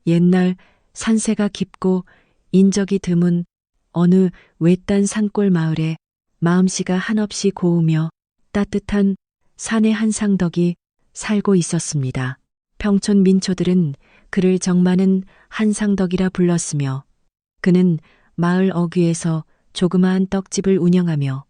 옛날 산세가 깊고 인적이 드문 어느 외딴 산골 마을에 마음씨가 한없이 고우며 따뜻한 사내 한상덕이 살고 있었습니다. 평촌 민초들은 그를 정많은 한상덕이라 불렀으며 그는 마을 어귀에서 조그마한 떡집을 운영하며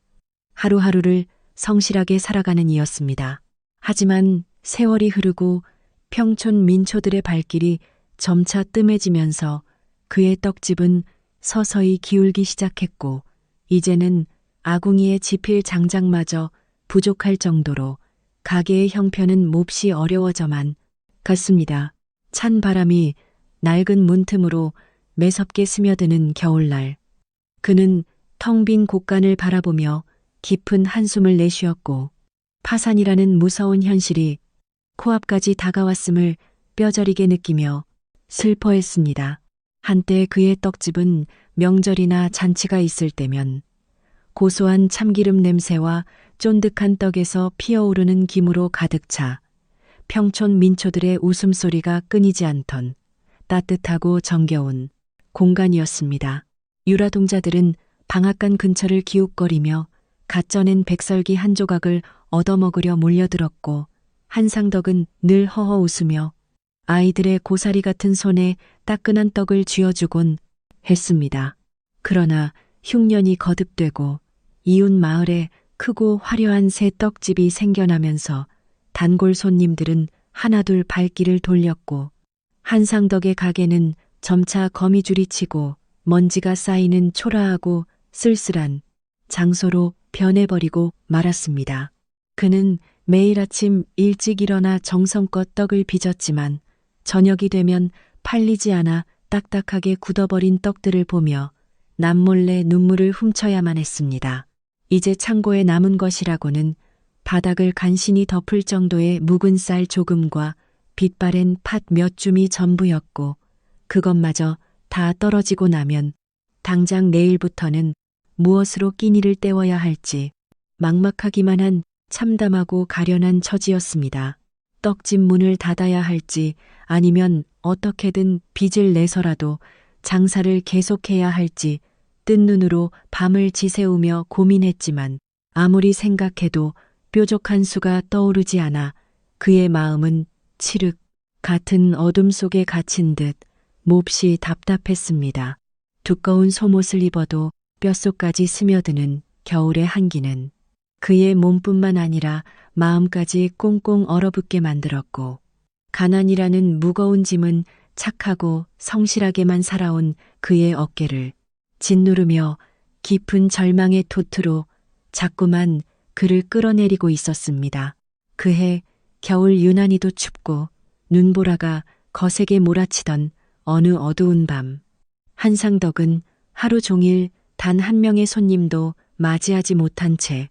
하루하루를 성실하게 살아가는 이였습니다. 하지만 세월이 흐르고 평촌 민초들의 발길이 점차 뜸해지면서 그의 떡집은 서서히 기울기 시작했고 이제는 아궁이의 지필 장작마저 부족할 정도로 가게의 형편은 몹시 어려워져만 갔습니다. 찬 바람이 낡은 문틈으로 매섭게 스며드는 겨울날 그는 텅 빈 곳간을 바라보며 깊은 한숨을 내쉬었고 파산이라는 무서운 현실이 코앞까지 다가왔음을 뼈저리게 느끼며 슬퍼했습니다. 한때 그의 떡집은 명절이나 잔치가 있을 때면 고소한 참기름 냄새와 쫀득한 떡에서 피어오르는 김으로 가득 차 평촌 민초들의 웃음소리가 끊이지 않던 따뜻하고 정겨운 공간이었습니다. 유라동자들은 방앗간 근처를 기웃거리며 갓 쪄낸 백설기 한 조각을 얻어먹으려 몰려들었고 한상덕은 늘 허허 웃으며 아이들의 고사리 같은 손에 따끈한 떡을 쥐어주곤 했습니다. 그러나 흉년이 거듭되고 이웃 마을에 크고 화려한 새 떡집이 생겨나면서 단골 손님들은 하나둘 발길을 돌렸고 한상덕의 가게는 점차 거미줄이 치고 먼지가 쌓이는 초라하고 쓸쓸한 장소로 변해버리고 말았습니다. 그는 매일 아침 일찍 일어나 정성껏 떡을 빚었지만 저녁이 되면 팔리지 않아 딱딱하게 굳어버린 떡들을 보며 남몰래 눈물을 훔쳐야만 했습니다. 이제 창고에 남은 것이라고는 바닥을 간신히 덮을 정도의 묵은 쌀 조금과 빛바랜 팥 몇 줌이 전부였고 그것마저 다 떨어지고 나면 당장 내일부터는 무엇으로 끼니를 때워야 할지 막막하기만 한 참담하고 가련한 처지였습니다. 떡집 문을 닫아야 할지 아니면 어떻게든 빚을 내서라도 장사를 계속해야 할지 뜬 눈으로 밤을 지새우며 고민했지만 아무리 생각해도 뾰족한 수가 떠오르지 않아 그의 마음은 칠흑 같은 어둠 속에 갇힌 듯 몹시 답답했습니다. 두꺼운 속옷을 입어도 뼛속까지 스며드는 겨울의 한기는 그의 몸뿐만 아니라 마음까지 꽁꽁 얼어붙게 만들었고 가난이라는 무거운 짐은 착하고 성실하게만 살아온 그의 어깨를 짓누르며 깊은 절망의 도트로 자꾸만 그를 끌어내리고 있었습니다. 그해 겨울 유난히도 춥고 눈보라가 거세게 몰아치던 어느 어두운 밤 한상덕은 하루 종일 단 한 명의 손님도 맞이하지 못한 채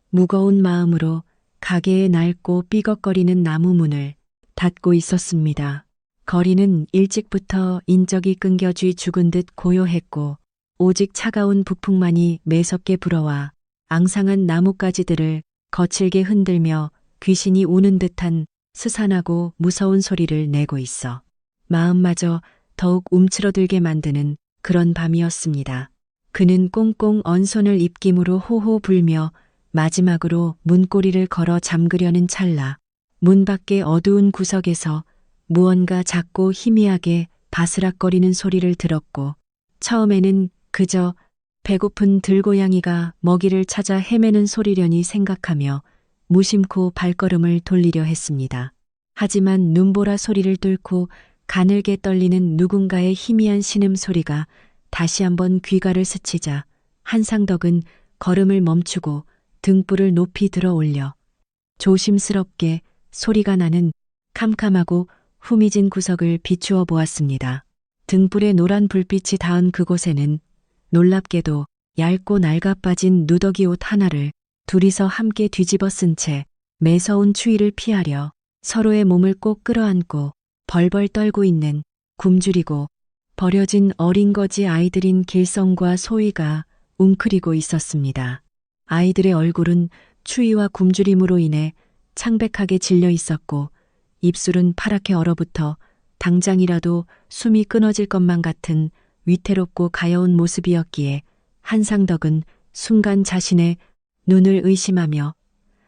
무거운 마음으로 가게의 낡고 삐걱거리는 나무 문을 닫고 있었습니다. 거리는 일찍부터 인적이 끊겨쥐 죽은 듯 고요했고 오직 차가운 북풍만이 매섭게 불어와 앙상한 나뭇가지들을 거칠게 흔들며 귀신이 우는 듯한 스산하고 무서운 소리를 내고 있어 마음마저 더욱 움츠러들게 만드는 그런 밤이었습니다. 그는 꽁꽁 언 손을 입김으로 호호 불며 마지막으로 문고리를 걸어 잠그려는 찰나 문 밖의 어두운 구석에서 무언가 작고 희미하게 바스락거리는 소리를 들었고 처음에는 그저 배고픈 들고양이가 먹이를 찾아 헤매는 소리려니 생각하며 무심코 발걸음을 돌리려 했습니다. 하지만 눈보라 소리를 뚫고 가늘게 떨리는 누군가의 희미한 신음소리가 다시 한번 귀가를 스치자 한상덕은 걸음을 멈추고 등불을 높이 들어 올려 조심스럽게 소리가 나는 캄캄하고 후미진 구석을 비추어 보았습니다. 등불의 노란 불빛이 닿은 그곳에는 놀랍게도 얇고 낡아빠진 누더기 옷 하나를 둘이서 함께 뒤집어 쓴 채 매서운 추위를 피하려 서로의 몸을 꼭 끌어안고 벌벌 떨고 있는 굶주리고 버려진 어린 거지 아이들인 길성과 소희가 웅크리고 있었습니다. 아이들의 얼굴은 추위와 굶주림으로 인해 창백하게 질려 있었고 입술은 파랗게 얼어붙어 당장이라도 숨이 끊어질 것만 같은 위태롭고 가여운 모습이었기에 한상덕은 순간 자신의 눈을 의심하며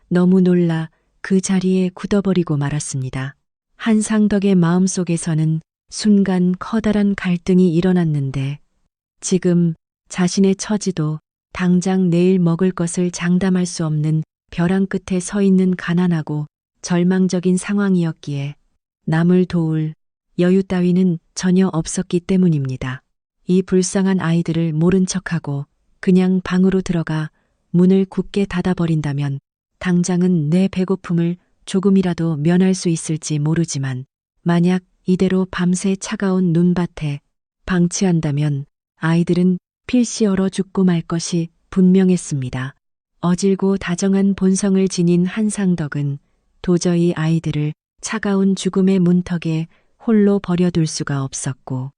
너무 놀라 그 자리에 굳어버리고 말았습니다. 한상덕의 마음속에서는 순간 커다란 갈등이 일어났는데 지금 자신의 처지도 당장 내일 먹을 것을 장담할 수 없는 벼랑 끝에 서 있는 가난하고 절망적인 상황이었기에 남을 도울 여유 따위는 전혀 없었기 때문입니다. 이 불쌍한 아이들을 모른 척하고 그냥 방으로 들어가 문을 굳게 닫아버린다면 당장은 내 배고픔을 조금이라도 면할 수 있을지 모르지만 만약 이대로 밤새 차가운 눈밭에 방치한다면 아이들은 필시 얼어 죽고 말 것이 분명했습니다. 어질고 다정한 본성을 지닌 한상덕은 도저히 아이들을 차가운 죽음의 문턱에 홀로 버려둘 수가 없었고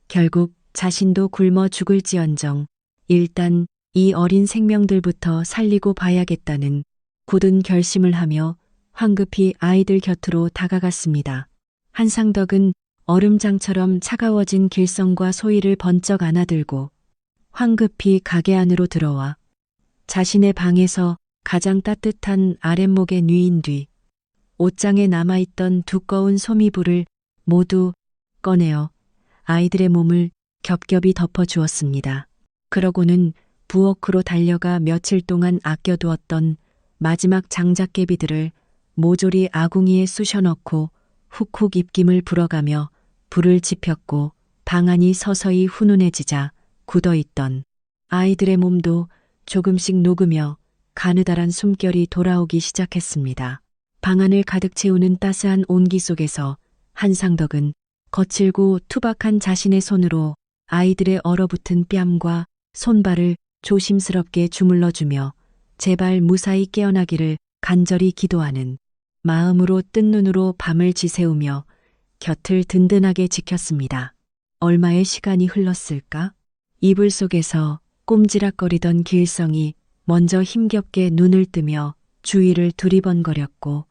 결국 자신도 굶어 죽을지언정 일단 이 어린 생명들부터 살리고 봐야겠다는 굳은 결심을 하며 황급히 아이들 곁으로 다가갔습니다. 한상덕은 얼음장처럼 차가워진 길성과 소희를 번쩍 안아들고 황급히 가게 안으로 들어와 자신의 방에서 가장 따뜻한 아랫목에 누인 뒤 옷장에 남아있던 두꺼운 소미불을 모두 꺼내어 아이들의 몸을 겹겹이 덮어주었습니다. 그러고는 부엌으로 달려가 며칠 동안 아껴두었던 마지막 장작개비들을 모조리 아궁이에 쑤셔넣고 훅훅 입김을 불어가며 불을 지폈고 방 안이 서서히 훈훈해지자 굳어있던 아이들의 몸도 조금씩 녹으며 가느다란 숨결이 돌아오기 시작했습니다. 방 안을 가득 채우는 따스한 온기 속에서 한상덕은 거칠고 투박한 자신의 손으로 아이들의 얼어붙은 뺨과 손발을 조심스럽게 주물러주며 제발 무사히 깨어나기를 간절히 기도하는 마음으로 뜬 눈으로 밤을 지새우며 곁을 든든하게 지켰습니다. 얼마의 시간이 흘렀을까? 이불 속에서 꼼지락거리던 길성이 먼저 힘겹게 눈을 뜨며 주위를 두리번거렸고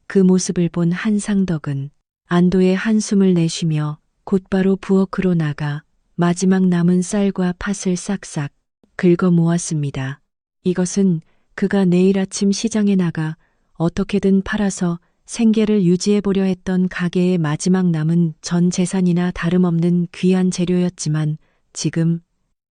그 모습을 본 한상덕은 안도의 한숨을 내쉬며 곧바로 부엌으로 나가 마지막 남은 쌀과 팥을 싹싹 긁어 모았습니다. 이것은 그가 내일 아침 시장에 나가 어떻게든 팔아서 생계를 유지해보려 했던 가게의 마지막 남은 전 재산이나 다름없는 귀한 재료였지만 지금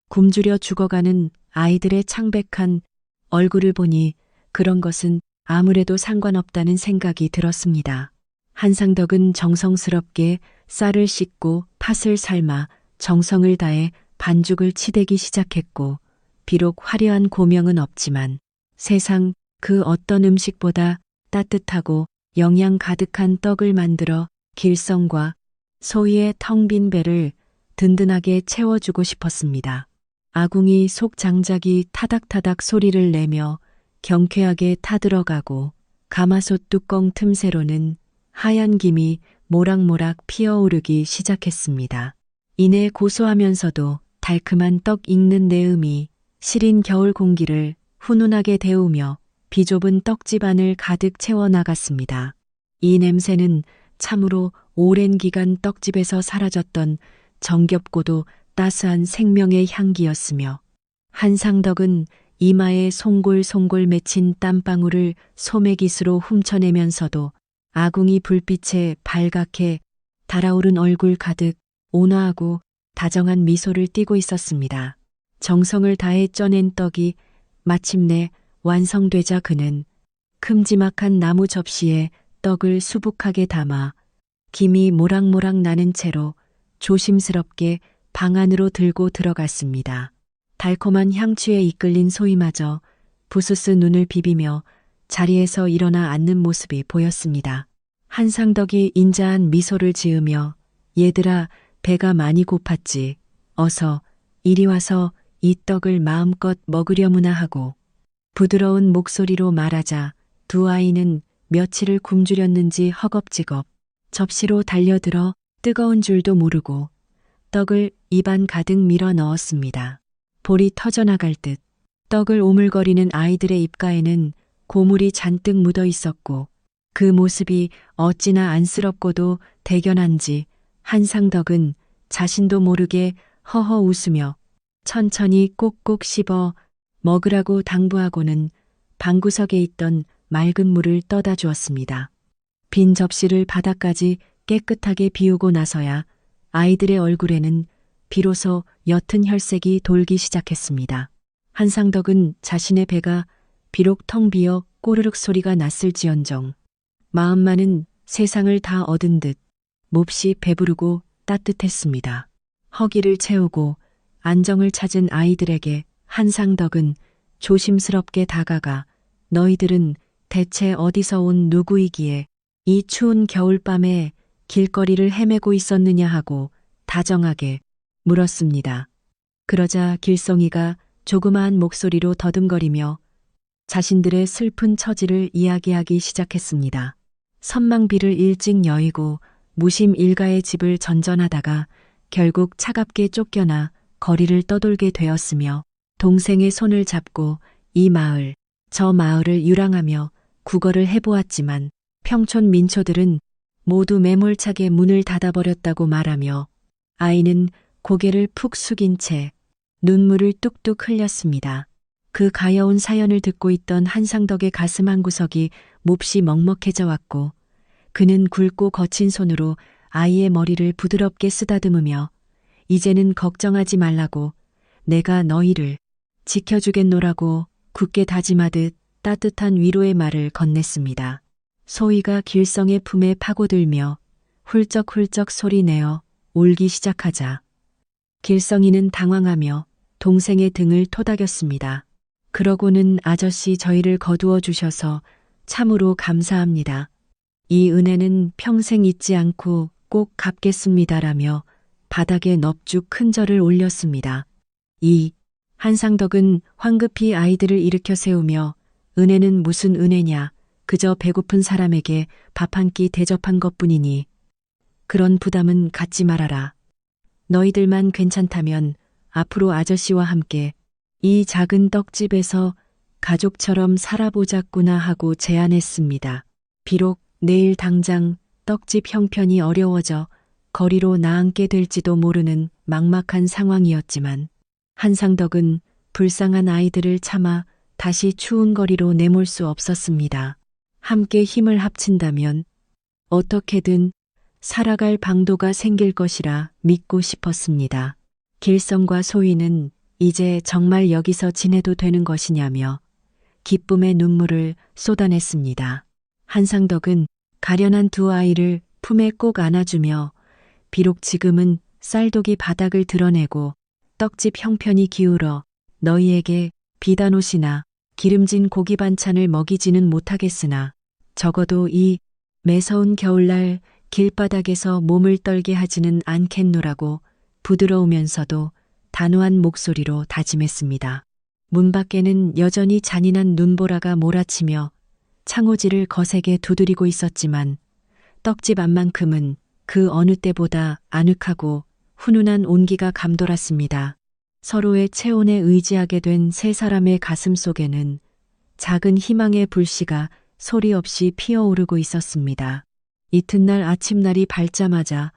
굶주려 죽어가는 아이들의 창백한 얼굴을 보니 그런 것은 아무래도 상관없다는 생각이 들었습니다. 한상덕은 정성스럽게 쌀을 씻고 팥을 삶아 정성을 다해 반죽을 치대기 시작했고 비록 화려한 고명은 없지만 세상 그 어떤 음식보다 따뜻하고 영양 가득한 떡을 만들어 길성과 소희의 텅 빈 배를 든든하게 채워주고 싶었습니다. 아궁이 속 장작이 타닥타닥 소리를 내며 경쾌하게 타들어가고 가마솥 뚜껑 틈새로는 하얀 김이 모락모락 피어오르기 시작했습니다. 이내 고소하면서도 달큼한 떡 익는 내음이 시린 겨울 공기를 훈훈하게 데우며 비좁은 떡집 안을 가득 채워나갔습니다. 이 냄새는 참으로 오랜 기간 떡집에서 사라졌던 정겹고도 따스한 생명의 향기였으며 한상덕은 이마에 송골송골 맺힌 땀방울을 소매깃으로 훔쳐내면서도 아궁이 불빛에 발갛게 달아오른 얼굴 가득 온화하고 다정한 미소를 띠고 있었습니다. 정성을 다해 쪄낸 떡이 마침내 완성되자 그는 큼지막한 나무 접시에 떡을 수북하게 담아 김이 모락모락 나는 채로 조심스럽게 방 안으로 들고 들어갔습니다. 달콤한 향취에 이끌린 소희마저 부스스 눈을 비비며 자리에서 일어나 앉는 모습이 보였습니다. 한상덕이 인자한 미소를 지으며 얘들아 배가 많이 고팠지. 어서 이리 와서 이 떡을 마음껏 먹으려무나 하고 부드러운 목소리로 말하자 두 아이는 며칠을 굶주렸는지 허겁지겁 접시로 달려들어 뜨거운 줄도 모르고 떡을 입안 가득 밀어 넣었습니다. 볼이 터져나갈 듯 떡을 오물거리는 아이들의 입가에는 고물이 잔뜩 묻어 있었고 그 모습이 어찌나 안쓰럽고도 대견한지 한상덕은 자신도 모르게 허허 웃으며 천천히 꼭꼭 씹어 먹으라고 당부하고는 방구석에 있던 맑은 물을 떠다 주었습니다. 빈 접시를 바닥까지 깨끗하게 비우고 나서야 아이들의 얼굴에는 비로소 옅은 혈색이 돌기 시작했습니다. 한상덕은 자신의 배가 비록 텅 비어 꼬르륵 소리가 났을지언정 마음만은 세상을 다 얻은 듯 몹시 배부르고 따뜻했습니다. 허기를 채우고 안정을 찾은 아이들에게 한상덕은 조심스럽게 다가가 너희들은 대체 어디서 온 누구이기에 이 추운 겨울밤에 길거리를 헤매고 있었느냐 하고 다정하게 물었습니다. 그러자 길성이가 조그마한 목소리로 더듬거리며 자신들의 슬픈 처지를 이야기하기 시작했습니다. 선망비를 일찍 여의고 무심 일가의 집을 전전하다가 결국 차갑게 쫓겨나 거리를 떠돌게 되었으며 동생의 손을 잡고 이 마을, 저 마을을 유랑하며 구걸을 해보았지만 평촌 민초들은 모두 매몰차게 문을 닫아버렸다고 말하며 아이는 고개를 푹 숙인 채 눈물을 뚝뚝 흘렸습니다. 그 가여운 사연을 듣고 있던 한상덕의 가슴 한구석이 몹시 먹먹해져 왔고 그는 굵고 거친 손으로 아이의 머리를 부드럽게 쓰다듬으며 이제는 걱정하지 말라고 내가 너희를 지켜주겠노라고 굳게 다짐하듯 따뜻한 위로의 말을 건넸습니다. 소희가 길성의 품에 파고들며 훌쩍훌쩍 소리내어 울기 시작하자 길성이는 당황하며 동생의 등을 토닥였습니다. 그러고는 아저씨 저희를 거두어 주셔서 참으로 감사합니다. 이 은혜는 평생 잊지 않고 꼭 갚겠습니다라며 바닥에 넙죽 큰 절을 올렸습니다. 한상덕은 황급히 아이들을 일으켜 세우며 은혜는 무슨 은혜냐 그저 배고픈 사람에게 밥 한 끼 대접한 것뿐이니 그런 부담은 갖지 말아라. 너희들만 괜찮다면 앞으로 아저씨와 함께 이 작은 떡집에서 가족처럼 살아보자꾸나 하고 제안했습니다. 비록 내일 당장 떡집 형편이 어려워져 거리로 나앉게 될지도 모르는 막막한 상황이었지만 한상덕은 불쌍한 아이들을 참아 다시 추운 거리로 내몰 수 없었습니다. 함께 힘을 합친다면 어떻게든 살아갈 방도가 생길 것이라 믿고 싶었습니다. 길성과 소희는 이제 정말 여기서 지내도 되는 것이냐며 기쁨의 눈물을 쏟아냈습니다. 한상덕은 가련한 두 아이를 품에 꼭 안아주며 비록 지금은 쌀독이 바닥을 드러내고 떡집 형편이 기울어 너희에게 비단옷이나 기름진 고기 반찬을 먹이지는 못하겠으나 적어도 이 매서운 겨울날 길바닥에서 몸을 떨게 하지는 않겠노라고 부드러우면서도 단호한 목소리로 다짐했습니다. 문 밖에는 여전히 잔인한 눈보라가 몰아치며 창호지를 거세게 두드리고 있었지만 떡집 안만큼은 그 어느 때보다 아늑하고 훈훈한 온기가 감돌았습니다. 서로의 체온에 의지하게 된 세 사람의 가슴 속에는 작은 희망의 불씨가 소리 없이 피어오르고 있었습니다. 이튿날 아침날이 밝자마자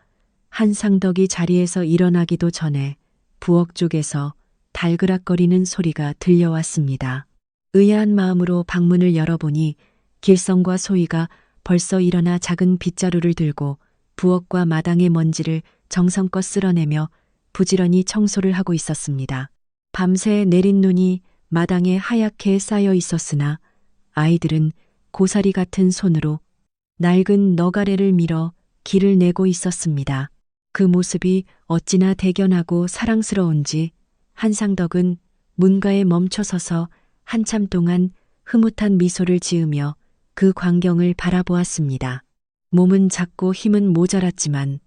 한상덕이 자리에서 일어나기도 전에 부엌 쪽에서 달그락거리는 소리가 들려왔습니다. 의아한 마음으로 방문을 열어보니 길성과 소희가 벌써 일어나 작은 빗자루를 들고 부엌과 마당의 먼지를 정성껏 쓸어내며 부지런히 청소를 하고 있었습니다. 밤새 내린 눈이 마당에 하얗게 쌓여 있었으나 아이들은 고사리 같은 손으로 낡은 너가래를 밀어 길을 내고 있었습니다. 그 모습이 어찌나 대견하고 사랑스러운지 한상덕은 문가에 멈춰서서 한참 동안 흐뭇한 미소를 지으며 그 광경을 바라보았습니다. 몸은 작고 힘은 모자랐지만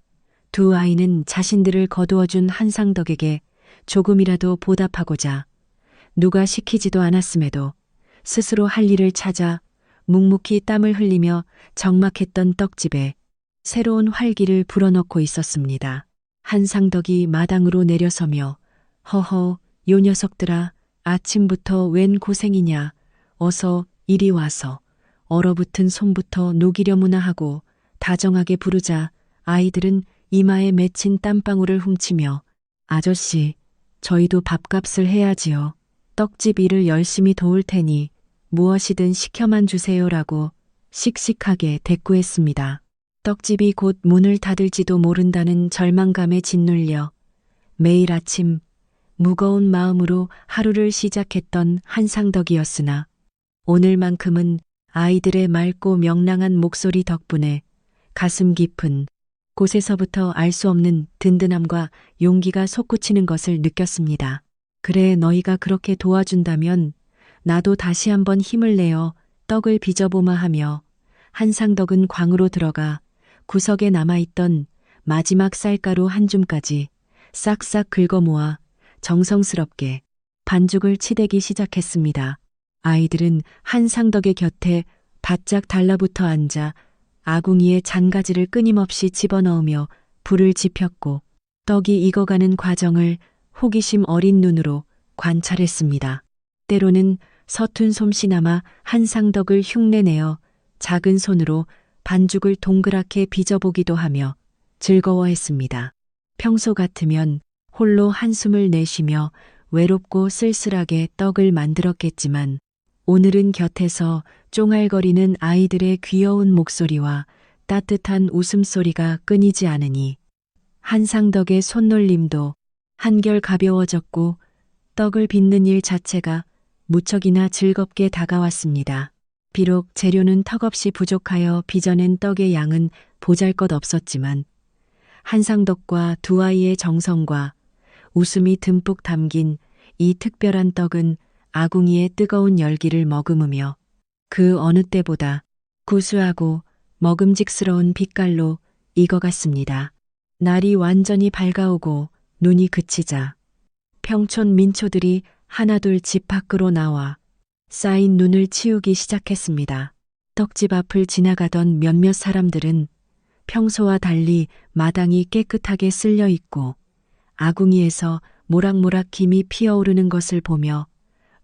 두 아이는 자신들을 거두어준 한상덕에게 조금이라도 보답하고자 누가 시키지도 않았음에도 스스로 할 일을 찾아 묵묵히 땀을 흘리며 적막했던 떡집에 새로운 활기를 불어넣고 있었습니다. 한상덕이 마당으로 내려서며 허허 요 녀석들아 아침부터 웬 고생이냐 어서 이리 와서 얼어붙은 손부터 녹이려무나 하고 다정하게 부르자 아이들은 이마에 맺힌 땀방울을 훔치며 아저씨, 저희도 밥값을 해야지요. 떡집 일을 열심히 도울 테니 무엇이든 시켜만 주세요라고 씩씩하게 대꾸했습니다. 떡집이 곧 문을 닫을지도 모른다는 절망감에 짓눌려 매일 아침 무거운 마음으로 하루를 시작했던 한상덕이었으나 오늘만큼은 아이들의 맑고 명랑한 목소리 덕분에 가슴 깊은 곳에서부터 알 수 없는 든든함과 용기가 솟구치는 것을 느꼈습니다. 그래, 너희가 그렇게 도와준다면 나도 다시 한번 힘을 내어 떡을 빚어보마 하며 한상덕은 광으로 들어가 구석에 남아있던 마지막 쌀가루 한 줌까지 싹싹 긁어 모아 정성스럽게 반죽을 치대기 시작했습니다. 아이들은 한상덕의 곁에 바짝 달라붙어 앉아 아궁이에 잔가지를 끊임없이 집어넣으며 불을 지폈고 떡이 익어가는 과정을 호기심 어린 눈으로 관찰했습니다. 때로는 서툰 솜씨나마 한상덕을 흉내내어 작은 손으로 반죽을 동그랗게 빚어보기도 하며 즐거워했습니다. 평소 같으면 홀로 한숨을 내쉬며 외롭고 쓸쓸하게 떡을 만들었겠지만 오늘은 곁에서 쫑알거리는 아이들의 귀여운 목소리와 따뜻한 웃음소리가 끊이지 않으니 한상덕의 손놀림도 한결 가벼워졌고 떡을 빚는 일 자체가 무척이나 즐겁게 다가왔습니다. 비록 재료는 턱없이 부족하여 빚어낸 떡의 양은 보잘것없었지만 한상덕과 두 아이의 정성과 웃음이 듬뿍 담긴 이 특별한 떡은 아궁이의 뜨거운 열기를 머금으며 그 어느 때보다 구수하고 먹음직스러운 빛깔로 익어갔습니다. 날이 완전히 밝아오고 눈이 그치자 평촌 민초들이 하나둘 집 밖으로 나와 쌓인 눈을 치우기 시작했습니다. 떡집 앞을 지나가던 몇몇 사람들은 평소와 달리 마당이 깨끗하게 쓸려 있고 아궁이에서 모락모락 김이 피어오르는 것을 보며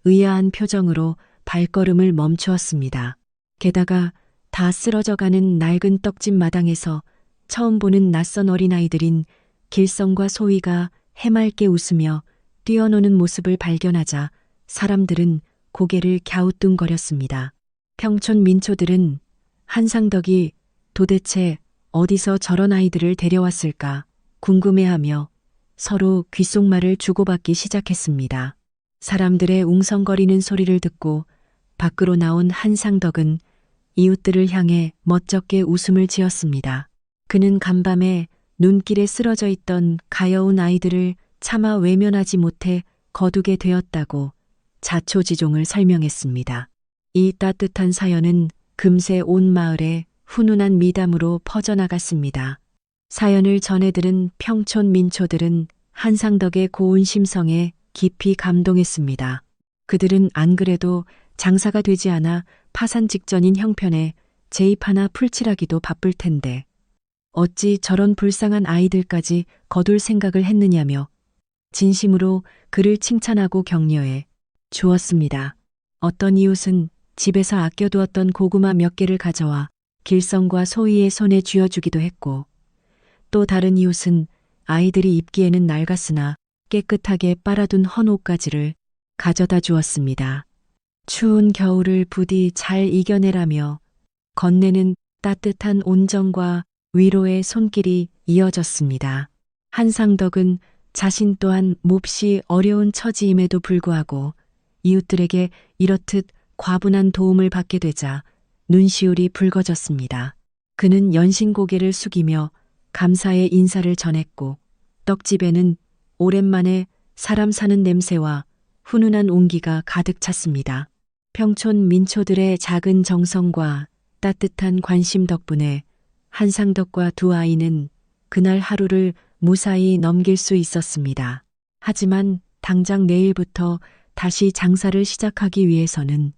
의아한 표정으로 발걸음을 멈추었습니다. 게다가 다 쓰러져가는 낡은 떡집 마당에서 처음 보는 낯선 어린아이들인 길성과 소희가 해맑게 웃으며 뛰어노는 모습을 발견하자 사람들은 고개를 갸우뚱거렸습니다. 평촌 민초들은 한상덕이 도대체 어디서 저런 아이들을 데려왔을까 궁금해하며 서로 귓속말을 주고받기 시작했습니다. 사람들의 웅성거리는 소리를 듣고 밖으로 나온 한상덕은 이웃들을 향해 멋쩍게 웃음을 지었습니다. 그는 간밤에 눈길에 쓰러져 있던 가여운 아이들을 차마 외면하지 못해 거두게 되었다고 자초지종을 설명했습니다. 이 따뜻한 사연은 금세 온 마을에 훈훈한 미담으로 퍼져나갔습니다. 사연을 전해들은 평촌 민초들은 한상덕의 고운 심성에 깊이 감동했습니다. 그들은 안 그래도 장사가 되지 않아 파산 직전인 형편에 재입 하나 풀칠하기도 바쁠 텐데 어찌 저런 불쌍한 아이들까지 거둘 생각을 했느냐며 진심으로 그를 칭찬하고 격려해 주었습니다. 어떤 이웃은 집에서 아껴두었던 고구마 몇 개를 가져와 길성과 소희의 손에 쥐어주기도 했고 또 다른 이웃은 아이들이 입기에는 낡았으나 깨끗하게 빨아둔 헌 옷가지를 가져다 주었습니다. 추운 겨울을 부디 잘 이겨내라며 건네는 따뜻한 온정과 위로의 손길이 이어졌습니다. 한상덕은 자신 또한 몹시 어려운 처지임에도 불구하고 이웃들에게 이렇듯 과분한 도움을 받게 되자 눈시울이 붉어졌습니다. 그는 연신 고개를 숙이며 감사의 인사를 전했고 떡집에는 오랜만에 사람 사는 냄새와 훈훈한 온기가 가득 찼습니다. 평촌 민초들의 작은 정성과 따뜻한 관심 덕분에 한상덕과 두 아이는 그날 하루를 무사히 넘길 수 있었습니다. 하지만 당장 내일부터 다시 장사를 시작하기 위해서는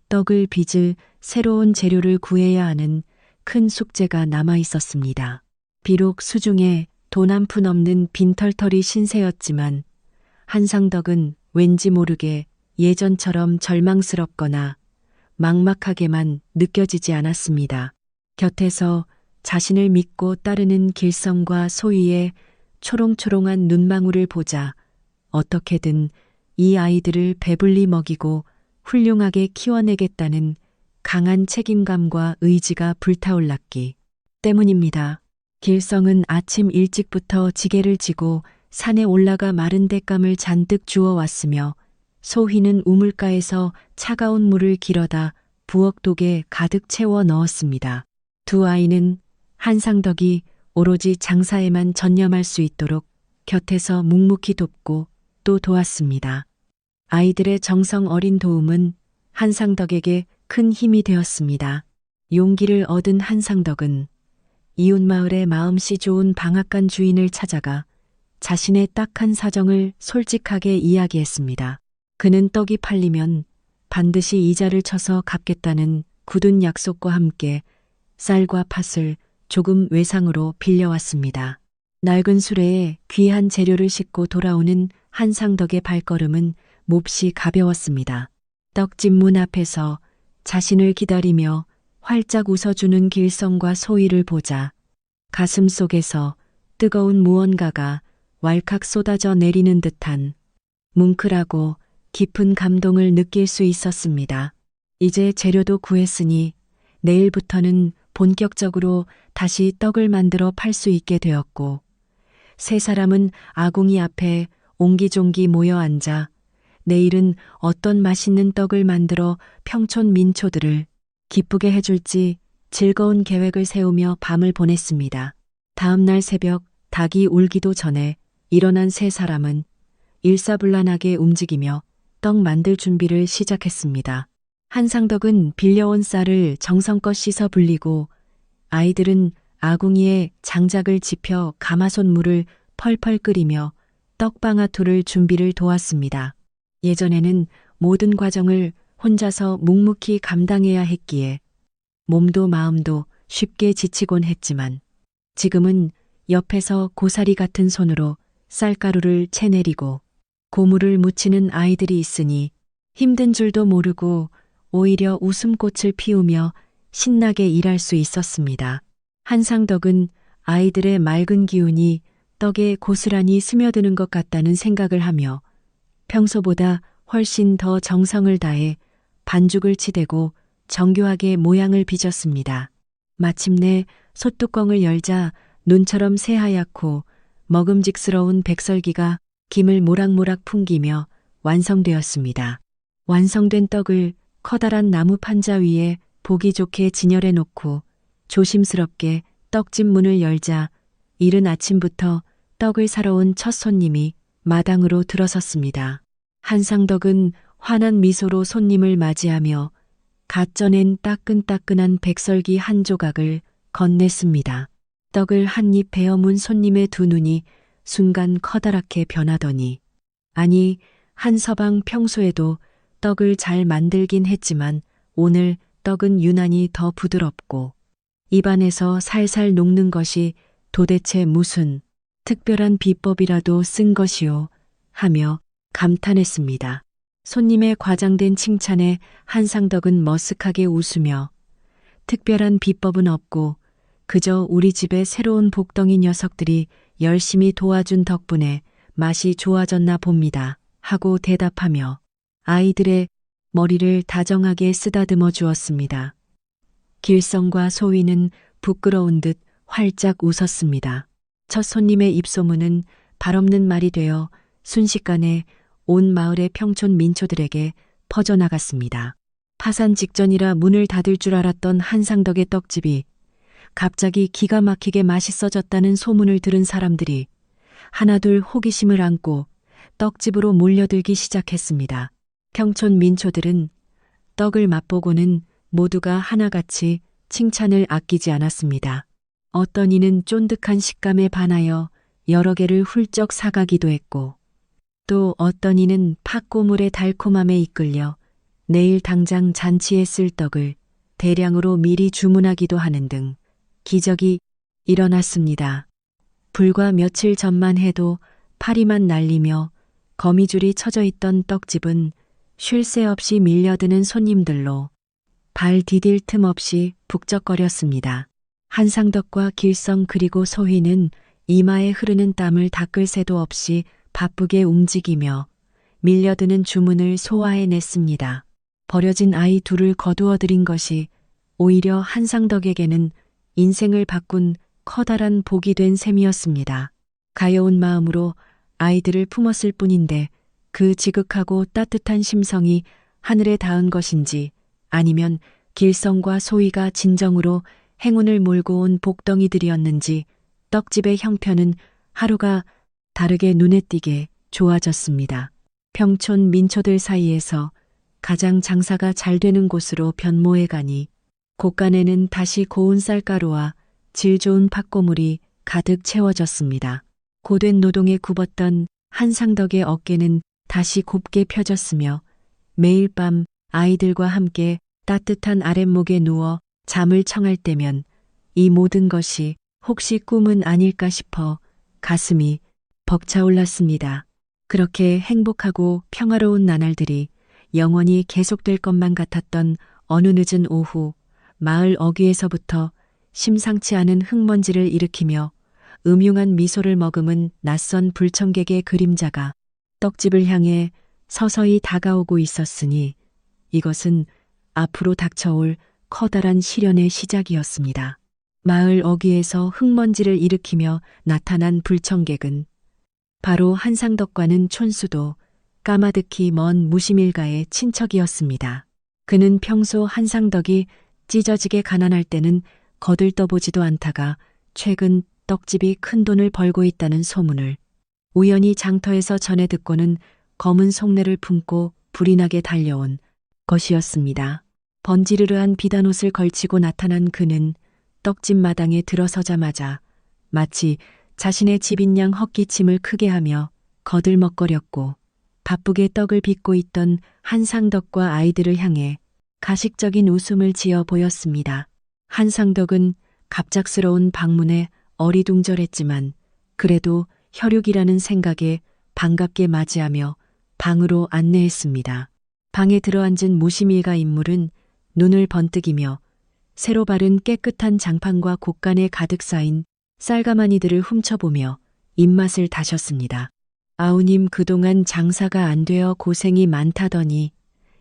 떡을 빚을 새로운 재료를 구해야 하는 큰 숙제가 남아 있었습니다. 비록 수중에 돈 한 푼 없는 빈털터리 신세였지만 한상덕은 왠지 모르게 예전처럼 절망스럽거나 막막하게만 느껴지지 않았습니다. 곁에서 자신을 믿고 따르는 길성과 소희의 초롱초롱한 눈망울을 보자 어떻게든 이 아이들을 배불리 먹이고 훌륭하게 키워내겠다는 강한 책임감과 의지가 불타올랐기 때문입니다. 길성은 아침 일찍부터 지게를 지고 산에 올라가 마른 땔감을 잔뜩 주워 왔으며 소희는 우물가에서 차가운 물을 길어다 부엌독에 가득 채워 넣었습니다. 두 아이는 한상덕이 오로지 장사에만 전념할 수 있도록 곁에서 묵묵히 돕고 또 도왔습니다. 아이들의 정성 어린 도움은 한상덕에게 큰 힘이 되었습니다. 용기를 얻은 한상덕은 이웃마을의 마음씨 좋은 방앗간 주인을 찾아가 자신의 딱한 사정을 솔직하게 이야기했습니다. 그는 떡이 팔리면 반드시 이자를 쳐서 갚겠다는 굳은 약속과 함께 쌀과 팥을 조금 외상으로 빌려왔습니다. 낡은 수레에 귀한 재료를 싣고 돌아오는 한상덕의 발걸음은 몹시 가벼웠습니다. 떡집 문 앞에서 자신을 기다리며 활짝 웃어주는 길성과 소희를 보자 가슴 속에서 뜨거운 무언가가 왈칵 쏟아져 내리는 듯한 뭉클하고 깊은 감동을 느낄 수 있었습니다. 이제 재료도 구했으니 내일부터는 본격적으로 다시 떡을 만들어 팔 수 있게 되었고 세 사람은 아궁이 앞에 옹기종기 모여 앉아 내일은 어떤 맛있는 떡을 만들어 평촌 민초들을 기쁘게 해줄지 즐거운 계획을 세우며 밤을 보냈습니다. 다음 날 새벽 닭이 울기도 전에 일어난 세 사람은 일사불란하게 움직이며 떡 만들 준비를 시작했습니다. 한상덕은 빌려온 쌀을 정성껏 씻어 불리고 아이들은 아궁이에 장작을 지펴 가마솥 물을 펄펄 끓이며 떡방아토를 준비를 도왔습니다. 예전에는 모든 과정을 혼자서 묵묵히 감당해야 했기에 몸도 마음도 쉽게 지치곤 했지만 지금은 옆에서 고사리 같은 손으로 쌀가루를 채내리고 고무를 묻히는 아이들이 있으니 힘든 줄도 모르고 오히려 웃음꽃을 피우며 신나게 일할 수 있었습니다. 한상덕은 아이들의 맑은 기운이 떡에 고스란히 스며드는 것 같다는 생각을 하며 평소보다 훨씬 더 정성을 다해 반죽을 치대고 정교하게 모양을 빚었습니다. 마침내 솥뚜껑을 열자 눈처럼 새하얗고 먹음직스러운 백설기가 김을 모락모락 풍기며 완성되었습니다. 완성된 떡을 커다란 나무 판자 위에 보기 좋게 진열해 놓고 조심스럽게 떡집 문을 열자 이른 아침부터 떡을 사러 온 첫 손님이 마당으로 들어섰습니다. 한상덕은 환한 미소로 손님을 맞이하며 갓 쪄낸 따끈따끈한 백설기 한 조각을 건넸습니다. 떡을 한 입 베어 문 손님의 두 눈이 순간 커다랗게 변하더니 아니 한서방 평소에도 떡을 잘 만들긴 했지만 오늘 떡은 유난히 더 부드럽고 입안에서 살살 녹는 것이 도대체 무슨 특별한 비법이라도 쓴 것이오 하며 감탄했습니다. 손님의 과장된 칭찬에 한상덕은 머쓱하게 웃으며 특별한 비법은 없고 그저 우리 집의 새로운 복덩이 녀석들이 열심히 도와준 덕분에 맛이 좋아졌나 봅니다 하고 대답하며 아이들의 머리를 다정하게 쓰다듬어 주었습니다. 길성과 소희는 부끄러운 듯 활짝 웃었습니다. 첫 손님의 입소문은 발없는 말이 되어 순식간에 온 마을의 평촌 민초들에게 퍼져나갔습니다. 파산 직전이라 문을 닫을 줄 알았던 한상덕의 떡집이 갑자기 기가 막히게 맛있어졌다는 소문을 들은 사람들이 하나둘 호기심을 안고 떡집으로 몰려들기 시작했습니다. 평촌 민초들은 떡을 맛보고는 모두가 하나같이 칭찬을 아끼지 않았습니다. 어떤 이는 쫀득한 식감에 반하여 여러 개를 훌쩍 사가기도 했고 또 어떤 이는 팥고물의 달콤함에 이끌려 내일 당장 잔치에 쓸 떡을 대량으로 미리 주문하기도 하는 등 기적이 일어났습니다. 불과 며칠 전만 해도 파리만 날리며 거미줄이 쳐져 있던 떡집은 쉴 새 없이 밀려드는 손님들로 발 디딜 틈 없이 북적거렸습니다. 한상덕과 길성 그리고 소희는 이마에 흐르는 땀을 닦을 새도 없이 바쁘게 움직이며 밀려드는 주문을 소화해냈습니다. 버려진 아이 둘을 거두어들인 것이 오히려 한상덕에게는 인생을 바꾼 커다란 복이 된 셈이었습니다. 가여운 마음으로 아이들을 품었을 뿐인데 그 지극하고 따뜻한 심성이 하늘에 닿은 것인지 아니면 길성과 소희가 진정으로 행운을 몰고 온 복덩이들이었는지 떡집의 형편은 하루가 다르게 눈에 띄게 좋아졌습니다. 평촌 민초들 사이에서 가장 장사가 잘 되는 곳으로 변모해 가니 곳간에는 다시 고운 쌀가루와 질 좋은 팥고물이 가득 채워졌습니다. 고된 노동에 굽었던 한상덕의 어깨는 다시 곱게 펴졌으며 매일 밤 아이들과 함께 따뜻한 아랫목에 누워 잠을 청할 때면 이 모든 것이 혹시 꿈은 아닐까 싶어 가슴이 벅차올랐습니다. 그렇게 행복하고 평화로운 나날들이 영원히 계속될 것만 같았던 어느 늦은 오후, 마을 어귀에서부터 심상치 않은 흙먼지를 일으키며 음흉한 미소를 머금은 낯선 불청객의 그림자가 떡집을 향해 서서히 다가오고 있었으니 이것은 앞으로 닥쳐올 커다란 시련의 시작이었습니다. 마을 어귀에서 흙먼지를 일으키며 나타난 불청객은 바로 한상덕과는 촌수도 까마득히 먼 무심일가의 친척이었습니다. 그는 평소 한상덕이 찢어지게 가난할 때는 거들떠보지도 않다가 최근 떡집이 큰 돈을 벌고 있다는 소문을 우연히 장터에서 전해 듣고는 검은 속내를 품고 불이 나게 달려온 것이었습니다. 번지르르한 비단옷을 걸치고 나타난 그는 떡집 마당에 들어서자마자 마치 자신의 집인 양 헛기침을 크게 하며 거들먹거렸고 바쁘게 떡을 빚고 있던 한상덕과 아이들을 향해 가식적인 웃음을 지어 보였습니다. 한상덕은 갑작스러운 방문에 어리둥절했지만 그래도 혈육이라는 생각에 반갑게 맞이하며 방으로 안내했습니다. 방에 들어앉은 무심일가 인물은 눈을 번뜩이며 새로 바른 깨끗한 장판과 곳간에 가득 쌓인 쌀가마니들을 훔쳐보며 입맛을 다셨습니다. 아우님 그동안 장사가 안 되어 고생이 많다더니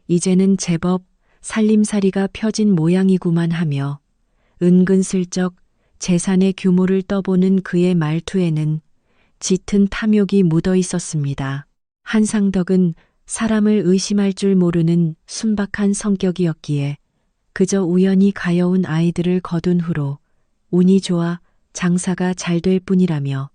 이제는 제법 살림살이가 펴진 모양이구만 하며 은근슬쩍 재산의 규모를 떠보는 그의 말투에는 짙은 탐욕이 묻어 있었습니다. 한상덕은 사람을 의심할 줄 모르는 순박한 성격이었기에 그저 우연히 가여운 아이들을 거둔 후로 운이 좋아 장사가 잘 될 뿐이라며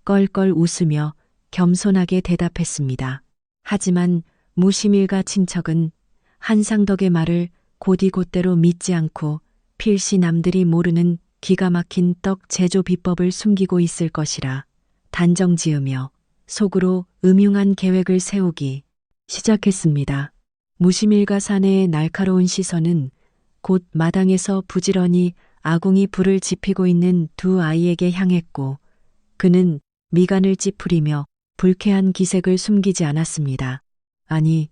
껄껄 웃으며 겸손하게 대답했습니다. 하지만 무심일가 친척은 한상덕의 말을 곧이곧대로 믿지 않고 필시 남들이 모르는 기가 막힌 떡 제조 비법을 숨기고 있을 것이라 단정지으며 속으로 음흉한 계획을 세우기 시작했습니다. 무심일가 사내의 날카로운 시선은 곧 마당에서 부지런히 아궁이 불을 지피고 있는 두 아이에게 향했고 그는 미간을 찌푸리며 불쾌한 기색을 숨기지 않았습니다. 아니,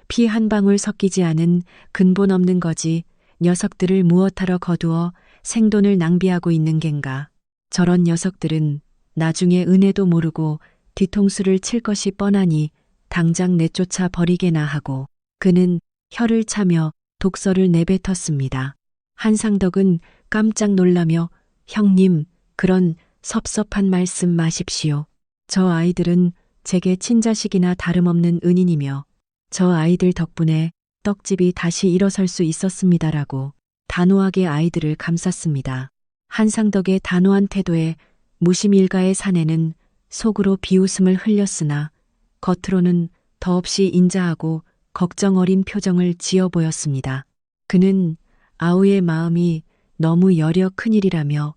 피 한 방울 섞이지 않은 근본 없는 거지 녀석들을 무엇하러 거두어 생돈을 낭비하고 있는 겐가. 저런 녀석들은 나중에 은혜도 모르고 뒤통수를 칠 것이 뻔하니 당장 내쫓아 버리게나 하고 그는 혀를 차며 독서를 내뱉었습니다. 한상덕은 깜짝 놀라며 형님 그런 섭섭한 말씀 마십시오. 저 아이들은 제게 친자식이나 다름없는 은인이며 저 아이들 덕분에 떡집이 다시 일어설 수 있었습니다라고 단호하게 아이들을 감쌌습니다. 한상덕의 단호한 태도에 무심일가의 사내는 속으로 비웃음을 흘렸으나 겉으로는 더없이 인자하고 걱정 어린 표정을 지어 보였습니다. 그는 아우의 마음이 너무 여려 큰일이라며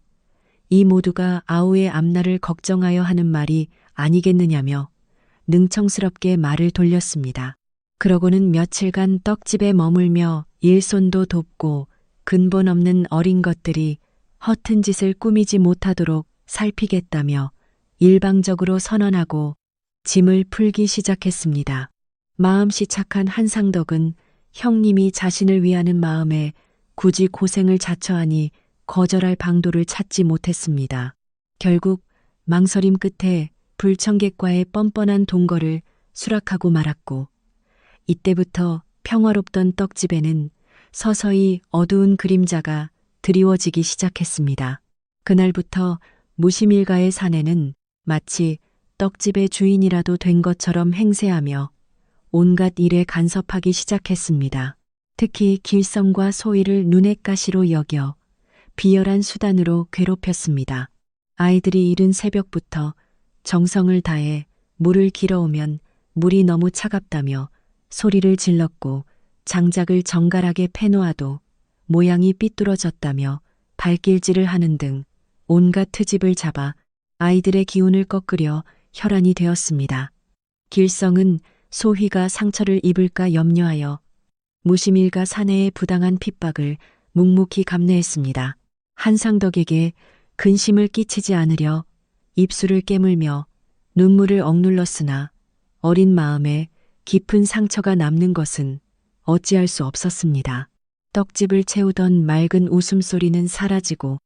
이 모두가 아우의 앞날을 걱정하여 하는 말이 아니겠느냐며 능청스럽게 말을 돌렸습니다. 그러고는 며칠간 떡집에 머물며 일손도 돕고 근본 없는 어린 것들이 허튼 짓을 꾸미지 못하도록 살피겠다며 일방적으로 선언하고 짐을 풀기 시작했습니다. 마음씨 착한 한상덕은 형님이 자신을 위하는 마음에 굳이 고생을 자처하니 거절할 방도를 찾지 못했습니다. 결국 망설임 끝에 불청객과의 뻔뻔한 동거를 수락하고 말았고, 이때부터 평화롭던 떡집에는 서서히 어두운 그림자가 드리워지기 시작했습니다. 그날부터 무심일가의 사내는 마치 떡집의 주인이라도 된 것처럼 행세하며 온갖 일에 간섭하기 시작했습니다. 특히 길성과 소희를 눈엣 가시로 여겨 비열한 수단으로 괴롭혔습니다. 아이들이 이른 새벽부터 정성을 다해 물을 길어오면 물이 너무 차갑다며 소리를 질렀고, 장작을 정갈하게 패놓아도 모양이 삐뚤어졌다며 발길질을 하는 등 온갖 트집을 잡아 아이들의 기운을 꺾으려 혈안이 되었습니다. 길성은 소희가 상처를 입을까 염려하여 무심일가 사내의 부당한 핍박을 묵묵히 감내했습니다. 한상덕에게 근심을 끼치지 않으려 입술을 깨물며 눈물을 억눌렀으나 어린 마음에 깊은 상처가 남는 것은 어찌할 수 없었습니다. 떡집을 채우던 맑은 웃음소리는 사라지고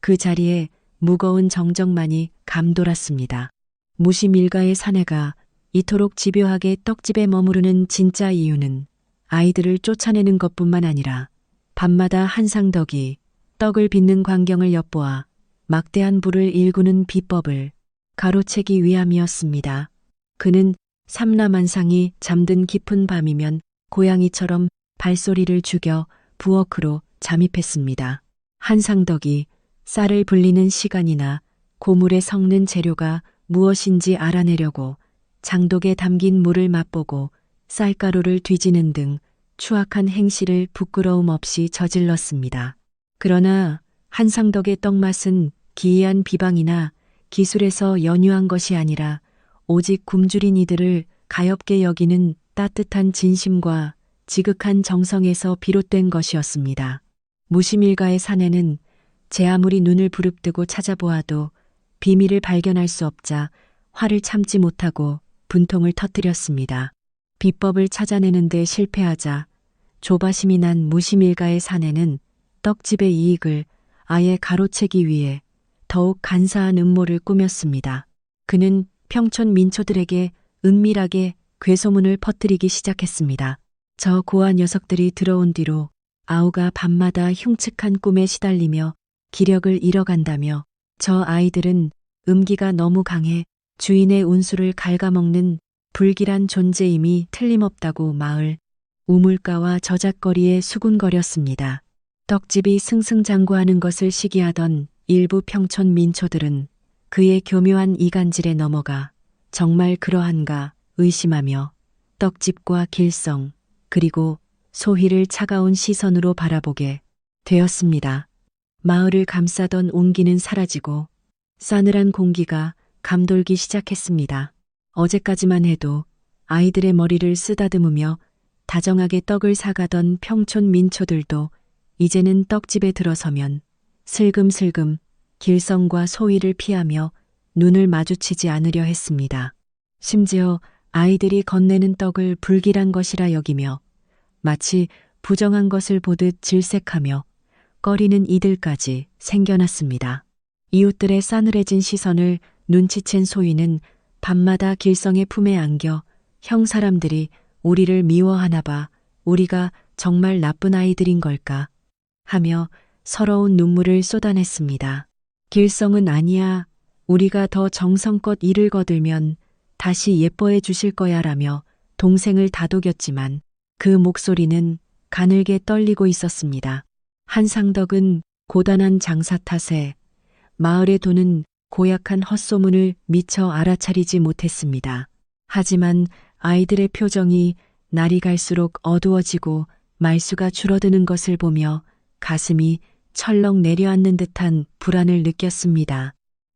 그 자리에 무거운 정적만이 감돌았습니다. 무심일가의 사내가 이토록 집요하게 떡집에 머무르는 진짜 이유는 아이들을 쫓아내는 것뿐만 아니라 밤마다 한상덕이 떡을 빚는 광경을 엿보아 막대한 부를 일구는 비법을 가로채기 위함이었습니다. 그는 삼라만상이 잠든 깊은 밤이면 고양이처럼 발소리를 죽여 부엌으로 잠입했습니다. 한상덕이 쌀을 불리는 시간이나 고물에 섞는 재료가 무엇인지 알아내려고 장독에 담긴 물을 맛보고 쌀가루를 뒤지는 등 추악한 행실을 부끄러움 없이 저질렀습니다. 그러나 한상덕의 떡맛은 기이한 비방이나 기술에서 연유한 것이 아니라 오직 굶주린 이들을 가엾게 여기는 따뜻한 진심과 지극한 정성에서 비롯된 것이었습니다. 무심일가의 사내는 제 아무리 눈을 부릅뜨고 찾아보아도 비밀을 발견할 수 없자 화를 참지 못하고 분통을 터뜨렸습니다. 비법을 찾아내는 데 실패하자 조바심이 난 무심일가의 사내는 떡집의 이익을 아예 가로채기 위해 더욱 간사한 음모를 꾸몄습니다. 그는 평촌 민초들에게 은밀하게 괴소문을 퍼뜨리기 시작했습니다. 저 고아 녀석들이 들어온 뒤로 아우가 밤마다 흉측한 꿈에 시달리며 기력을 잃어간다며 저 아이들은 음기가 너무 강해 주인의 운수를 갉아먹는 불길한 존재임이 틀림없다고 마을 우물가와 저잣거리에 수군거렸습니다. 떡집이 승승장구하는 것을 시기하던 일부 평촌 민초들은 그의 교묘한 이간질에 넘어가 정말 그러한가 의심하며 떡집과 길성 그리고 소희를 차가운 시선으로 바라보게 되었습니다. 마을을 감싸던 온기는 사라지고 싸늘한 공기가 감돌기 시작했습니다. 어제까지만 해도 아이들의 머리를 쓰다듬으며 다정하게 떡을 사가던 평촌 민초들도 이제는 떡집에 들어서면 슬금슬금 길성과 소희를 피하며 눈을 마주치지 않으려 했습니다. 심지어 아이들이 건네는 떡을 불길한 것이라 여기며 마치 부정한 것을 보듯 질색하며 꺼리는 이들까지 생겨났습니다. 이웃들의 싸늘해진 시선을 눈치챈 소희는 밤마다 길성의 품에 안겨 형 사람들이 우리를 미워하나 봐, 우리가 정말 나쁜 아이들인 걸까 하며 서러운 눈물을 쏟아냈습니다. 길성은 아니야, 우리가 더 정성껏 일을 거들면 다시 예뻐해 주실 거야 라며 동생을 다독였지만 그 목소리는 가늘게 떨리고 있었습니다. 한상덕은 고단한 장사 탓에 마을에 도는 고약한 헛소문을 미처 알아차리지 못했습니다. 하지만 아이들의 표정이 날이 갈수록 어두워지고 말수가 줄어드는 것을 보며 가슴이 철렁 내려앉는 듯한 불안을 느꼈습니다.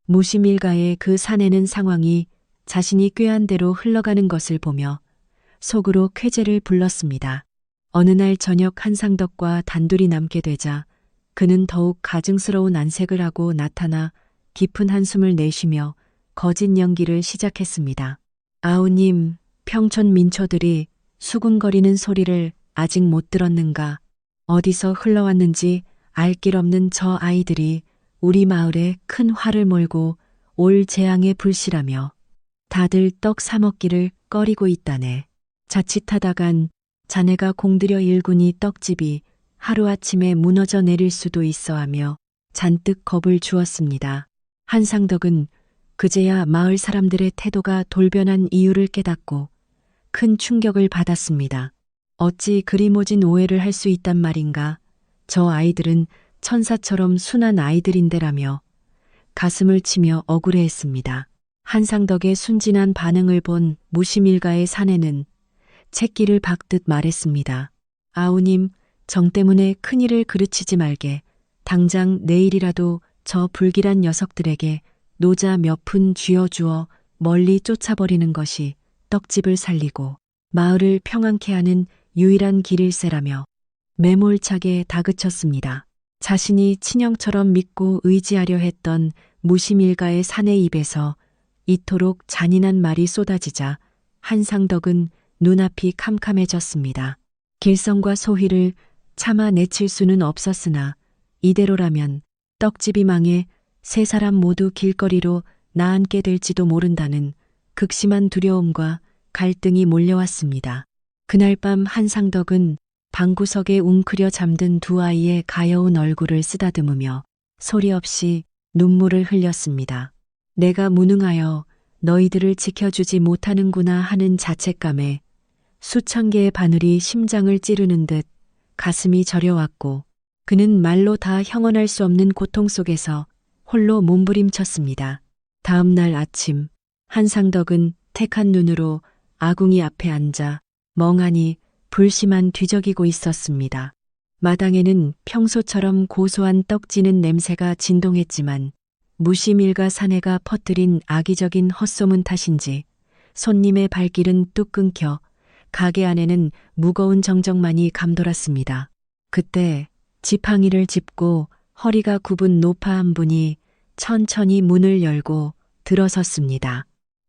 무심일가의 그 사내는 상황이 자신이 꾀한 대로 흘러가는 것을 보며 속으로 쾌재를 불렀습니다. 어느 날 저녁 한상덕과 단둘이 남게 되자 그는 더욱 가증스러운 안색을 하고 나타나 깊은 한숨을 내쉬며 거짓 연기를 시작했습니다. 아우님, 평촌 민초들이 수군거리는 소리를 아직 못 들었는가? 어디서 흘러왔는지 알 길 없는 저 아이들이 우리 마을에 큰 화를 몰고 올 재앙에 불씨라며 다들 떡 사 먹기를 꺼리고 있다네. 자칫하다간 자네가 공들여 일군이 떡집이 하루아침에 무너져 내릴 수도 있어 하며 잔뜩 겁을 주었습니다. 한상덕은 그제야 마을 사람들의 태도가 돌변한 이유를 깨닫고 큰 충격을 받았습니다. 어찌 그리 모진 오해를 할 수 있단 말인가. 저 아이들은 천사처럼 순한 아이들인데라며 가슴을 치며 억울해했습니다. 한상덕의 순진한 반응을 본 무심일가의 사내는 채기를 박듯 말했습니다. 아우님, 정 때문에 큰일을 그르치지 말게. 당장 내일이라도 저 불길한 녀석들에게 노자 몇 푼 쥐어주어 멀리 쫓아버리는 것이 떡집을 살리고 마을을 평안케 하는 유일한 길일세라며 매몰차게 다그쳤습니다. 자신이 친형처럼 믿고 의지하려 했던 무심일가의 사내 입에서 이토록 잔인한 말이 쏟아지자 한상덕은 눈앞이 캄캄해졌습니다. 길성과 소희를 차마 내칠 수는 없었으나 이대로라면 떡집이 망해 세 사람 모두 길거리로 나앉게 될지도 모른다는 극심한 두려움과 갈등이 몰려왔습니다. 그날 밤 한상덕은 방구석에 웅크려 잠든 두 아이의 가여운 얼굴을 쓰다듬으며 소리 없이 눈물을 흘렸습니다. 내가 무능하여 너희들을 지켜주지 못하는구나 하는 자책감에 수천 개의 바늘이 심장을 찌르는 듯 가슴이 저려왔고 그는 말로 다 형언할 수 없는 고통 속에서 홀로 몸부림쳤습니다. 다음 날 아침 한상덕은 택한 눈으로 아궁이 앞에 앉아 멍하니 불씨만 뒤적이고 있었습니다. 마당에는 평소처럼 고소한 떡지는 냄새가 진동했지만 무심일가 사내가 퍼뜨린 악의적인 헛소문 탓인지 손님의 발길은 뚝 끊겨 가게 안에는 무거운 정적만이 감돌았습니다. 그때 지팡이를 짚고 허리가 굽은 노파 한 분이 천천히 문을 열고 들어섰습니다.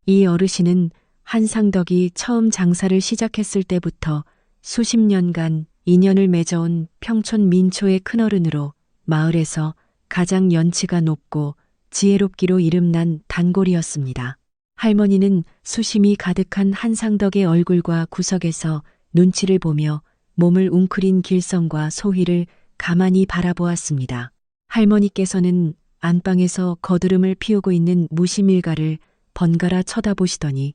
이 어르신은 한상덕이 처음 장사를 시작했을 때부터 수십 년간 인연을 맺어온 평촌 민초의 큰어른으로 마을에서 가장 연치가 높고 지혜롭기로 이름난 단골이었습니다. 할머니는 수심이 가득한 한상덕의 얼굴과 구석에서 눈치를 보며 몸을 웅크린 길성과 소희를 가만히 바라보았습니다. 할머니께서는 안방에서 거드름을 피우고 있는 무심일가를 번갈아 쳐다보시더니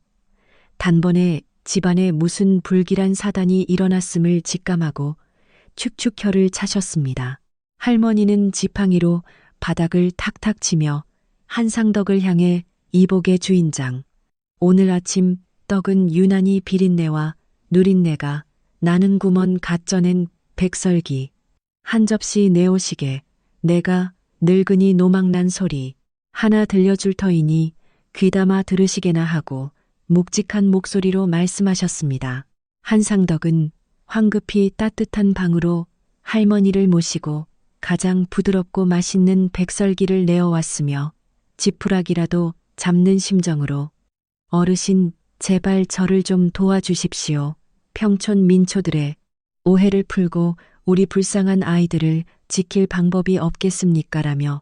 단번에 집안에 무슨 불길한 사단이 일어났음을 직감하고 축축 혀를 차셨습니다. 할머니는 지팡이로 바닥을 탁탁 치며 한상덕을 향해 이복의 주인장, 오늘 아침 떡은 유난히 비린내와 누린내가 나는구먼 갓 쪄낸 백설기, 한 접시 내오시게 내가 늙은이 노망난 소리 하나 들려줄 터이니 귀담아 들으시게나 하고 묵직한 목소리로 말씀하셨습니다. 한상덕은 황급히 따뜻한 방으로 할머니를 모시고 가장 부드럽고 맛있는 백설기를 내어왔으며 지푸라기라도 잡는 심정으로 어르신 제발 저를 좀 도와주십시오. 평촌 민초들의 오해를 풀고 우리 불쌍한 아이들을 지킬 방법이 없겠습니까? 라며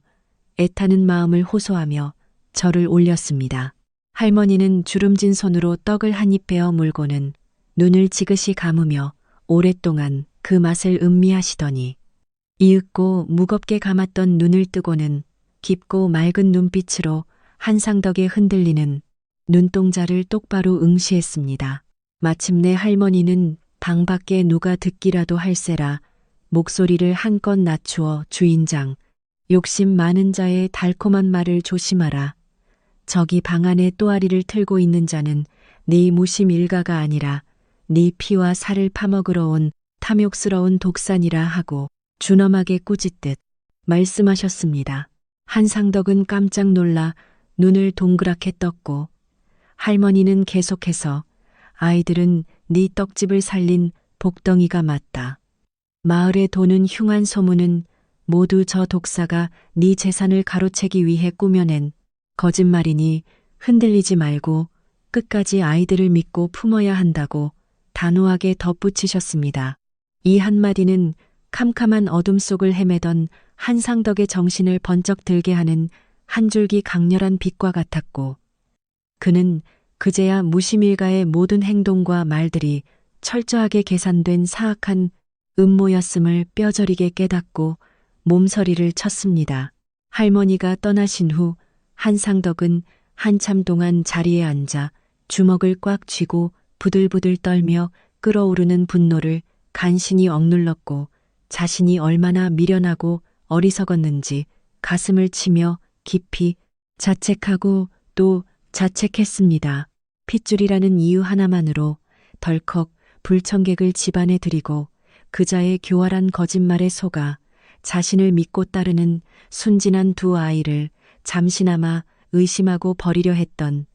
애타는 마음을 호소하며 절을 올렸습니다. 할머니는 주름진 손으로 떡을 한 입 베어 물고는 눈을 지그시 감으며 오랫동안 그 맛을 음미하시더니 이윽고 무겁게 감았던 눈을 뜨고는 깊고 맑은 눈빛으로 한상덕의 흔들리는 눈동자를 똑바로 응시했습니다. 마침내 할머니는 방 밖에 누가 듣기라도 할세라 목소리를 한껏 낮추어 주인장, 욕심 많은 자의 달콤한 말을 조심하라. 저기 방 안에 또아리를 틀고 있는 자는 네 무심 일가가 아니라 네 피와 살을 파먹으러 온 탐욕스러운 독산이라 하고 준엄하게 꾸짖듯 말씀하셨습니다. 한상덕은 깜짝 놀라 눈을 동그랗게 떴고 할머니는 계속해서 아이들은 네 떡집을 살린 복덩이가 맞다. 마을에 도는 흉한 소문은 모두 저 독사가 네 재산을 가로채기 위해 꾸며낸 거짓말이니 흔들리지 말고 끝까지 아이들을 믿고 품어야 한다고 단호하게 덧붙이셨습니다. 이 한마디는 캄캄한 어둠 속을 헤매던 한상덕의 정신을 번쩍 들게 하는 한 줄기 강렬한 빛과 같았고, 그는 그제야 무심일가의 모든 행동과 말들이 철저하게 계산된 사악한 음모였음을 뼈저리게 깨닫고 몸서리를 쳤습니다. 할머니가 떠나신 후 한상덕은 한참 동안 자리에 앉아 주먹을 꽉 쥐고 부들부들 떨며 끓어오르는 분노를 간신히 억눌렀고, 자신이 얼마나 미련하고 어리석었는지 가슴을 치며 깊이 자책하고 또 자책했습니다. 핏줄이라는 이유 하나만으로 덜컥 불청객을 집안에 들이고 그자의 교활한 거짓말에 속아 자신을 믿고 따르는 순진한 두 아이를 잠시나마 의심하고 버리려 했던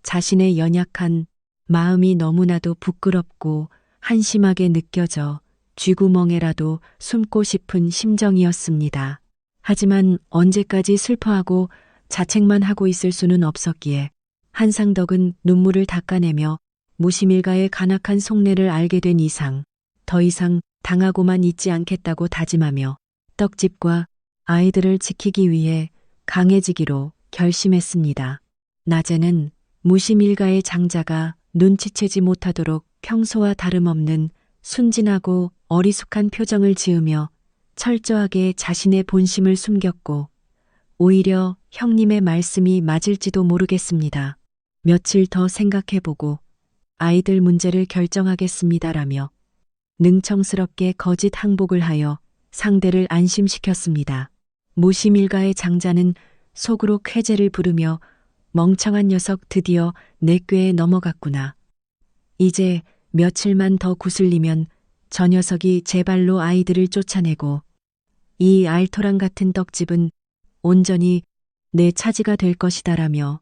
자신의 연약한 마음이 너무나도 부끄럽고 한심하게 느껴져 쥐구멍에라도 숨고 싶은 심정이었습니다. 하지만 언제까지 슬퍼하고 자책만 하고 있을 수는 없었기에 한상덕은 눈물을 닦아내며 무심일가의 간악한 속내를 알게 된 이상 더 이상 당하고만 있지 않겠다고 다짐하며 떡집과 아이들을 지키기 위해 강해지기로 결심했습니다. 낮에는 무심일가의 장자가 눈치채지 못하도록 평소와 다름없는 순진하고 어리숙한 표정을 지으며 철저하게 자신의 본심을 숨겼고, 오히려 형님의 말씀이 맞을지도 모르겠습니다. 며칠 더 생각해보고 아이들 문제를 결정하겠습니다라며 능청스럽게 거짓 항복을 하여 상대를 안심시켰습니다. 무심일가의 장자는 속으로 쾌재를 부르며 멍청한 녀석 드디어 내 꾀에 넘어갔구나. 이제 며칠만 더 구슬리면 저 녀석이 제 발로 아이들을 쫓아내고 이 알토란 같은 떡집은 온전히 내 차지가 될 것이다라며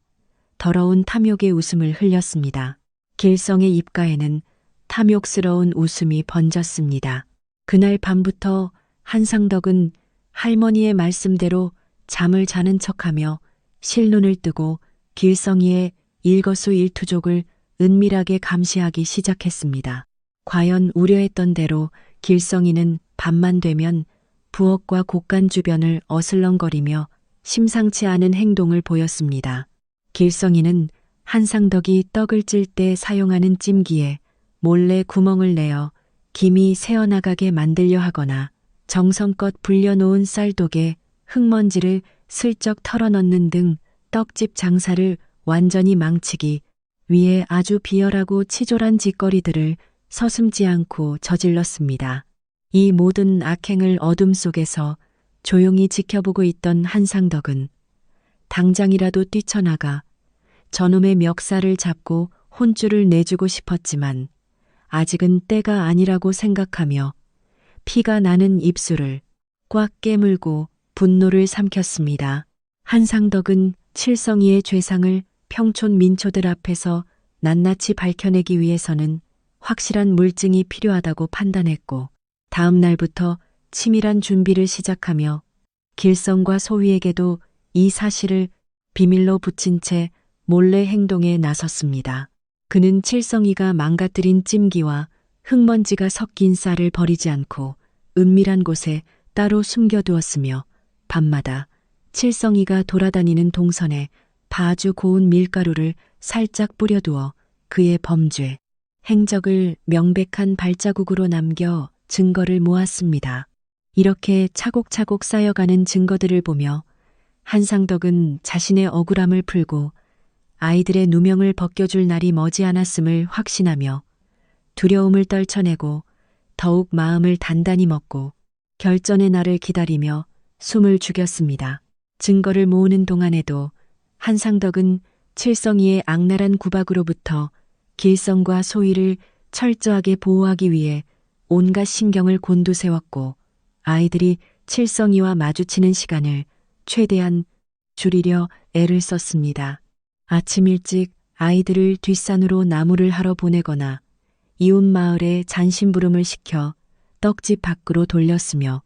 더러운 탐욕의 웃음을 흘렸습니다. 길성의 입가에는 탐욕스러운 웃음이 번졌습니다. 그날 밤부터 한상덕은 할머니의 말씀대로 잠을 자는 척하며 실눈을 뜨고 길성이의 일거수일투족을 은밀하게 감시하기 시작했습니다. 과연 우려했던 대로 길성이는 밤만 되면 부엌과 곡간 주변을 어슬렁거리며 심상치 않은 행동을 보였습니다. 길성이는 한상덕이 떡을 찔 때 사용하는 찜기에 몰래 구멍을 내어 김이 새어나가게 만들려 하거나 정성껏 불려놓은 쌀독에 흙먼지를 슬쩍 털어넣는 등 떡집 장사를 완전히 망치기 위해 아주 비열하고 치졸한 짓거리들을 서슴지 않고 저질렀습니다. 이 모든 악행을 어둠 속에서 조용히 지켜보고 있던 한상덕은 당장이라도 뛰쳐나가 저놈의 멱살을 잡고 혼쭐을 내주고 싶었지만 아직은 때가 아니라고 생각하며 피가 나는 입술을 꽉 깨물고 분노를 삼켰습니다. 한상덕은 칠성이의 죄상을 평촌 민초들 앞에서 낱낱이 밝혀내기 위해서는 확실한 물증이 필요하다고 판단했고, 다음 날부터 치밀한 준비를 시작하며 길성과 소희에게도 이 사실을 비밀로 붙인 채 몰래 행동에 나섰습니다. 그는 칠성이가 망가뜨린 찜기와 흙먼지가 섞인 쌀을 버리지 않고 은밀한 곳에 따로 숨겨두었으며, 밤마다 칠성이가 돌아다니는 동선에 아주 고운 밀가루를 살짝 뿌려두어 그의 범죄, 행적을 명백한 발자국으로 남겨 증거를 모았습니다. 이렇게 차곡차곡 쌓여가는 증거들을 보며 한상덕은 자신의 억울함을 풀고 아이들의 누명을 벗겨줄 날이 머지않았음을 확신하며 두려움을 떨쳐내고 더욱 마음을 단단히 먹고 결전의 날을 기다리며 숨을 죽였습니다. 증거를 모으는 동안에도 한상덕은 칠성이의 악랄한 구박으로부터 길성과 소희를 철저하게 보호하기 위해 온갖 신경을 곤두세웠고, 아이들이 칠성이와 마주치는 시간을 최대한 줄이려 애를 썼습니다. 아침 일찍 아이들을 뒷산으로 나무를 하러 보내거나 이웃 마을에 잔심부름을 시켜 떡집 밖으로 돌렸으며,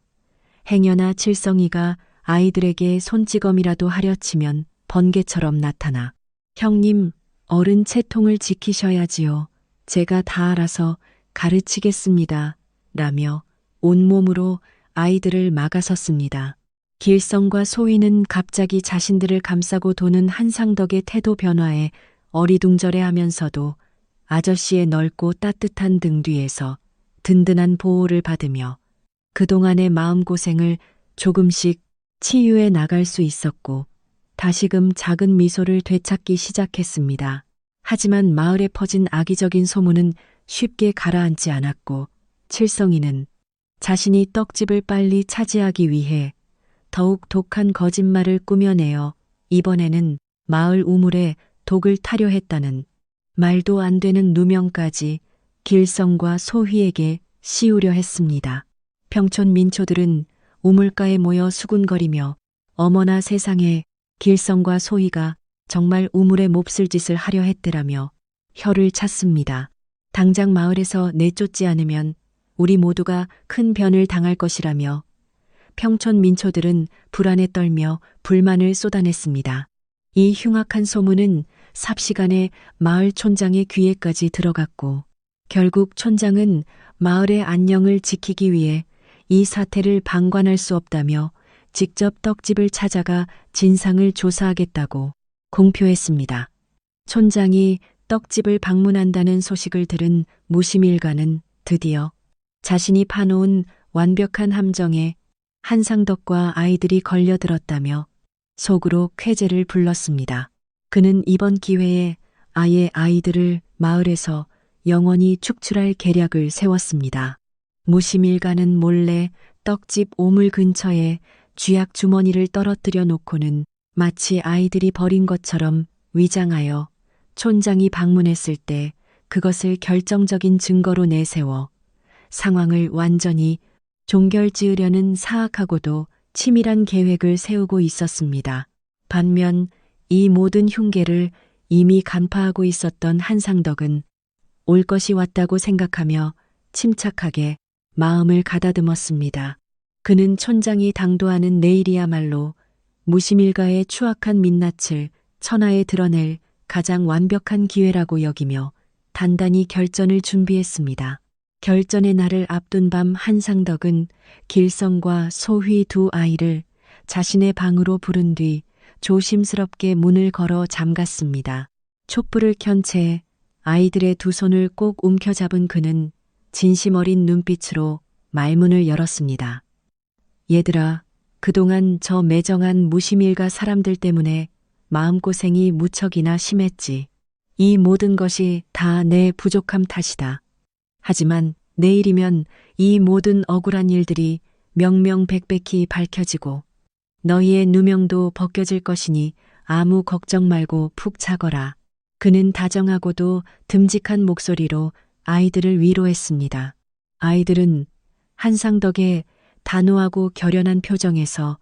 행여나 칠성이가 아이들에게 손찌검이라도 하려 치면 번개처럼 나타나 형님, 어른 채통을 지키셔야지요. 제가 다 알아서 가르치겠습니다. 라며 온몸으로 아이들을 막아섰습니다. 길성과 소희는 갑자기 자신들을 감싸고 도는 한상덕의 태도 변화에 어리둥절해하면서도 아저씨의 넓고 따뜻한 등 뒤에서 든든한 보호를 받으며 그동안의 마음고생을 조금씩 치유해 나갈 수 있었고 다시금 작은 미소를 되찾기 시작했습니다. 하지만 마을에 퍼진 악의적인 소문은 쉽게 가라앉지 않았고 칠성이는 자신이 떡집을 빨리 차지하기 위해 더욱 독한 거짓말을 꾸며내어 이번에는 마을 우물에 독을 타려 했다는 말도 안 되는 누명까지 길성과 소희에게 씌우려 했습니다. 평촌 민초들은 우물가에 모여 수군거리며 어머나 세상에 길성과 소희가 정말 우물에 몹쓸 짓을 하려 했더라며 혀를 찼습니다. 당장 마을에서 내쫓지 않으면 우리 모두가 큰 변을 당할 것이라며 평촌 민초들은 불안에 떨며 불만을 쏟아냈습니다. 이 흉악한 소문은 삽시간에 마을 촌장의 귀에까지 들어갔고 결국 촌장은 마을의 안녕을 지키기 위해 이 사태를 방관할 수 없다며 직접 떡집을 찾아가 진상을 조사하겠다고 공표했습니다. 촌장이 떡집을 방문한다는 소식을 들은 무심일가는 드디어 자신이 파놓은 완벽한 함정에 한상덕과 아이들이 걸려들었다며 속으로 쾌재를 불렀습니다. 그는 이번 기회에 아예 아이들을 마을에서 영원히 축출할 계략을 세웠습니다. 무심일가는 몰래 떡집 오물 근처에 쥐약 주머니를 떨어뜨려 놓고는 마치 아이들이 버린 것처럼 위장하여 촌장이 방문했을 때 그것을 결정적인 증거로 내세워 상황을 완전히 종결지으려는 사악하고도 치밀한 계획을 세우고 있었습니다. 반면 이 모든 흉계를 이미 간파하고 있었던 한상덕은 올 것이 왔다고 생각하며 침착하게 마음을 가다듬었습니다. 그는 촌장이 당도하는 내일이야말로 무심일가의 추악한 민낯을 천하에 드러낼 가장 완벽한 기회라고 여기며 단단히 결전을 준비했습니다. 결전의 날을 앞둔 밤 한상덕은 길성과 소휘 두 아이를 자신의 방으로 부른 뒤 조심스럽게 문을 걸어 잠갔습니다. 촛불을 켠 채 아이들의 두 손을 꼭 움켜잡은 그는 진심 어린 눈빛으로 말문을 열었습니다. 얘들아, 그동안 저 매정한 무심일가 사람들 때문에 마음고생이 무척이나 심했지. 이 모든 것이 다 내 부족함 탓이다. 하지만 내일이면 이 모든 억울한 일들이 명명백백히 밝혀지고 너희의 누명도 벗겨질 것이니 아무 걱정 말고 푹 자거라. 그는 다정하고도 듬직한 목소리로 아이들을 위로했습니다. 아이들은 한상덕의 단호하고 결연한 표정에서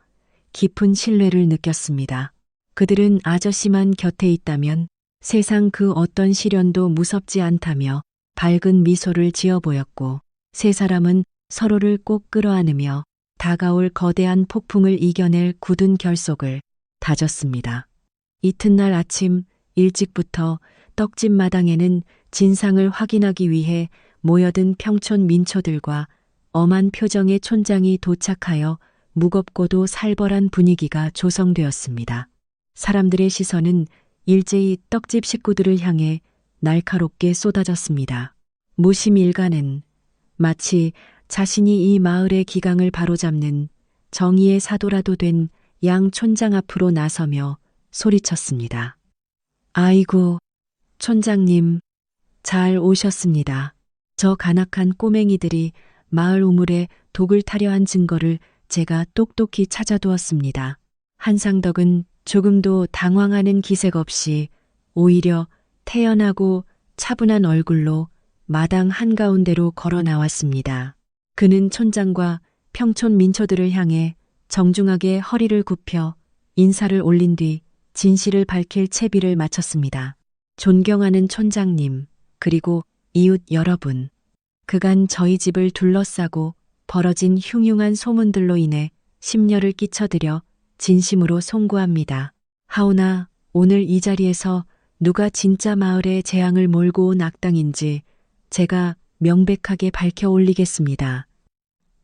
깊은 신뢰를 느꼈습니다. 그들은 아저씨만 곁에 있다면 세상 그 어떤 시련도 무섭지 않다며 밝은 미소를 지어 보였고 세 사람은 서로를 꼭 끌어안으며 다가올 거대한 폭풍을 이겨낼 굳은 결속을 다졌습니다. 이튿날 아침 일찍부터 떡집 마당에는 진상을 확인하기 위해 모여든 평촌 민초들과 엄한 표정의 촌장이 도착하여 무겁고도 살벌한 분위기가 조성되었습니다. 사람들의 시선은 일제히 떡집 식구들을 향해 날카롭게 쏟아졌습니다. 무심일가는 마치 자신이 이 마을의 기강을 바로잡는 정의의 사도라도 된 양 촌장 앞으로 나서며 소리쳤습니다. 아이고, 촌장님, 잘 오셨습니다. 저 간악한 꼬맹이들이 마을 우물에 독을 타려 한 증거를 제가 똑똑히 찾아두었습니다. 한상덕은 조금도 당황하는 기색 없이 오히려 태연하고 차분한 얼굴로 마당 한가운데로 걸어 나왔습니다. 그는 촌장과 평촌 민초들을 향해 정중하게 허리를 굽혀 인사를 올린 뒤 진실을 밝힐 채비를 마쳤습니다. 존경하는 촌장님, 그리고 이웃 여러분. 그간 저희 집을 둘러싸고 벌어진 흉흉한 소문들로 인해 심려를 끼쳐드려 진심으로 송구합니다. 하오나 오늘 이 자리에서 누가 진짜 마을에 재앙을 몰고 온 악당인지 제가 명백하게 밝혀 올리겠습니다.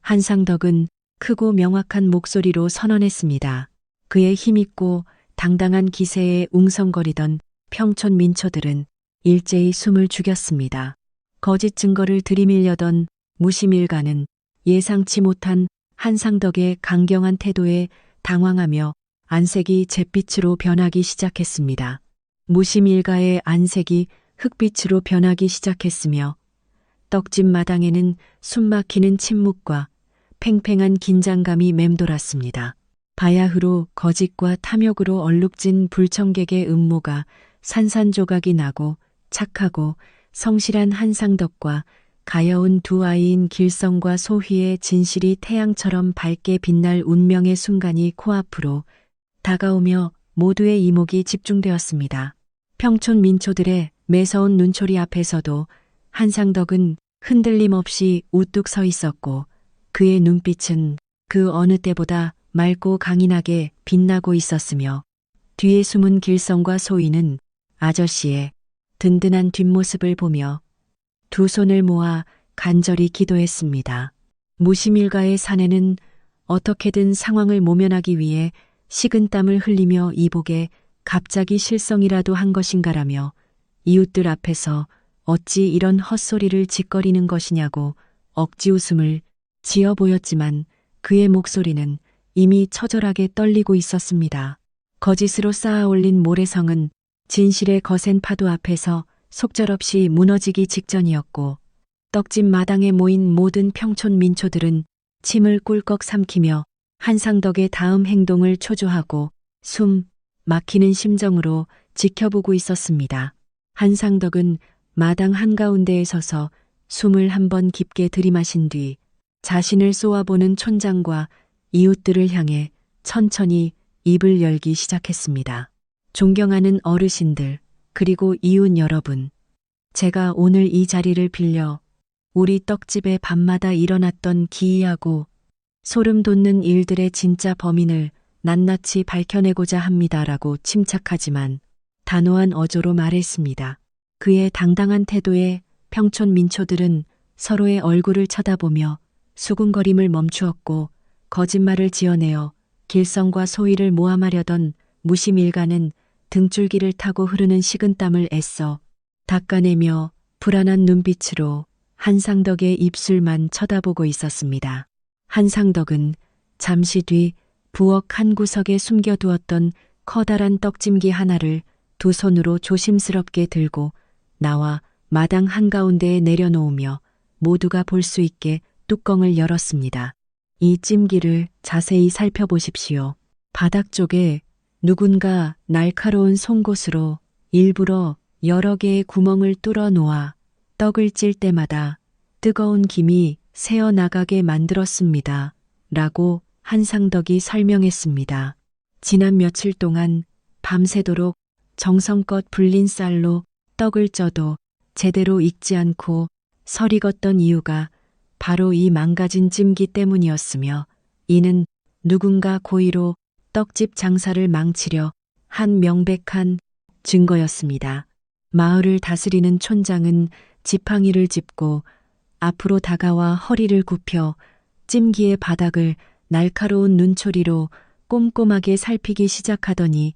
한상덕은 크고 명확한 목소리로 선언했습니다. 그의 힘있고 당당한 기세에 웅성거리던 평촌 민초들은 일제히 숨을 죽였습니다. 거짓 증거를 들이밀려던 무심일가는 예상치 못한 한상덕의 강경한 태도에 당황하며 안색이 잿빛으로 변하기 시작했습니다. 무심일가의 안색이 흑빛으로 변하기 시작했으며 떡집 마당에는 숨막히는 침묵과 팽팽한 긴장감이 맴돌았습니다. 바야흐로 거짓과 탐욕으로 얼룩진 불청객의 음모가 산산조각이 나고 착하고 성실한 한상덕과 가여운 두 아이인 길성과 소희의 진실이 태양처럼 밝게 빛날 운명의 순간이 코앞으로 다가오며 모두의 이목이 집중되었습니다. 평촌 민초들의 매서운 눈초리 앞에서도 한상덕은 흔들림 없이 우뚝 서 있었고 그의 눈빛은 그 어느 때보다 맑고 강인하게 빛나고 있었으며 뒤에 숨은 길성과 소희는 아저씨의 든든한 뒷모습을 보며 두 손을 모아 간절히 기도했습니다. 무심일가의 사내는 어떻게든 상황을 모면하기 위해 식은땀을 흘리며 이복에 갑자기 실성이라도 한 것인가라며 이웃들 앞에서 어찌 이런 헛소리를 짓거리는 것이냐고 억지 웃음을 지어 보였지만 그의 목소리는 이미 처절하게 떨리고 있었습니다. 거짓으로 쌓아올린 모래성은 진실의 거센 파도 앞에서 속절없이 무너지기 직전이었고 떡집 마당에 모인 모든 평촌 민초들은 침을 꿀꺽 삼키며 한상덕의 다음 행동을 초조하고 숨 막히는 심정으로 지켜보고 있었습니다. 한상덕은 마당 한가운데에 서서 숨을 한번 깊게 들이마신 뒤 자신을 쏘아보는 촌장과 이웃들을 향해 천천히 입을 열기 시작했습니다. 존경하는 어르신들, 그리고 이웃 여러분, 제가 오늘 이 자리를 빌려 우리 떡집에 밤마다 일어났던 기이하고 소름 돋는 일들의 진짜 범인을 낱낱이 밝혀내고자 합니다라고 침착하지만 단호한 어조로 말했습니다. 그의 당당한 태도에 평촌 민초들은 서로의 얼굴을 쳐다보며 수군거림을 멈추었고 거짓말을 지어내어 길성과 소희를 모함하려던 무심일가는 등줄기를 타고 흐르는 식은땀을 애써 닦아내며 불안한 눈빛으로 한상덕의 입술만 쳐다보고 있었습니다. 한상덕은 잠시 뒤 부엌 한 구석에 숨겨두었던 커다란 떡찜기 하나를 두 손으로 조심스럽게 들고 나와 마당 한가운데에 내려놓으며 모두가 볼 수 있게 뚜껑을 열었습니다. 이 찜기를 자세히 살펴보십시오. 바닥 쪽에 누군가 날카로운 송곳으로 일부러 여러 개의 구멍을 뚫어 놓아 떡을 찔 때마다 뜨거운 김이 새어나가게 만들었습니다. 라고 한상덕이 설명했습니다. 지난 며칠 동안 밤새도록 정성껏 불린 쌀로 떡을 쪄도 제대로 익지 않고 설이 걷던 이유가 바로 이 망가진 찜기 때문이었으며 이는 누군가 고의로 떡집 장사를 망치려 한 명백한 증거였습니다. 마을을 다스리는 촌장은 지팡이를 짚고 앞으로 다가와 허리를 굽혀 찜기의 바닥을 날카로운 눈초리로 꼼꼼하게 살피기 시작하더니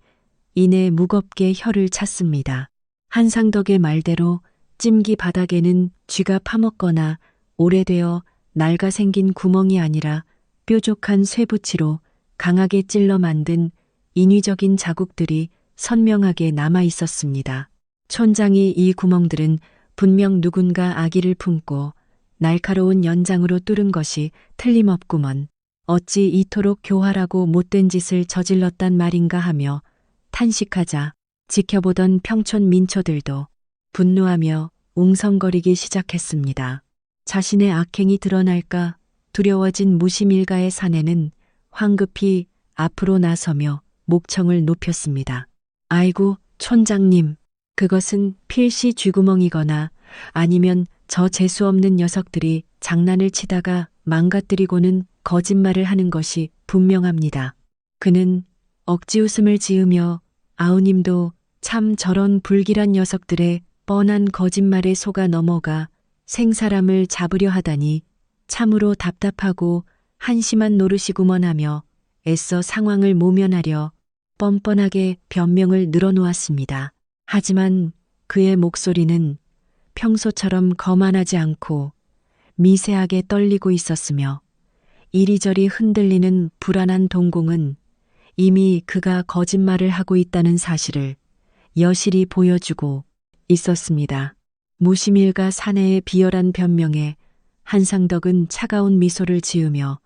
이내 무겁게 혀를 찼습니다. 한상덕의 말대로 찜기 바닥에는 쥐가 파먹거나 오래되어 낡아 생긴 구멍이 아니라 뾰족한 쇠붙이로 강하게 찔러 만든 인위적인 자국들이 선명하게 남아 있었습니다. 촌장이 이 구멍들은 분명 누군가 악의를 품고 날카로운 연장으로 뚫은 것이 틀림없구먼. 어찌 이토록 교활하고 못된 짓을 저질렀단 말인가 하며 탄식하자 지켜보던 평촌 민초들도 분노하며 웅성거리기 시작했습니다. 자신의 악행이 드러날까 두려워진 무심일가의 사내는 황급히 앞으로 나서며 목청을 높였습니다. 아이고, 촌장님, 그것은 필시 쥐구멍이거나 아니면 저 재수없는 녀석들이 장난을 치다가 망가뜨리고는 거짓말을 하는 것이 분명합니다. 그는 억지 웃음을 지으며 아우님도 참 저런 불길한 녀석들의 뻔한 거짓말에 속아 넘어가 생사람을 잡으려 하다니 참으로 답답하고 한심한 노릇이구먼 하며 애써 상황을 모면하려 뻔뻔하게 변명을 늘어놓았습니다. 하지만 그의 목소리는 평소처럼 거만하지 않고 미세하게 떨리고 있었으며 이리저리 흔들리는 불안한 동공은 이미 그가 거짓말을 하고 있다는 사실을 여실히 보여주고 있었습니다. 무심일가 사내의 비열한 변명에 한상덕은 차가운 미소를 지으며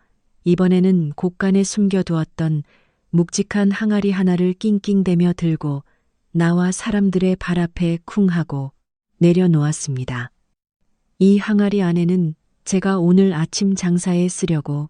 이번에는 곳간에 숨겨두었던 묵직한 항아리 하나를 낑낑대며 들고 나와 사람들의 발 앞에 쿵 하고 내려놓았습니다. 이 항아리 안에는 제가 오늘 아침 장사에 쓰려고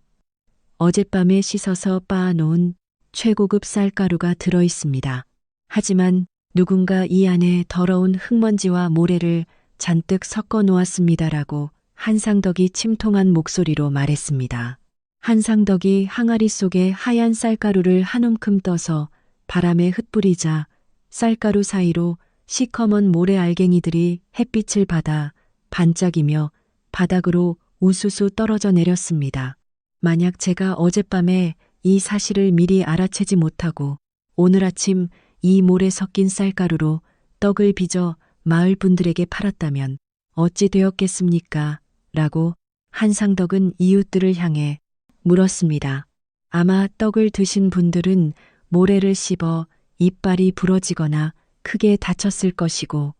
어젯밤에 씻어서 빻아놓은 최고급 쌀가루가 들어 있습니다. 하지만 누군가 이 안에 더러운 흙먼지와 모래를 잔뜩 섞어 놓았습니다라고 한상덕이 침통한 목소리로 말했습니다. 한상덕이 항아리 속에 하얀 쌀가루를 한 움큼 떠서 바람에 흩뿌리자 쌀가루 사이로 시커먼 모래 알갱이들이 햇빛을 받아 반짝이며 바닥으로 우수수 떨어져 내렸습니다. 만약 제가 어젯밤에 이 사실을 미리 알아채지 못하고 오늘 아침 이 모래 섞인 쌀가루로 떡을 빚어 마을 분들에게 팔았다면 어찌 되었겠습니까? 라고 한상덕은 이웃들을 향해 물었습니다. 아마 떡을 드신 분들은 모래를 씹어 이빨이 부러지거나 크게 다쳤을 것이고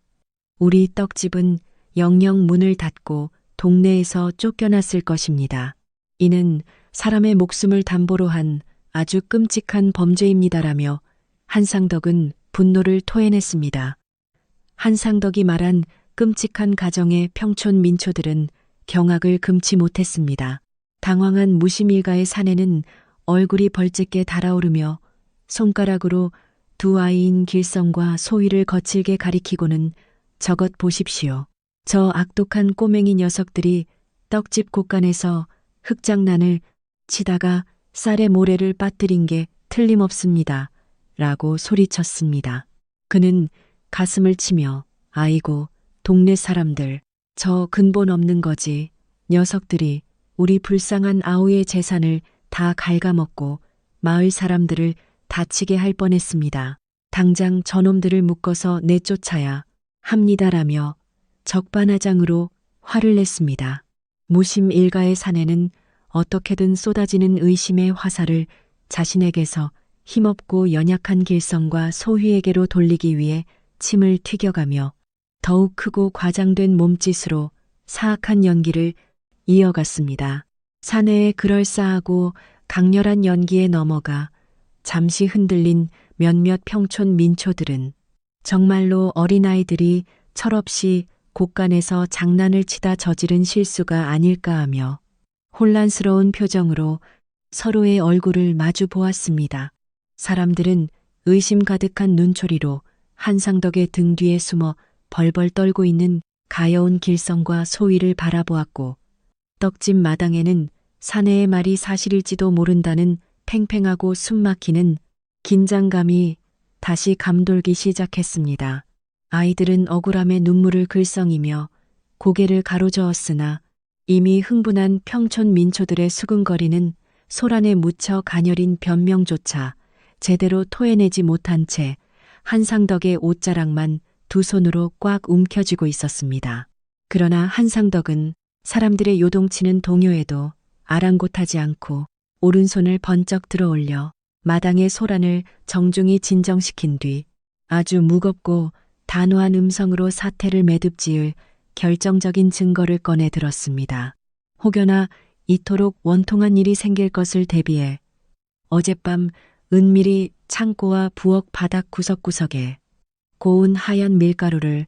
우리 떡집은 영영 문을 닫고 동네에서 쫓겨났을 것입니다. 이는 사람의 목숨을 담보로 한 아주 끔찍한 범죄입니다라며 한상덕은 분노를 토해냈습니다. 한상덕이 말한 끔찍한 가정의 평촌 민초들은 경악을 금치 못했습니다. 당황한 무심일가의 사내는 얼굴이 벌찍게 달아오르며 손가락으로 두 아이인 길성과 소희를 거칠게 가리키고는 저것 보십시오. 저 악독한 꼬맹이 녀석들이 떡집 곳간에서 흙장난을 치다가 쌀에 모래를 빠뜨린 게 틀림없습니다. 라고 소리쳤습니다. 그는 가슴을 치며 아이고 동네 사람들 저 근본 없는 거지. 녀석들이 우리 불쌍한 아우의 재산을 다 갉아먹고 마을 사람들을 다치게 할 뻔했습니다. 당장 저놈들을 묶어서 내쫓아야 합니다라며 적반하장으로 화를 냈습니다. 무심 일가의 사내는 어떻게든 쏟아지는 의심의 화살을 자신에게서 힘없고 연약한 길성과 소희에게로 돌리기 위해 침을 튀겨가며 더욱 크고 과장된 몸짓으로 사악한 연기를 이어갔습니다. 사내의 그럴싸하고 강렬한 연기에 넘어가 잠시 흔들린 몇몇 평촌 민초들은 정말로 어린아이들이 철없이 곳간에서 장난을 치다 저지른 실수가 아닐까 하며 혼란스러운 표정으로 서로의 얼굴을 마주 보았습니다. 사람들은 의심 가득한 눈초리로 한상덕의 등 뒤에 숨어 벌벌 떨고 있는 가여운 길성과 소희를 바라보았고 떡집 마당에는 사내의 말이 사실일지도 모른다는 팽팽하고 숨막히는 긴장감이 다시 감돌기 시작했습니다. 아이들은 억울함에 눈물을 글썽이며 고개를 가로저었으나 이미 흥분한 평촌 민초들의 수근거리는 소란에 묻혀 가녀린 변명조차 제대로 토해내지 못한 채 한상덕의 옷자락만 두 손으로 꽉 움켜쥐고 있었습니다. 그러나 한상덕은 사람들의 요동치는 동요에도 아랑곳하지 않고 오른손을 번쩍 들어올려 마당의 소란을 정중히 진정시킨 뒤 아주 무겁고 단호한 음성으로 사태를 매듭지을 결정적인 증거를 꺼내 들었습니다. 혹여나 이토록 원통한 일이 생길 것을 대비해 어젯밤 은밀히 창고와 부엌 바닥 구석구석에 고운 하얀 밀가루를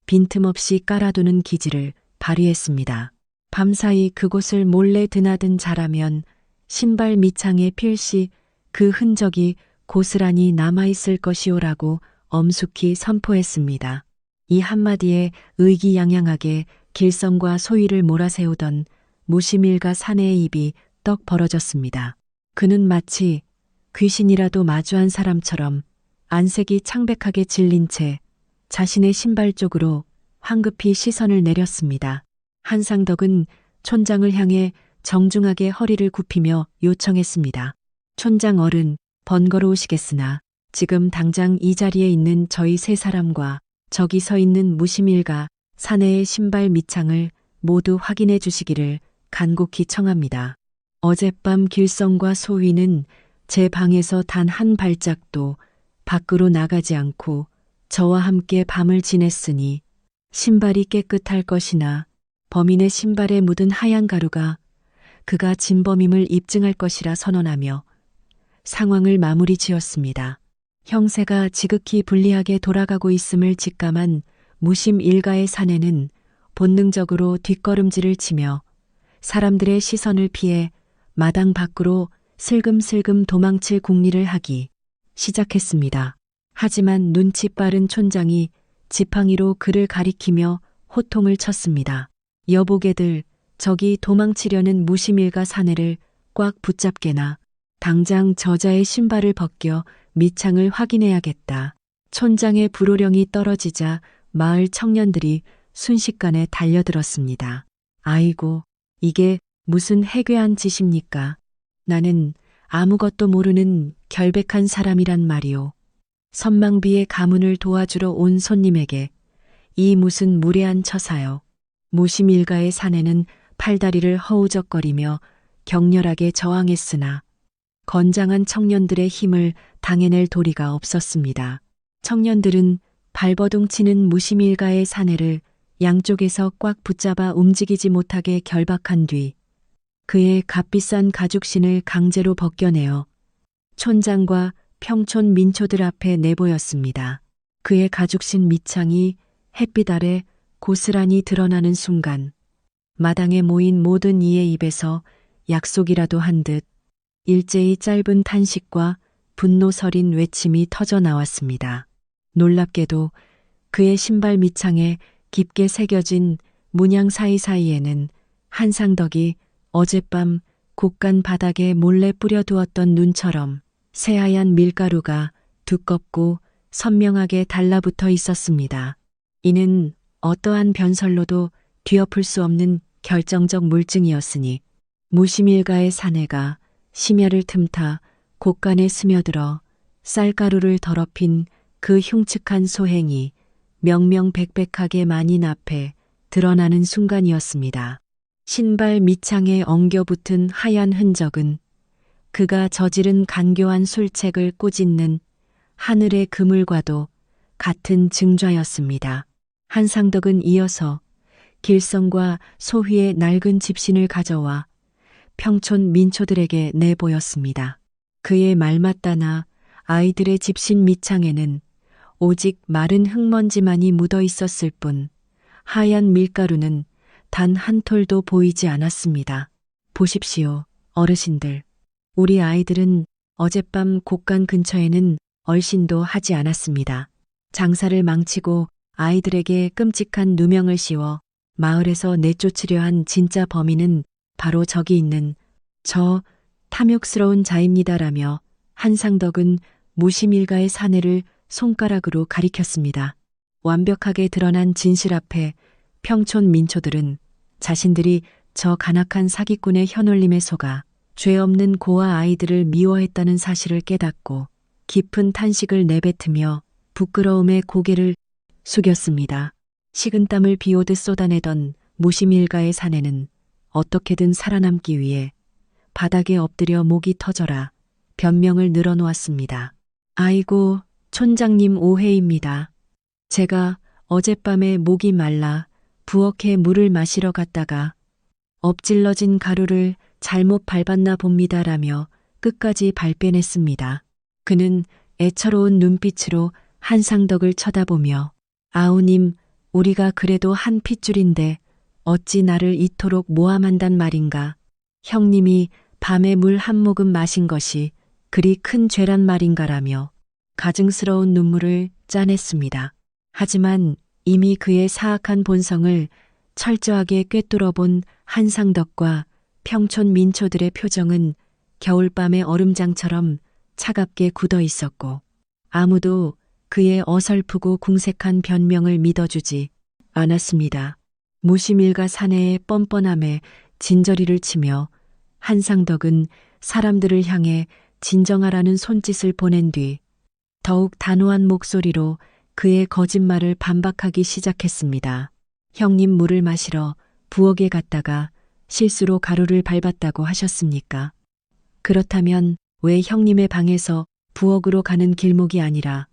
빈틈없이 깔아두는 기지를 발휘했습니다. 밤사이 그곳을 몰래 드나든 자라면 신발 밑창에 필시 그 흔적이 고스란히 남아있을 것이오라고 엄숙히 선포했습니다. 이 한마디에 의기양양하게 길성과 소희를 몰아세우던 무심일가 사내의 입이 떡 벌어졌습니다. 그는 마치 귀신이라도 마주한 사람처럼 안색이 창백하게 질린 채 자신의 신발 쪽으로 황급히 시선을 내렸습니다. 한상덕은 촌장을 향해 정중하게 허리를 굽히며 요청했습니다. 촌장 어른, 번거로우시겠으나 지금 당장 이 자리에 있는 저희 세 사람과 저기 서 있는 무심일가 사내의 신발 밑창을 모두 확인해 주시기를 간곡히 청합니다. 어젯밤 길성과 소희는 제 방에서 단 한 발짝도 밖으로 나가지 않고 저와 함께 밤을 지냈으니 신발이 깨끗할 것이나 범인의 신발에 묻은 하얀 가루가 그가 진범임을 입증할 것이라 선언하며 상황을 마무리 지었습니다. 형세가 지극히 불리하게 돌아가고 있음을 직감한 무심 일가의 사내는 본능적으로 뒷걸음질을 치며 사람들의 시선을 피해 마당 밖으로 슬금슬금 도망칠 궁리를 하기 시작했습니다. 하지만 눈치 빠른 촌장이 지팡이로 그를 가리키며 호통을 쳤습니다. 여보게들, 저기 도망치려는 무심일가 사내를 꽉 붙잡게나 당장 저자의 신발을 벗겨 밑창을 확인해야겠다. 촌장의 불호령이 떨어지자 마을 청년들이 순식간에 달려들었습니다. 아이고, 이게 무슨 해괴한 짓입니까? 나는 아무것도 모르는 결백한 사람이란 말이오. 선망비의 가문을 도와주러 온 손님에게 이 무슨 무례한 처사요. 무심일가의 사내는 팔다리를 허우적거리며 격렬하게 저항했으나 건장한 청년들의 힘을 당해낼 도리가 없었습니다. 청년들은 발버둥치는 무심일가의 사내를 양쪽에서 꽉 붙잡아 움직이지 못하게 결박한 뒤 그의 값비싼 가죽신을 강제로 벗겨내어 촌장과 평촌 민초들 앞에 내보였습니다. 그의 가죽신 밑창이 햇빛 아래 고스란히 드러나는 순간 마당에 모인 모든 이의 입에서 약속이라도 한 듯 일제히 짧은 탄식과 분노 서린 외침이 터져 나왔습니다. 놀랍게도 그의 신발 밑창에 깊게 새겨진 문양 사이사이에는 한상덕이 어젯밤 곡간 바닥에 몰래 뿌려두었던 눈처럼 새하얀 밀가루가 두껍고 선명하게 달라붙어 있었습니다. 이는 어떠한 변설로도 뒤엎을 수 없는 결정적 물증이었으니 무심일가의 사내가 심야를 틈타 곡간에 스며들어 쌀가루를 더럽힌 그 흉측한 소행이 명명백백하게 만인 앞에 드러나는 순간이었습니다. 신발 밑창에 엉겨붙은 하얀 흔적은 그가 저지른 간교한 술책을 꾸짖는 하늘의 그물과도 같은 증좌였습니다. 한상덕은 이어서 길성과 소휘의 낡은 집신을 가져와 평촌 민초들에게 내보였습니다. 그의 말맞다나 아이들의 집신 밑창에는 오직 마른 흙먼지만이 묻어 있었을 뿐 하얀 밀가루는 단 한 톨도 보이지 않았습니다. 보십시오, 어르신들. 우리 아이들은 어젯밤 곡간 근처에는 얼씬도 하지 않았습니다. 장사를 망치고 아이들에게 끔찍한 누명을 씌워 마을에서 내쫓으려 한 진짜 범인은 바로 저기 있는 저 탐욕스러운 자입니다라며 한상덕은 무심일가의 사내를 손가락으로 가리켰습니다. 완벽하게 드러난 진실 앞에 평촌 민초들은 자신들이 저 간악한 사기꾼의 현올림에 속아 죄 없는 고아 아이들을 미워했다는 사실을 깨닫고 깊은 탄식을 내뱉으며 부끄러움에 고개를 숙였습니다. 식은땀을 비오듯 쏟아내던 무심일가의 사내는 어떻게든 살아남기 위해 바닥에 엎드려 목이 터져라 변명을 늘어놓았습니다. 아이고, 촌장님 오해입니다. 제가 어젯밤에 목이 말라 부엌에 물을 마시러 갔다가 엎질러진 가루를 잘못 밟았나 봅니다라며 끝까지 발뺌했습니다. 그는 애처로운 눈빛으로 한상덕을 쳐다보며 아우님, 우리가 그래도 한 핏줄인데 어찌 나를 이토록 모함한단 말인가. 형님이 밤에 물 한 모금 마신 것이 그리 큰 죄란 말인가라며 가증스러운 눈물을 짜냈습니다. 하지만 이미 그의 사악한 본성을 철저하게 꿰뚫어본 한상덕과 평촌 민초들의 표정은 겨울밤의 얼음장처럼 차갑게 굳어 있었고 아무도 그의 어설프고 궁색한 변명을 믿어주지 않았습니다. 무심일가 사내의 뻔뻔함에 진저리를 치며 한상덕은 사람들을 향해 진정하라는 손짓을 보낸 뒤 더욱 단호한 목소리로 그의 거짓말을 반박하기 시작했습니다. 형님 물을 마시러 부엌에 갔다가 실수로 가루를 밟았다고 하셨습니까? 그렇다면 왜 형님의 방에서 부엌으로 가는 길목이 아니라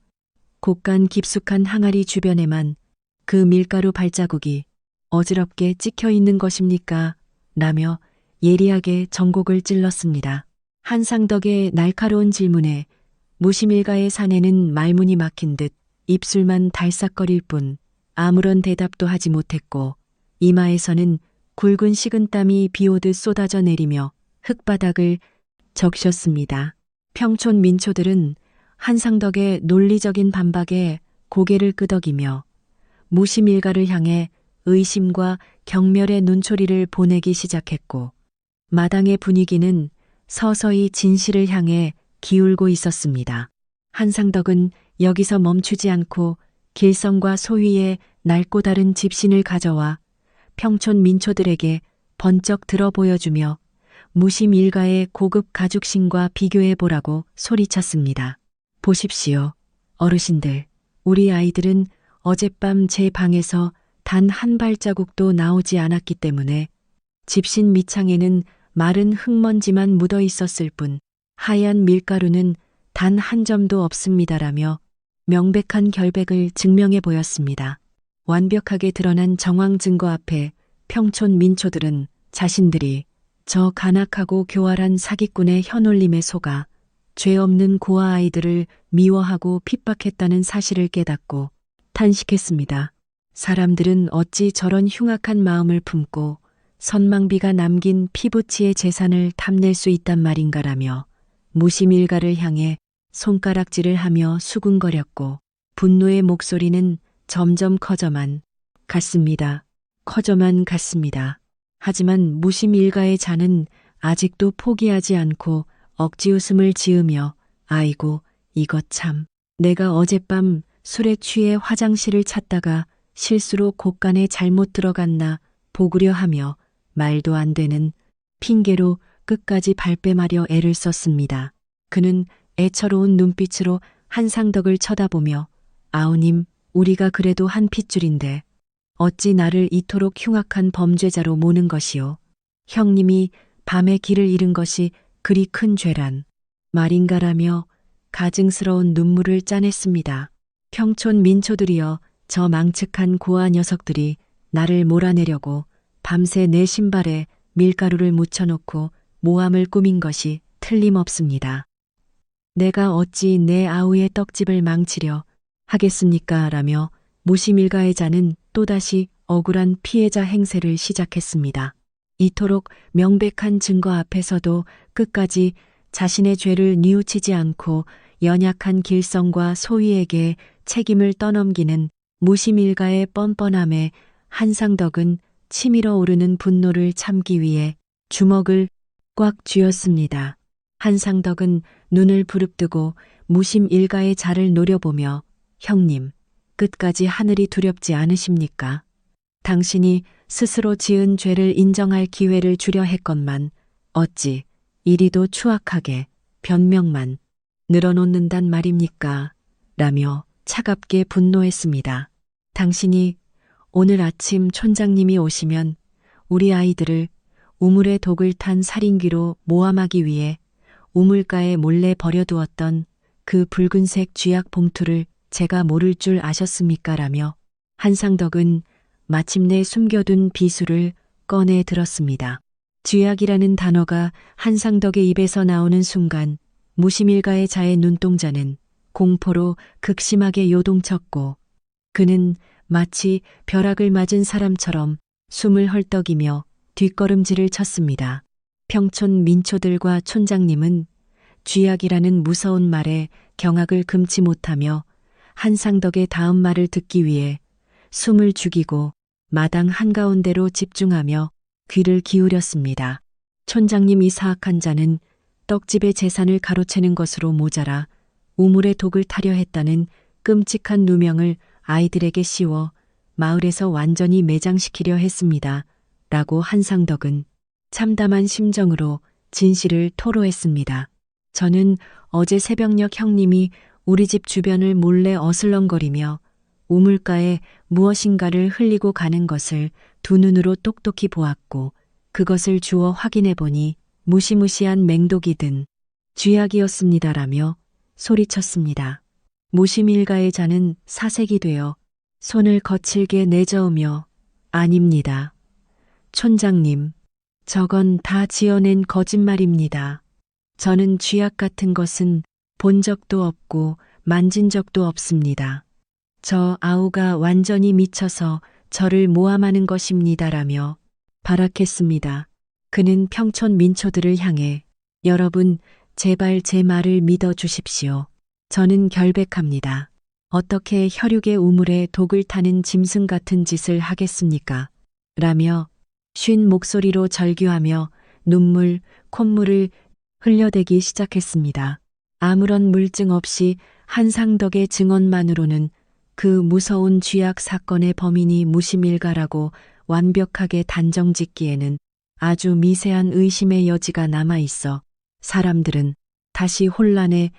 곳간 깊숙한 항아리 주변에만 그 밀가루 발자국이 어지럽게 찍혀 있는 것입니까? 라며 예리하게 전곡을 찔렀습니다. 한상덕의 날카로운 질문에 무심일가의 사내는 말문이 막힌 듯 입술만 달싹거릴 뿐 아무런 대답도 하지 못했고 이마에서는 굵은 식은땀이 비오듯 쏟아져 내리며 흙바닥을 적셨습니다. 평촌 민초들은 한상덕의 논리적인 반박에 고개를 끄덕이며 무심일가를 향해 의심과 경멸의 눈초리를 보내기 시작했고 마당의 분위기는 서서히 진실을 향해 기울고 있었습니다. 한상덕은 여기서 멈추지 않고 길성과 소위의 낡고 다른 집신을 가져와 평촌 민초들에게 번쩍 들어 보여주며 무심일가의 고급 가죽신과 비교해 보라고 소리쳤습니다. 보십시오. 어르신들, 우리 아이들은 어젯밤 제 방에서 단 한 발자국도 나오지 않았기 때문에 집신 밑창에는 마른 흙먼지만 묻어 있었을 뿐 하얀 밀가루는 단 한 점도 없습니다라며 명백한 결백을 증명해 보였습니다. 완벽하게 드러난 정황 증거 앞에 평촌 민초들은 자신들이 저 간악하고 교활한 사기꾼의 현올림에 속아 죄 없는 고아 아이들을 미워하고 핍박했다는 사실을 깨닫고 탄식했습니다. 사람들은 어찌 저런 흉악한 마음을 품고 선망비가 남긴 피부치의 재산을 탐낼 수 있단 말인가라며 무심일가를 향해 손가락질을 하며 수군거렸고 분노의 목소리는 점점 커져만 갔습니다. 커져만 갔습니다. 하지만 무심일가의 자는 아직도 포기하지 않고 억지 웃음을 지으며 아이고 이것 참 내가 어젯밤 술에 취해 화장실을 찾다가 실수로 곳간에 잘못 들어갔나 보구려 하며 말도 안 되는 핑계로 끝까지 발뺌하려 애를 썼습니다. 그는 애처로운 눈빛으로 한상덕을 쳐다보며 아우님 우리가 그래도 한 핏줄인데 어찌 나를 이토록 흉악한 범죄자로 모는 것이오. 형님이 밤에 길을 잃은 것이 그리 큰 죄란 말인가라며 가증스러운 눈물을 짜냈습니다. 평촌 민초들이여 저 망측한 고아 녀석들이 나를 몰아내려고 밤새 내 신발에 밀가루를 묻혀놓고 모함을 꾸민 것이 틀림없습니다. 내가 어찌 내 아우의 떡집을 망치려 하겠습니까? 라며 무심일가의 자는 또다시 억울한 피해자 행세를 시작했습니다. 이토록 명백한 증거 앞에서도 끝까지 자신의 죄를 뉘우치지 않고 연약한 길성과 소위에게 책임을 떠넘기는 무심일가의 뻔뻔함에 한상덕은 치밀어 오르는 분노를 참기 위해 주먹을 꽉 쥐었습니다. 한상덕은 눈을 부릅뜨고 무심일가의 자를 노려보며 형님, 끝까지 하늘이 두렵지 않으십니까? 당신이 스스로 지은 죄를 인정할 기회를 주려 했건만 어찌 이리도 추악하게 변명만 늘어놓는단 말입니까? 라며 차갑게 분노했습니다. 당신이 오늘 아침 촌장님이 오시면 우리 아이들을 우물에 독을 탄 살인귀로 모함하기 위해 우물가에 몰래 버려두었던 그 붉은색 쥐약 봉투를 제가 모를 줄 아셨습니까? 라며 한상덕은 마침내 숨겨둔 비수를 꺼내 들었습니다. 쥐약이라는 단어가 한상덕의 입에서 나오는 순간 무심일가의 자의 눈동자는 공포로 극심하게 요동쳤고 그는 마치 벼락을 맞은 사람처럼 숨을 헐떡이며 뒷걸음질을 쳤습니다. 평촌 민초들과 촌장님은 쥐약이라는 무서운 말에 경악을 금치 못하며 한상덕의 다음 말을 듣기 위해 숨을 죽이고 마당 한가운데로 집중하며 귀를 기울였습니다. 촌장님이 사악한 자는 떡집의 재산을 가로채는 것으로 모자라 우물에 독을 타려 했다는 끔찍한 누명을 아이들에게 씌워 마을에서 완전히 매장시키려 했습니다. 라고 한상덕은 참담한 심정으로 진실을 토로했습니다. 저는 어제 새벽녘 형님이 우리 집 주변을 몰래 어슬렁거리며 우물가에 무엇인가를 흘리고 가는 것을 두 눈으로 똑똑히 보았고 그것을 주워 확인해 보니 무시무시한 맹독이 든 쥐약이었습니다라며 소리쳤습니다. 무심일가의 자는 사색이 되어 손을 거칠게 내저으며 아닙니다. 촌장님, 저건 다 지어낸 거짓말입니다. 저는 쥐약 같은 것은 본 적도 없고 만진 적도 없습니다. 저 아우가 완전히 미쳐서 저를 모함하는 것입니다라며 발악했습니다. 그는 평촌 민초들을 향해 여러분, 제발 제 말을 믿어 주십시오. 저는 결백합니다. 어떻게 혈육의 우물에 독을 타는 짐승 같은 짓을 하겠습니까? 라며 쉰 목소리로 절규하며 눈물, 콧물을 흘려대기 시작했습니다. 아무런 물증 없이 한상덕의 증언만으로는 그 무서운 쥐약 사건의 범인이 무심일가라고 완벽하게 단정짓기에는 아주 미세한 의심의 여지가 남아있어 사람들은 다시 혼란에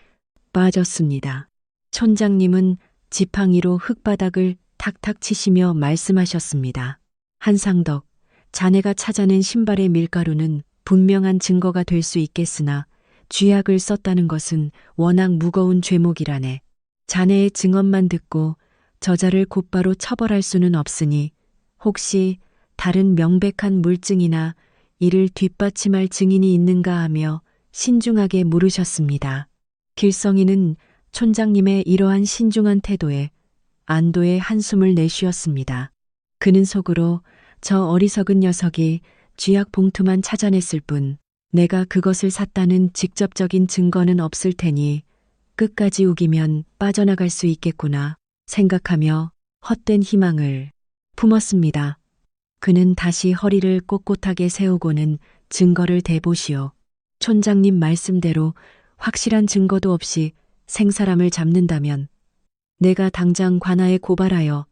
빠졌습니다. 촌장님은 지팡이로 흙바닥을 탁탁 치시며 말씀하셨습니다. 한상덕, 자네가 찾아낸 신발의 밀가루는 분명한 증거가 될 수 있겠으나 쥐약을 썼다는 것은 워낙 무거운 죄목이라네. 자네의 증언만 듣고 저자를 곧바로 처벌할 수는 없으니 혹시 다른 명백한 물증이나 이를 뒷받침할 증인이 있는가 하며 신중하게 물으셨습니다. 길성이는 촌장님의 이러한 신중한 태도에 안도의 한숨을 내쉬었습니다. 그는 속으로 저 어리석은 녀석이 쥐약 봉투만 찾아냈을 뿐 내가 그것을 샀다는 직접적인 증거는 없을 테니 끝까지 우기면 빠져나갈 수 있겠구나 생각하며 헛된 희망을 품었습니다. 그는 다시 허리를 꼿꼿하게 세우고는 증거를 대보시오. 촌장님 말씀대로 확실한 증거도 없이 생사람을 잡는다면 내가 당장 관아에 고발하여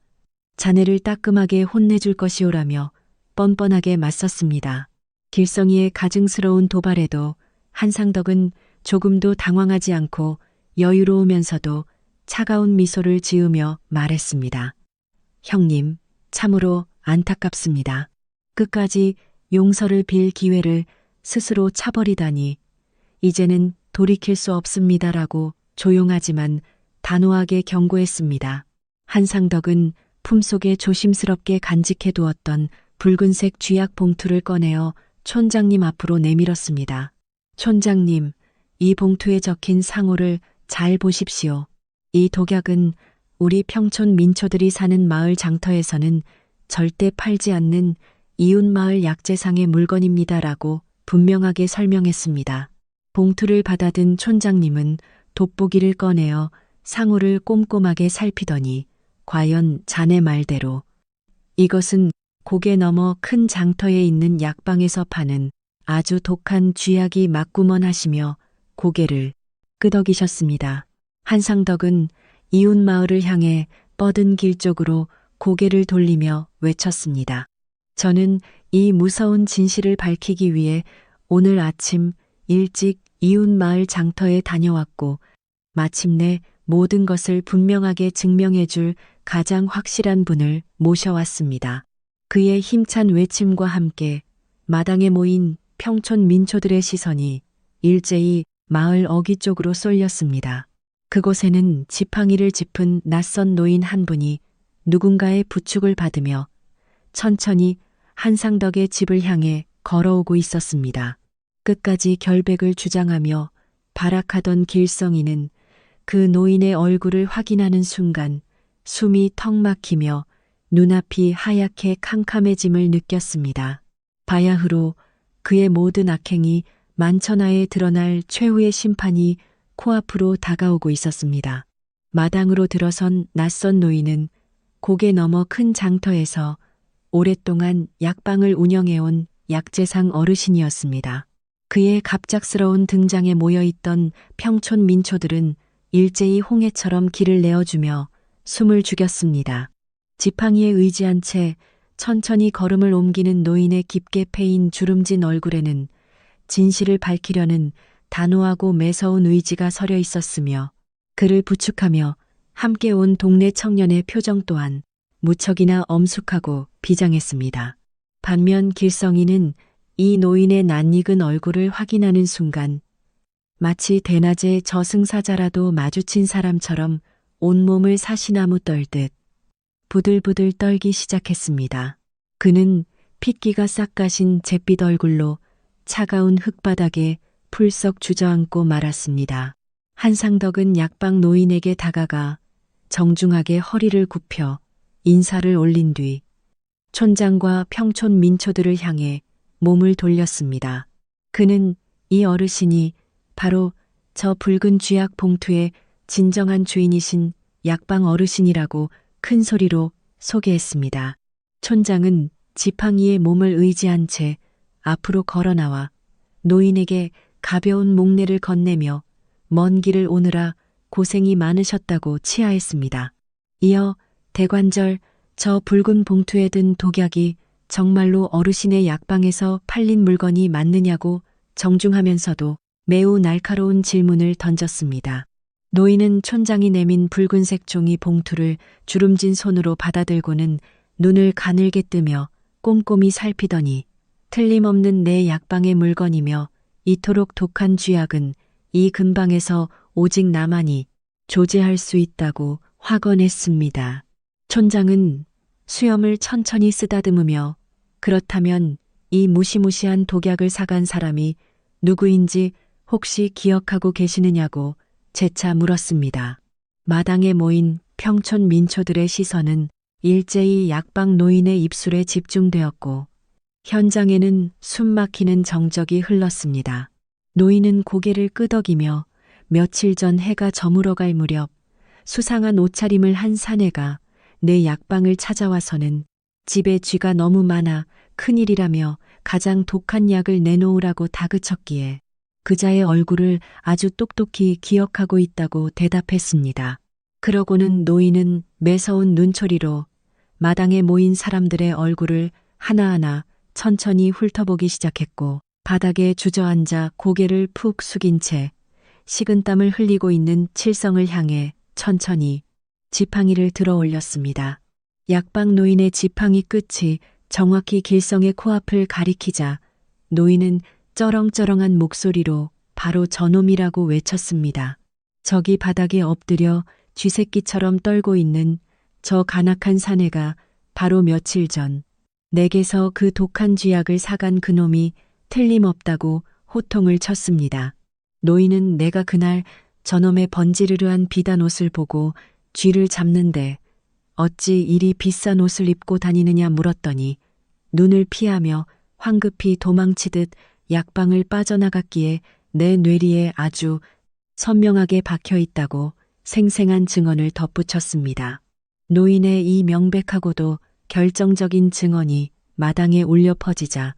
자네를 따끔하게 혼내줄 것이오라며 뻔뻔하게 맞섰습니다. 길성이의 가증스러운 도발에도 한상덕은 조금도 당황하지 않고 여유로우면서도 차가운 미소를 지으며 말했습니다. 형님, 참으로 안타깝습니다. 끝까지 용서를 빌 기회를 스스로 차버리다니 이제는 돌이킬 수 없습니다라고 조용하지만 단호하게 경고했습니다. 한상덕은 품속에 조심스럽게 간직해 두었던 붉은색 쥐약 봉투를 꺼내어 촌장님 앞으로 내밀었습니다. 촌장님, 이 봉투에 적힌 상호를 잘 보십시오. 이 독약은 우리 평촌 민초들이 사는 마을 장터에서는 절대 팔지 않는 이웃마을 약재상의 물건입니다라고 분명하게 설명했습니다. 봉투를 받아든 촌장님은 돋보기를 꺼내어 상호를 꼼꼼하게 살피더니 과연 자네 말대로 이것은 고개 너머 큰 장터에 있는 약방에서 파는 아주 독한 쥐약이 맞구먼 하시며 고개를 끄덕이셨습니다. 한상덕은 이웃 마을을 향해 뻗은 길 쪽으로 고개를 돌리며 외쳤습니다. 저는 이 무서운 진실을 밝히기 위해 오늘 아침 일찍 이웃 마을 장터에 다녀왔고 마침내 모든 것을 분명하게 증명해 줄 가장 확실한 분을 모셔왔습니다. 그의 힘찬 외침과 함께 마당에 모인 평촌 민초들의 시선이 일제히 마을 어귀 쪽으로 쏠렸습니다. 그곳에는 지팡이를 짚은 낯선 노인 한 분이 누군가의 부축을 받으며 천천히 한상덕의 집을 향해 걸어오고 있었습니다. 끝까지 결백을 주장하며 발악하던 길성이는 그 노인의 얼굴을 확인하는 순간 숨이 턱 막히며 눈앞이 하얗게 캄캄해짐을 느꼈습니다. 바야흐로 그의 모든 악행이 만천하에 드러날 최후의 심판이 코앞으로 다가오고 있었습니다. 마당으로 들어선 낯선 노인은 고개 너머 큰 장터에서 오랫동안 약방을 운영해온 약재상 어르신이었습니다. 그의 갑작스러운 등장에 모여있던 평촌 민초들은 일제히 홍해처럼 길을 내어주며 숨을 죽였습니다. 지팡이에 의지한 채 천천히 걸음을 옮기는 노인의 깊게 패인 주름진 얼굴에는 진실을 밝히려는 단호하고 매서운 의지가 서려 있었으며 그를 부축하며 함께 온 동네 청년의 표정 또한 무척이나 엄숙하고 비장했습니다. 반면 길성이는 이 노인의 낯익은 얼굴을 확인하는 순간 마치 대낮에 저승사자라도 마주친 사람처럼 온몸을 사시나무 떨듯 부들부들 떨기 시작했습니다. 그는 핏기가 싹 가신 잿빛 얼굴로 차가운 흙바닥에 풀썩 주저앉고 말았습니다. 한상덕은 약방 노인에게 다가가 정중하게 허리를 굽혀 인사를 올린 뒤 촌장과 평촌 민초들을 향해 몸을 돌렸습니다. 그는 이 어르신이 바로 저 붉은 쥐약 봉투의 진정한 주인이신 약방 어르신이라고 큰 소리로 소개했습니다. 촌장은 지팡이에 몸을 의지한 채 앞으로 걸어 나와 노인에게 가벼운 목례를 건네며 먼 길을 오느라 고생이 많으셨다고 치하했습니다. 이어 대관절 저 붉은 봉투에 든 독약이 정말로 어르신의 약방에서 팔린 물건이 맞느냐고 정중하면서도 매우 날카로운 질문을 던졌습니다. 노인은 촌장이 내민 붉은색 종이 봉투를 주름진 손으로 받아들고는 눈을 가늘게 뜨며 꼼꼼히 살피더니 틀림없는 내 약방의 물건이며 이토록 독한 쥐약은 이 근방에서 오직 나만이 조제할 수 있다고 확언했습니다. 촌장은 수염을 천천히 쓰다듬으며 그렇다면 이 무시무시한 독약을 사간 사람이 누구인지 혹시 기억하고 계시느냐고 재차 물었습니다. 마당에 모인 평촌 민초들의 시선은 일제히 약방 노인의 입술에 집중되었고 현장에는 숨막히는 정적이 흘렀습니다. 노인은 고개를 끄덕이며 며칠 전 해가 저물어갈 무렵 수상한 옷차림을 한 사내가 내 약방을 찾아와서는 집에 쥐가 너무 많아 큰일이라며 가장 독한 약을 내놓으라고 다그쳤기에 그자의 얼굴을 아주 똑똑히 기억하고 있다고 대답했습니다. 그러고는 노인은 매서운 눈초리로 마당에 모인 사람들의 얼굴을 하나하나 천천히 훑어보기 시작했고 바닥에 주저앉아 고개를 푹 숙인 채 식은땀을 흘리고 있는 칠성을 향해 천천히 지팡이를 들어 올렸습니다. 약방 노인의 지팡이 끝이 정확히 길성의 코앞을 가리키자 노인은 쩌렁쩌렁한 목소리로 바로 저놈이라고 외쳤습니다. 저기 바닥에 엎드려 쥐새끼처럼 떨고 있는 저 간악한 사내가 바로 며칠 전 내게서 그 독한 쥐약을 사간 그놈이 틀림없다고 호통을 쳤습니다. 노인은 내가 그날 저놈의 번지르르한 비단 옷을 보고 쥐를 잡는데 어찌 이리 비싼 옷을 입고 다니느냐 물었더니 눈을 피하며 황급히 도망치듯 약방을 빠져나갔기에 내 뇌리에 아주 선명하게 박혀 있다고 생생한 증언을 덧붙였습니다. 노인의 이 명백하고도 결정적인 증언이 마당에 울려 퍼지자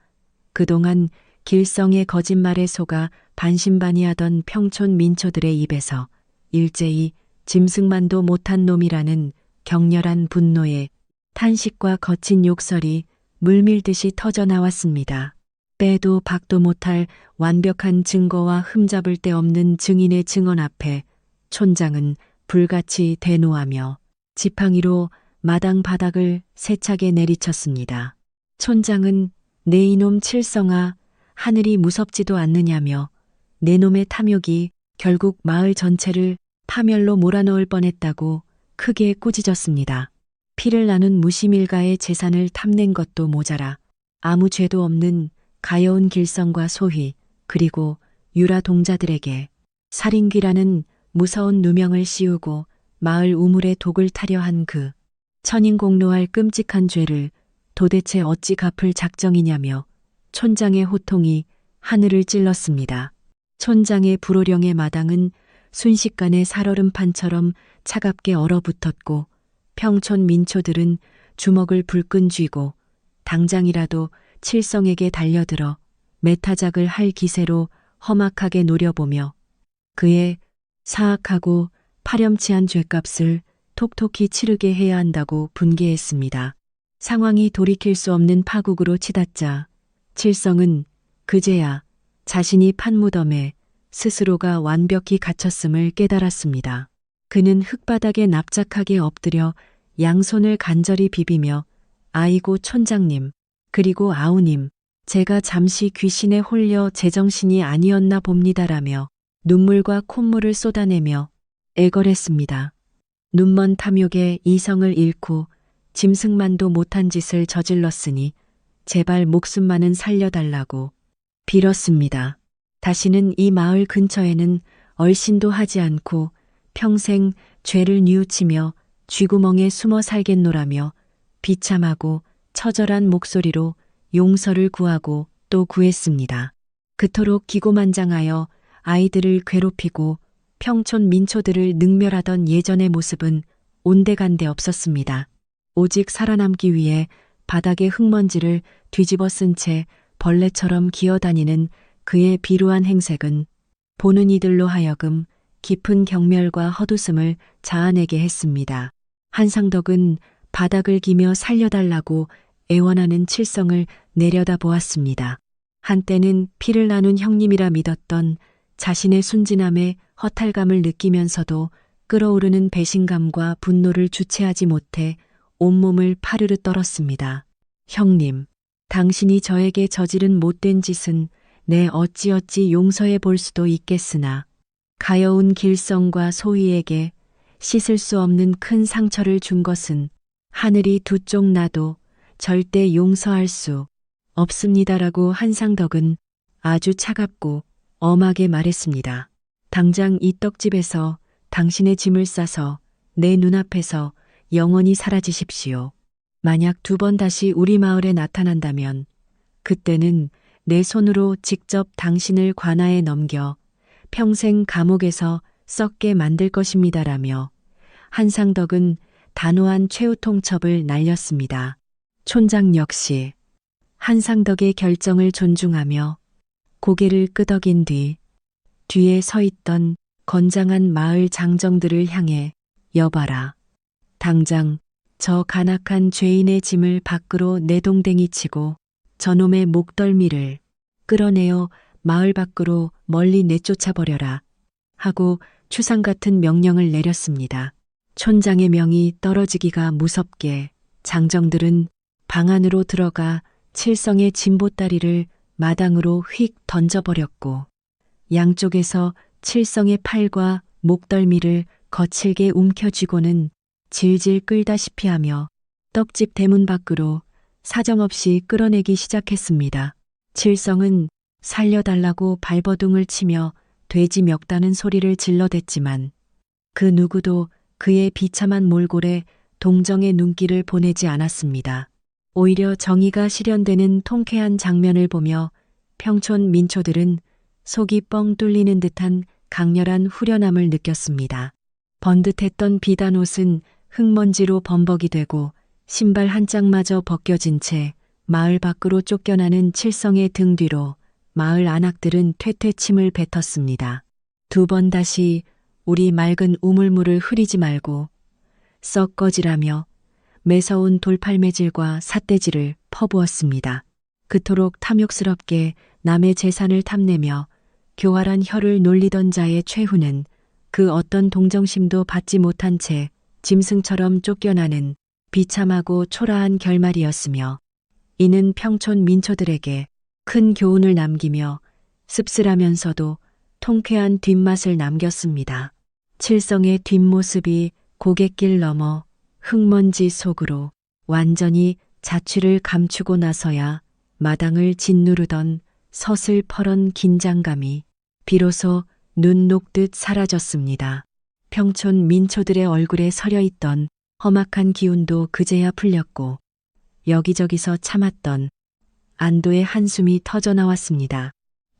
그동안 길성의 거짓말에 속아 반신반의하던 평촌 민초들의 입에서 일제히 짐승만도 못한 놈이라는 격렬한 분노의 탄식과 거친 욕설이 물밀듯이 터져나왔습니다. 빼도 박도 못할 완벽한 증거와 흠잡을 데 없는 증인의 증언 앞에 촌장은 불같이 대노하며 지팡이로 마당 바닥을 세차게 내리쳤습니다. 촌장은 내 이놈 칠성아 하늘이 무섭지도 않느냐며 내 놈의 탐욕이 결국 마을 전체를 파멸로 몰아넣을 뻔했다고 크게 꾸짖었습니다. 피를 나눈 무심일가의 재산을 탐낸 것도 모자라 아무 죄도 없는 가여운 길성과 소희 그리고 유라 동자들에게 살인귀라는 무서운 누명을 씌우고 마을 우물에 독을 타려 한 그 천인공노할 끔찍한 죄를 도대체 어찌 갚을 작정이냐며 촌장의 호통이 하늘을 찔렀습니다. 촌장의 불호령의 마당은 순식간에 살얼음판처럼 차갑게 얼어붙었고 평촌 민초들은 주먹을 불끈 쥐고 당장이라도 칠성에게 달려들어 매타작을 할 기세로 험악하게 노려보며 그의 사악하고 파렴치한 죗값을 톡톡히 치르게 해야 한다고 분개했습니다. 상황이 돌이킬 수 없는 파국으로 치닫자 칠성은 그제야 자신이 판 무덤에 스스로가 완벽히 갇혔음을 깨달았습니다. 그는 흙바닥에 납작하게 엎드려 양손을 간절히 비비며 아이고 촌장님, 그리고 아우님, 제가 잠시 귀신에 홀려 제정신이 아니었나 봅니다라며 눈물과 콧물을 쏟아내며 애걸했습니다. 눈먼 탐욕에 이성을 잃고 짐승만도 못한 짓을 저질렀으니 제발 목숨만은 살려달라고 빌었습니다. 다시는 이 마을 근처에는 얼씬도 하지 않고 평생 죄를 뉘우치며 쥐구멍에 숨어 살겠노라며 비참하고 처절한 목소리로 용서를 구하고 또 구했습니다. 그토록 기고만장하여 아이들을 괴롭히고 평촌 민초들을 능멸하던 예전의 모습은 온데간데 없었습니다. 오직 살아남기 위해 바닥의 흙먼지를 뒤집어 쓴 채 벌레처럼 기어다니는 그의 비루한 행색은 보는 이들로 하여금 깊은 경멸과 헛웃음을 자아내게 했습니다. 한상덕은 바닥을 기며 살려달라고 애원하는 칠성을 내려다보았습니다. 한때는 피를 나눈 형님이라 믿었던 자신의 순진함에 허탈감을 느끼면서도 끓어오르는 배신감과 분노를 주체하지 못해 온몸을 파르르 떨었습니다. 형님, 당신이 저에게 저지른 못된 짓은 내 어찌어찌 용서해 볼 수도 있겠으나 가여운 길성과 소희에게 씻을 수 없는 큰 상처를 준 것은 하늘이 두 쪽 나도 절대 용서할 수 없습니다라고 한상덕은 아주 차갑고 엄하게 말했습니다. 당장 이 떡집에서 당신의 짐을 싸서 내 눈앞에서 영원히 사라지십시오. 만약 두 번 다시 우리 마을에 나타난다면 그때는 내 손으로 직접 당신을 관아에 넘겨 평생 감옥에서 썩게 만들 것입니다라며 한상덕은 단호한 최후 통첩을 날렸습니다. 촌장 역시 한상덕의 결정을 존중하며 고개를 끄덕인 뒤에 서 있던 건장한 마을 장정들을 향해 여봐라. 당장 저 간악한 죄인의 짐을 밖으로 내동댕이 치고 저놈의 목덜미를 끌어내어 마을 밖으로 멀리 내쫓아버려라 하고 추상 같은 명령을 내렸습니다. 촌장의 명이 떨어지기가 무섭게 장정들은 방 안으로 들어가 칠성의 짐보따리를 마당으로 휙 던져버렸고 양쪽에서 칠성의 팔과 목덜미를 거칠게 움켜쥐고는 질질 끌다시피 하며 떡집 대문 밖으로 사정없이 끌어내기 시작했습니다. 칠성은 살려달라고 발버둥을 치며 돼지 멱다는 소리를 질러댔지만 그 누구도 그의 비참한 몰골에 동정의 눈길을 보내지 않았습니다. 오히려 정의가 실현되는 통쾌한 장면을 보며 평촌 민초들은 속이 뻥 뚫리는 듯한 강렬한 후련함을 느꼈습니다. 번듯했던 비단 옷은 흙먼지로 범벅이 되고 신발 한 짝마저 벗겨진 채 마을 밖으로 쫓겨나는 칠성의 등 뒤로 마을 안악들은 퇴퇴침을 뱉었습니다. 두 번 다시 우리 맑은 우물물을 흐리지 말고 썩 꺼지라며 매서운 돌팔매질과 삿대질을 퍼부었습니다. 그토록 탐욕스럽게 남의 재산을 탐내며 교활한 혀를 놀리던 자의 최후는 그 어떤 동정심도 받지 못한 채 짐승처럼 쫓겨나는 비참하고 초라한 결말이었으며 이는 평촌 민초들에게 큰 교훈을 남기며 씁쓸하면서도 통쾌한 뒷맛을 남겼습니다. 칠성의 뒷모습이 고갯길 넘어 흙먼지 속으로 완전히 자취를 감추고 나서야 마당을 짓누르던 서슬퍼런 긴장감이 비로소 눈 녹듯 사라졌습니다. 평촌 민초들의 얼굴에 서려 있던 험악한 기운도 그제야 풀렸고 여기저기서 참았던 안도의 한숨이 터져나왔습니다.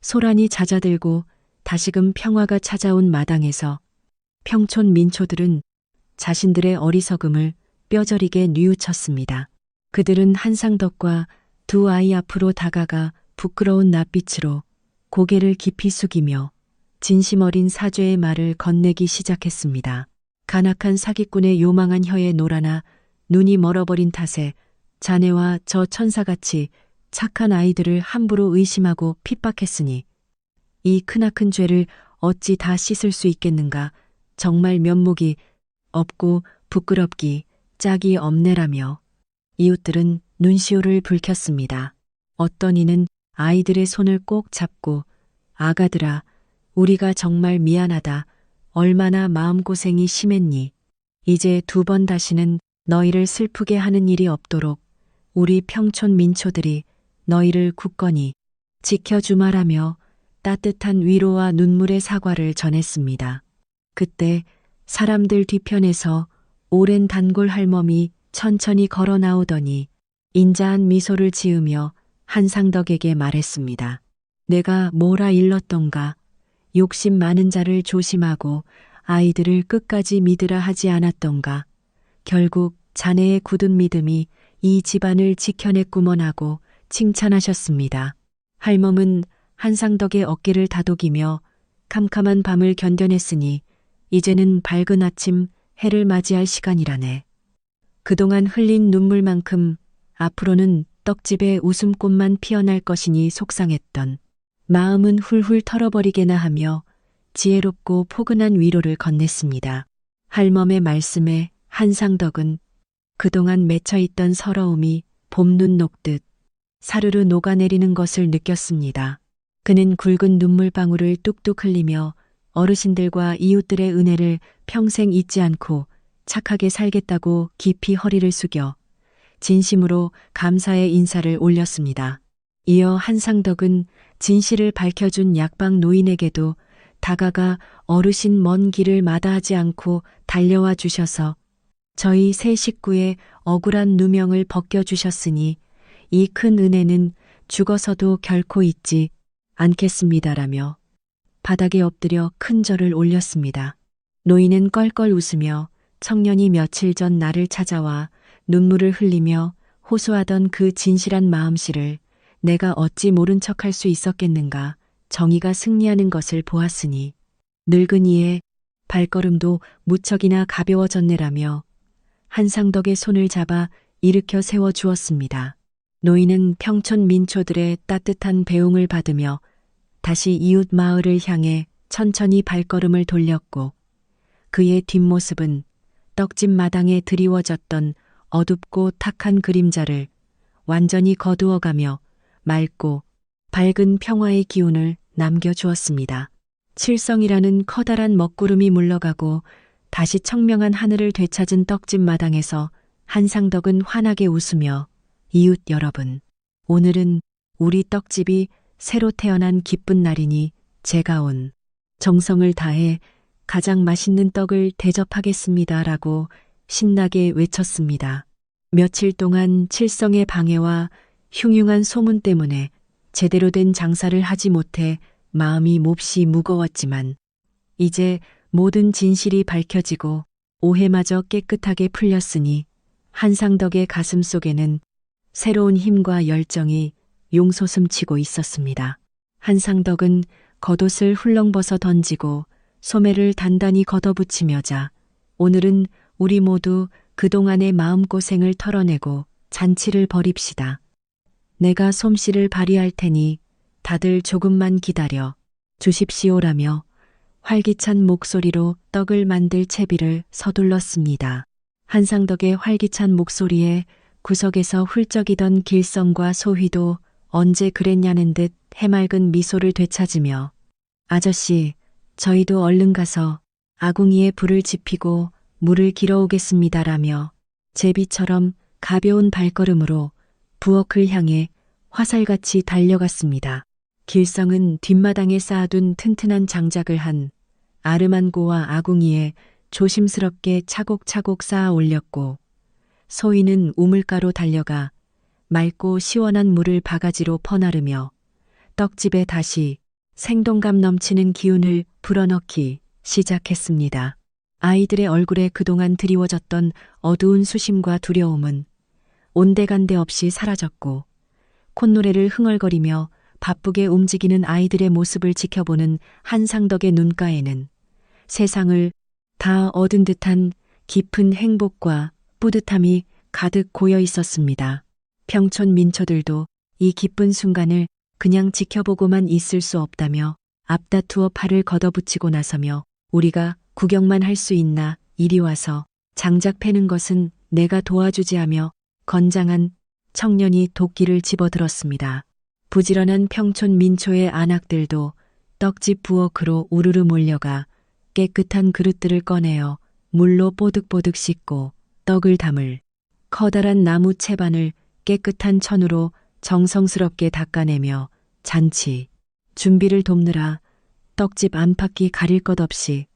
소란이 잦아들고 다시금 평화가 찾아온 마당에서 평촌 민초들은 자신들의 어리석음을 뼈저리게 뉘우쳤습니다. 그들은 한상덕과 두 아이 앞으로 다가가 부끄러운 낯빛으로 고개를 깊이 숙이며 진심 어린 사죄의 말을 건네기 시작했습니다. 간악한 사기꾼의 요망한 혀에 놀아나 눈이 멀어버린 탓에 자네와 저 천사같이 착한 아이들을 함부로 의심하고 핍박했으니 이 크나큰 죄를 어찌 다 씻을 수 있겠는가. 정말 면목이 없고 부끄럽기 짝이 없네라며 이웃들은 눈시울을 붉혔습니다. 어떤 이는 아이들의 손을 꼭 잡고 아가들아, 우리가 정말 미안하다. 얼마나 마음고생이 심했니. 이제 두 번 다시는 너희를 슬프게 하는 일이 없도록 우리 평촌 민초들이 너희를 굳건히 지켜주마라며 따뜻한 위로와 눈물의 사과를 전했습니다. 그때 사람들 뒤편에서 오랜 단골 할멈이 천천히 걸어 나오더니 인자한 미소를 지으며 한상덕에게 말했습니다. 내가 뭐라 일렀던가. 욕심 많은 자를 조심하고 아이들을 끝까지 믿으라 하지 않았던가. 결국 자네의 굳은 믿음이 이 집안을 지켜냈구먼 하고 칭찬하셨습니다. 할멈은 한상덕의 어깨를 다독이며 캄캄한 밤을 견뎌냈으니 이제는 밝은 아침 해를 맞이할 시간이라네. 그동안 흘린 눈물만큼 앞으로는 떡집에 웃음꽃만 피어날 것이니 속상했던 마음은 훌훌 털어버리게나 하며 지혜롭고 포근한 위로를 건넸습니다. 할멈의 말씀에 한상덕은 그동안 맺혀있던 서러움이 봄눈 녹듯 사르르 녹아내리는 것을 느꼈습니다. 그는 굵은 눈물방울을 뚝뚝 흘리며 어르신들과 이웃들의 은혜를 평생 잊지 않고 착하게 살겠다고 깊이 허리를 숙여 진심으로 감사의 인사를 올렸습니다. 이어 한상덕은 진실을 밝혀준 약방 노인에게도 다가가 어르신 먼 길을 마다하지 않고 달려와 주셔서 저희 세 식구의 억울한 누명을 벗겨주셨으니 이 큰 은혜는 죽어서도 결코 잊지 않겠습니다라며 바닥에 엎드려 큰 절을 올렸습니다. 노인은 껄껄 웃으며 청년이 며칠 전 나를 찾아와 눈물을 흘리며 호소하던 그 진실한 마음씨를 내가 어찌 모른 척할 수 있었겠는가. 정의가 승리하는 것을 보았으니 늙은이의 발걸음도 무척이나 가벼워졌네라며 한상덕의 손을 잡아 일으켜 세워주었습니다. 노인은 평촌 민초들의 따뜻한 배웅을 받으며 다시 이웃 마을을 향해 천천히 발걸음을 돌렸고 그의 뒷모습은 떡집 마당에 드리워졌던 어둡고 탁한 그림자를 완전히 거두어가며 맑고 밝은 평화의 기운을 남겨주었습니다. 칠성이라는 커다란 먹구름이 물러가고 다시 청명한 하늘을 되찾은 떡집 마당에서 한상덕은 환하게 웃으며 이웃 여러분, 오늘은 우리 떡집이 새로 태어난 기쁜 날이니 제가 온 정성을 다해 가장 맛있는 떡을 대접하겠습니다라고 신나게 외쳤습니다. 며칠 동안 칠성의 방해와 흉흉한 소문 때문에 제대로 된 장사를 하지 못해 마음이 몹시 무거웠지만 이제 모든 진실이 밝혀지고 오해마저 깨끗하게 풀렸으니 한상덕의 가슴 속에는 새로운 힘과 열정이 용솟음치고 있었습니다. 한상덕은 겉옷을 훌렁벗어 던지고 소매를 단단히 걷어붙이며자 오늘은 우리 모두 그동안의 마음고생을 털어내고 잔치를 벌입시다. 내가 솜씨를 발휘할 테니 다들 조금만 기다려 주십시오라며 활기찬 목소리로 떡을 만들 채비를 서둘렀습니다. 한상덕의 활기찬 목소리에 구석에서 훌쩍이던 길성과 소희도 언제 그랬냐는 듯 해맑은 미소를 되찾으며 아저씨, 저희도 얼른 가서 아궁이에 불을 지피고 물을 길어오겠습니다라며 제비처럼 가벼운 발걸음으로 부엌을 향해 화살같이 달려갔습니다. 길성은 뒷마당에 쌓아둔 튼튼한 장작을 한 아르만고와 아궁이에 조심스럽게 차곡차곡 쌓아 올렸고 소희는 우물가로 달려가 맑고 시원한 물을 바가지로 퍼나르며 떡집에 다시 생동감 넘치는 기운을 불어넣기 시작했습니다. 아이들의 얼굴에 그동안 드리워졌던 어두운 수심과 두려움은 온데간데 없이 사라졌고 콧노래를 흥얼거리며 바쁘게 움직이는 아이들의 모습을 지켜보는 한상덕의 눈가에는 세상을 다 얻은 듯한 깊은 행복과 뿌듯함이 가득 고여 있었습니다. 평촌 민초들도 이 기쁜 순간을 그냥 지켜보고만 있을 수 없다며 앞다투어 팔을 걷어붙이고 나서며 우리가 구경만 할 수 있나 이리 와서 장작 패는 것은 내가 도와주지 하며 건장한 청년이 도끼를 집어들었습니다. 부지런한 평촌 민초의 안악들도 떡집 부엌으로 우르르 몰려가 깨끗한 그릇들을 꺼내어 물로 뽀득뽀득 씻고 떡을 담을 커다란 나무 채반을 깨끗한 천으로 정성스럽게 닦아내며 잔치 준비를 돕느라 떡집 안팎이 가릴 것 없이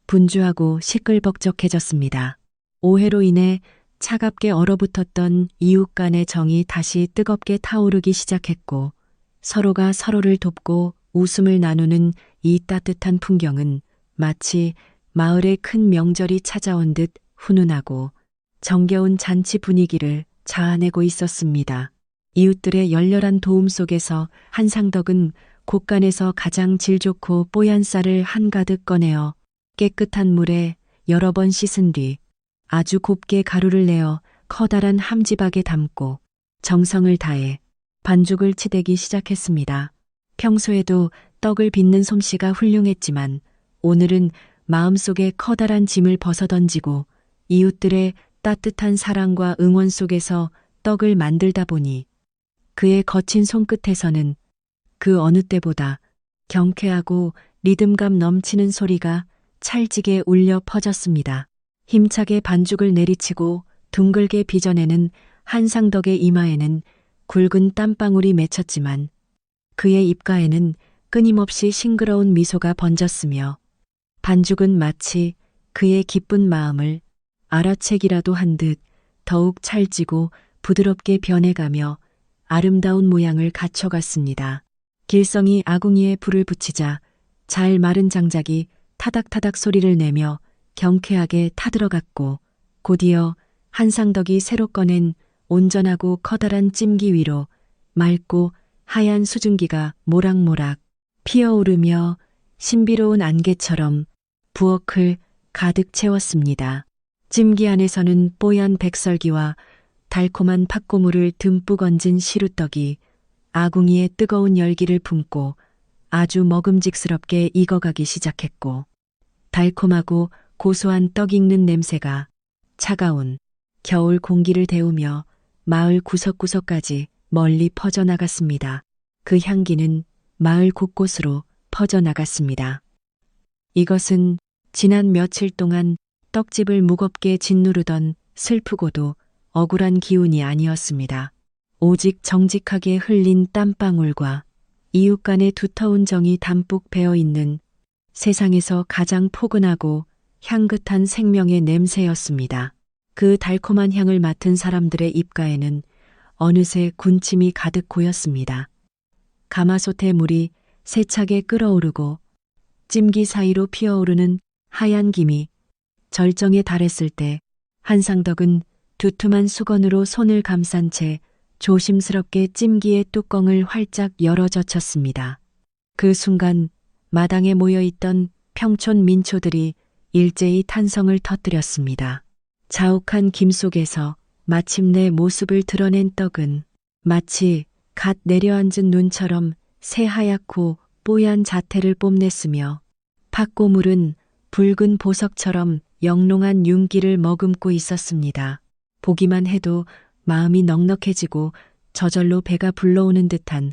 분주하고 시끌벅적해졌습니다. 오해로 인해 차갑게 얼어붙었던 이웃 간의 정이 다시 뜨겁게 타오르기 시작했고 서로가 서로를 돕고 웃음을 나누는 이 따뜻한 풍경은 마치 마을의 큰 명절이 찾아온 듯 훈훈하고 정겨운 잔치 분위기를 자아내고 있었습니다. 이웃들의 열렬한 도움 속에서 한상덕은 곳간에서 가장 질 좋고 뽀얀 쌀을 한가득 꺼내어 깨끗한 물에 여러 번 씻은 뒤 아주 곱게 가루를 내어 커다란 함지박에 담고 정성을 다해 반죽을 치대기 시작했습니다. 평소에도 떡을 빚는 솜씨가 훌륭했지만 오늘은 마음속에 커다란 짐을 벗어던지고 이웃들의 따뜻한 사랑과 응원 속에서 떡을 만들다 보니 그의 거친 손끝에서는 그 어느 때보다 경쾌하고 리듬감 넘치는 소리가 찰지게 울려 퍼졌습니다. 힘차게 반죽을 내리치고 둥글게 빚어내는 한상덕의 이마에는 굵은 땀방울이 맺혔지만 그의 입가에는 끊임없이 싱그러운 미소가 번졌으며 반죽은 마치 그의 기쁜 마음을 알아채기라도 한 듯 더욱 찰지고 부드럽게 변해가며 아름다운 모양을 갖춰갔습니다. 길성이 아궁이에 불을 붙이자 잘 마른 장작이 타닥타닥 소리를 내며 경쾌하게 타들어갔고 곧이어 한상덕이 새로 꺼낸 온전하고 커다란 찜기 위로 맑고 하얀 수증기가 모락모락 피어오르며 신비로운 안개처럼 부엌을 가득 채웠습니다. 찜기 안에서는 뽀얀 백설기와 달콤한 팥고물을 듬뿍 얹은 시루떡이 아궁이의 뜨거운 열기를 품고 아주 먹음직스럽게 익어가기 시작했고 달콤하고 고소한 떡 익는 냄새가 차가운 겨울 공기를 데우며 마을 구석구석까지 멀리 퍼져나갔습니다. 그 향기는 마을 곳곳으로 퍼져나갔습니다. 이것은 지난 며칠 동안 떡집을 무겁게 짓누르던 슬프고도 억울한 기운이 아니었습니다. 오직 정직하게 흘린 땀방울과 이웃 간의 두터운 정이 담뿍 배어있는 세상에서 가장 포근하고 향긋한 생명의 냄새였습니다. 그 달콤한 향을 맡은 사람들의 입가에는 어느새 군침이 가득 고였습니다. 가마솥의 물이 세차게 끓어오르고 찜기 사이로 피어오르는 하얀 김이 절정에 달했을 때 한상덕은 두툼한 수건으로 손을 감싼 채 조심스럽게 찜기의 뚜껑을 활짝 열어 젖혔습니다. 그 순간 마당에 모여있던 평촌 민초들이 일제히 탄성을 터뜨렸습니다. 자욱한 김 속에서 마침내 모습을 드러낸 떡은 마치 갓 내려앉은 눈처럼 새하얗고 뽀얀 자태를 뽐냈으며 팥고물은 붉은 보석처럼 영롱한 윤기를 머금고 있었습니다. 보기만 해도 마음이 넉넉해지고 저절로 배가 불러오는 듯한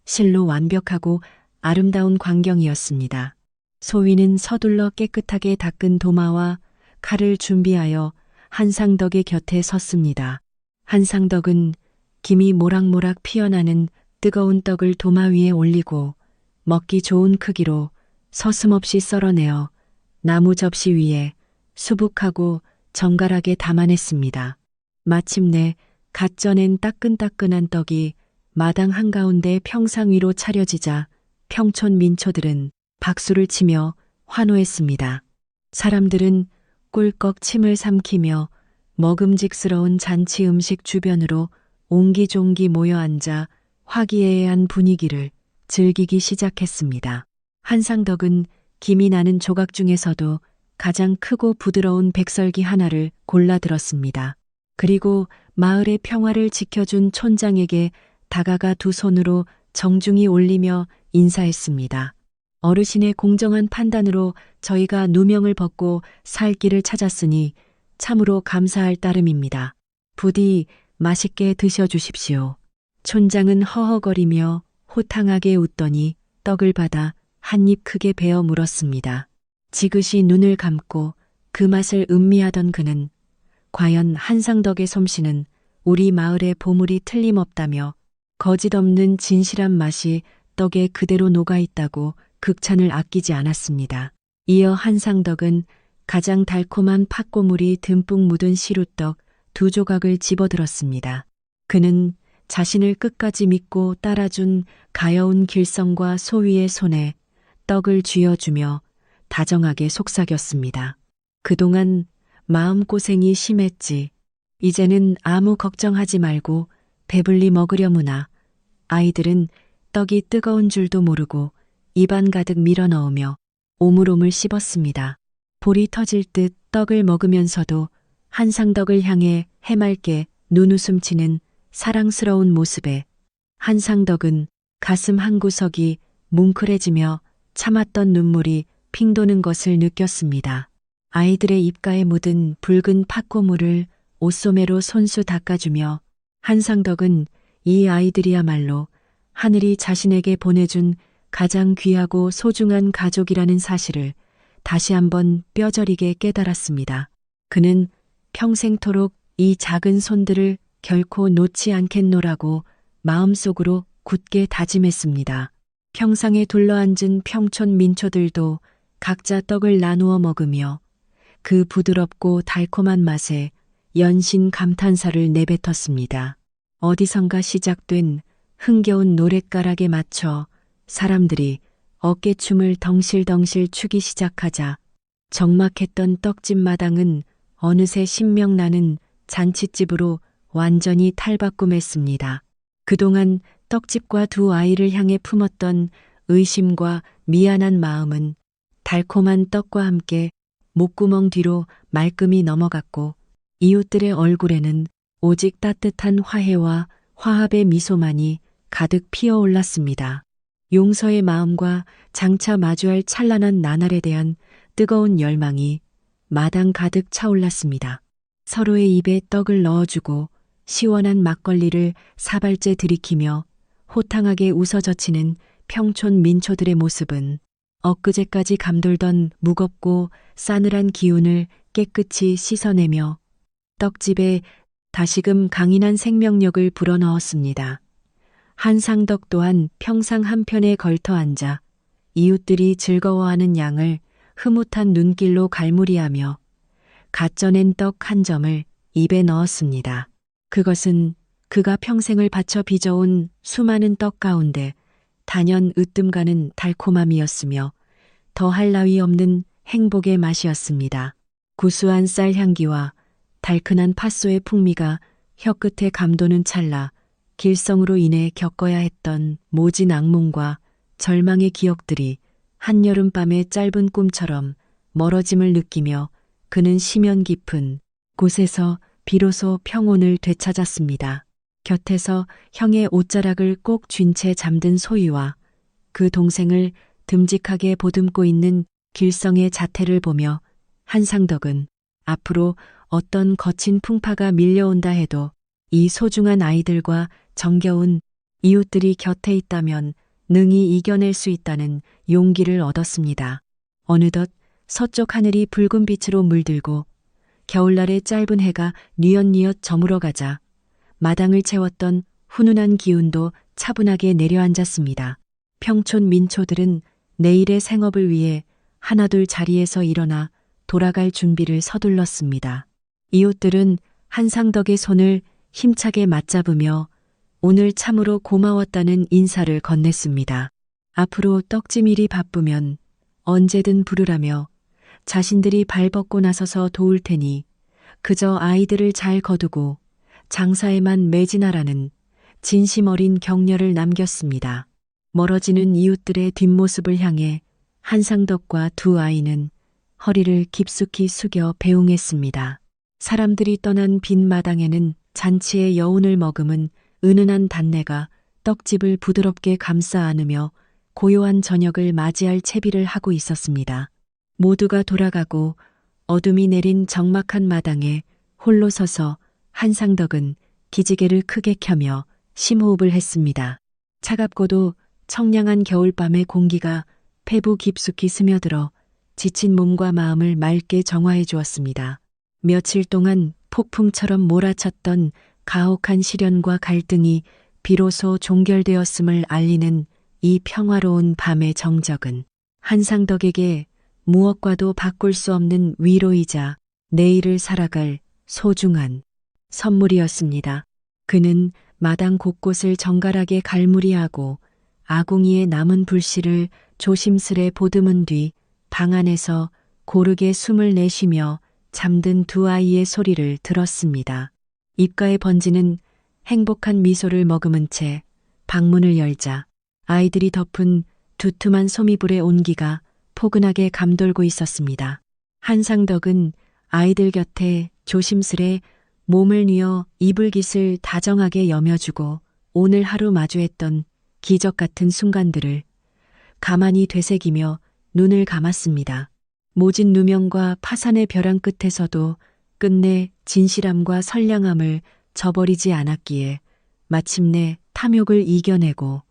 실로 완벽하고 아름다운 광경이었습니다. 소위는 서둘러 깨끗하게 닦은 도마와 칼을 준비하여 한상덕의 곁에 섰습니다. 한상덕은 김이 모락모락 피어나는 뜨거운 떡을 도마 위에 올리고 먹기 좋은 크기로 서슴없이 썰어내어 나무 접시 위에 수북하고 정갈하게 담아냈습니다. 마침내 갓 쪄낸 따끈따끈한 떡이 마당 한가운데 평상 위로 차려지자 평촌 민초들은 박수를 치며 환호했습니다. 사람들은 꿀꺽 침을 삼키며 먹음직스러운 잔치 음식 주변으로 옹기종기 모여 앉아 화기애애한 분위기를 즐기기 시작했습니다. 한상덕은 김이 나는 조각 중에서도 가장 크고 부드러운 백설기 하나를 골라 들었습니다. 그리고 마을의 평화를 지켜준 촌장에게 다가가 두 손으로 정중히 올리며 인사했습니다. 어르신의 공정한 판단으로 저희가 누명을 벗고 살 길을 찾았으니 참으로 감사할 따름입니다. 부디 맛있게 드셔주십시오. 촌장은 허허거리며 호탕하게 웃더니 떡을 받아 한 입 크게 베어 물었습니다. 지그시 눈을 감고 그 맛을 음미하던 그는 과연 한상덕의 솜씨는 우리 마을의 보물이 틀림없다며 거짓 없는 진실한 맛이 떡에 그대로 녹아있다고 극찬을 아끼지 않았습니다. 이어 한상덕은 가장 달콤한 팥고물이 듬뿍 묻은 시루떡 2조각을 집어들었습니다. 그는 자신을 끝까지 믿고 따라준 가여운 길성과 소위의 손에 떡을 쥐어주며 다정하게 속삭였습니다. 그동안 마음고생이 심했지. 이제는 아무 걱정하지 말고 배불리 먹으려무나. 아이들은 떡이 뜨거운 줄도 모르고 입안 가득 밀어넣으며 오물오물 씹었습니다. 볼이 터질 듯 떡을 먹으면서도 한상덕을 향해 해맑게 눈웃음 치는 사랑스러운 모습에 한상덕은 가슴 한구석이 뭉클해지며 참았던 눈물이 핑 도는 것을 느꼈습니다. 아이들의 입가에 묻은 붉은 팥고물을 옷소매로 손수 닦아주며 한상덕은 이 아이들이야말로 하늘이 자신에게 보내준 가장 귀하고 소중한 가족이라는 사실을 다시 한번 뼈저리게 깨달았습니다. 그는 평생토록 이 작은 손들을 결코 놓지 않겠노라고 마음속으로 굳게 다짐했습니다. 평상에 둘러앉은 평촌 민초들도 각자 떡을 나누어 먹으며 그 부드럽고 달콤한 맛에 연신 감탄사를 내뱉었습니다. 어디선가 시작된 흥겨운 노랫가락에 맞춰 사람들이 어깨춤을 덩실덩실 추기 시작하자 적막했던 떡집 마당은 어느새 신명나는 잔칫집으로 완전히 탈바꿈했습니다. 그동안 떡집과 두 아이를 향해 품었던 의심과 미안한 마음은 달콤한 떡과 함께 목구멍 뒤로 말끔히 넘어갔고 이웃들의 얼굴에는 오직 따뜻한 화해와 화합의 미소만이 가득 피어올랐습니다. 용서의 마음과 장차 마주할 찬란한 나날에 대한 뜨거운 열망이 마당 가득 차올랐습니다. 서로의 입에 떡을 넣어주고 시원한 막걸리를 사발째 들이키며 호탕하게 웃어젖히는 평촌 민초들의 모습은 엊그제까지 감돌던 무겁고 싸늘한 기운을 깨끗이 씻어내며 떡집에 다시금 강인한 생명력을 불어넣었습니다. 한상덕 또한 평상 한편에 걸터 앉아 이웃들이 즐거워하는 양을 흐뭇한 눈길로 갈무리하며 갓 쪄낸 떡 한 점을 입에 넣었습니다. 그것은 그가 평생을 바쳐 빚어온 수많은 떡 가운데 단연 으뜸가는 달콤함이었으며 더할 나위 없는 행복의 맛이었습니다. 구수한 쌀 향기와 달큰한 팥소의 풍미가 혀끝에 감도는 찰나 길성으로 인해 겪어야 했던 모진 악몽과 절망의 기억들이 한여름밤의 짧은 꿈처럼 멀어짐을 느끼며 그는 심연 깊은 곳에서 비로소 평온을 되찾았습니다. 곁에서 형의 옷자락을 꼭 쥔 채 잠든 소희와 그 동생을 듬직하게 보듬고 있는 길성의 자태를 보며 한상덕은 앞으로 어떤 거친 풍파가 밀려온다 해도 이 소중한 아이들과 정겨운 이웃들이 곁에 있다면 능히 이겨낼 수 있다는 용기를 얻었습니다. 어느덧 서쪽 하늘이 붉은 빛으로 물들고 겨울날의 짧은 해가 뉘엿뉘엿 저물어가자 마당을 채웠던 훈훈한 기운도 차분하게 내려앉았습니다. 평촌 민초들은 내일의 생업을 위해 하나둘 자리에서 일어나 돌아갈 준비를 서둘렀습니다. 이웃들은 한상덕의 손을 힘차게 맞잡으며 오늘 참으로 고마웠다는 인사를 건넸습니다. 앞으로 떡집 일이 바쁘면 언제든 부르라며 자신들이 발벗고 나서서 도울 테니 그저 아이들을 잘 거두고 장사에만 매진하라는 진심 어린 격려를 남겼습니다. 멀어지는 이웃들의 뒷모습을 향해 한상덕과 두 아이는 허리를 깊숙이 숙여 배웅했습니다. 사람들이 떠난 빈 마당에는 잔치의 여운을 머금은 은은한 단내가 떡집을 부드럽게 감싸 안으며 고요한 저녁을 맞이할 채비를 하고 있었습니다. 모두가 돌아가고 어둠이 내린 적막한 마당에 홀로 서서 한상덕은 기지개를 크게 켜며 심호흡을 했습니다. 차갑고도 청량한 겨울밤의 공기가 폐부 깊숙이 스며들어 지친 몸과 마음을 맑게 정화해 주었습니다. 며칠 동안 폭풍처럼 몰아쳤던 가혹한 시련과 갈등이 비로소 종결되었음을 알리는 이 평화로운 밤의 정적은 한상덕에게 무엇과도 바꿀 수 없는 위로이자 내일을 살아갈 소중한 선물이었습니다. 그는 마당 곳곳을 정갈하게 갈무리하고 아궁이에 남은 불씨를 조심스레 보듬은 뒤 방 안에서 고르게 숨을 내쉬며 잠든 두 아이의 소리를 들었습니다. 입가에 번지는 행복한 미소를 머금은 채 방문을 열자 아이들이 덮은 두툼한 소미불의 온기가 포근하게 감돌고 있었습니다. 한상덕은 아이들 곁에 조심스레 몸을 뉘어 이불깃을 다정하게 여며주고 오늘 하루 마주했던 기적 같은 순간들을 가만히 되새기며 눈을 감았습니다. 모진 누명과 파산의 벼랑 끝에서도 끝내 진실함과 선량함을 저버리지 않았기에 마침내 탐욕을 이겨내고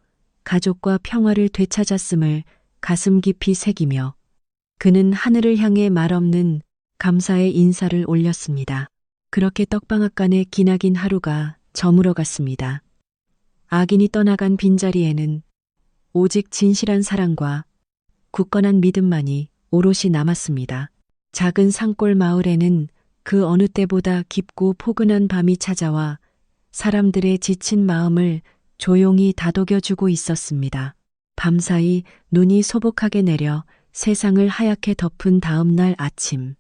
가족과 평화를 되찾았음을 가슴 깊이 새기며 그는 하늘을 향해 말없는 감사의 인사를 올렸습니다. 그렇게 떡방앗간의 기나긴 하루가 저물어 갔습니다. 악인이 떠나간 빈자리에는 오직 진실한 사랑과 굳건한 믿음만이 오롯이 남았습니다. 작은 산골 마을에는 그 어느 때보다 깊고 포근한 밤이 찾아와 사람들의 지친 마음을 조용히 다독여주고 있었습니다. 밤사이 눈이 소복하게 내려 세상을 하얗게 덮은 다음 날 아침.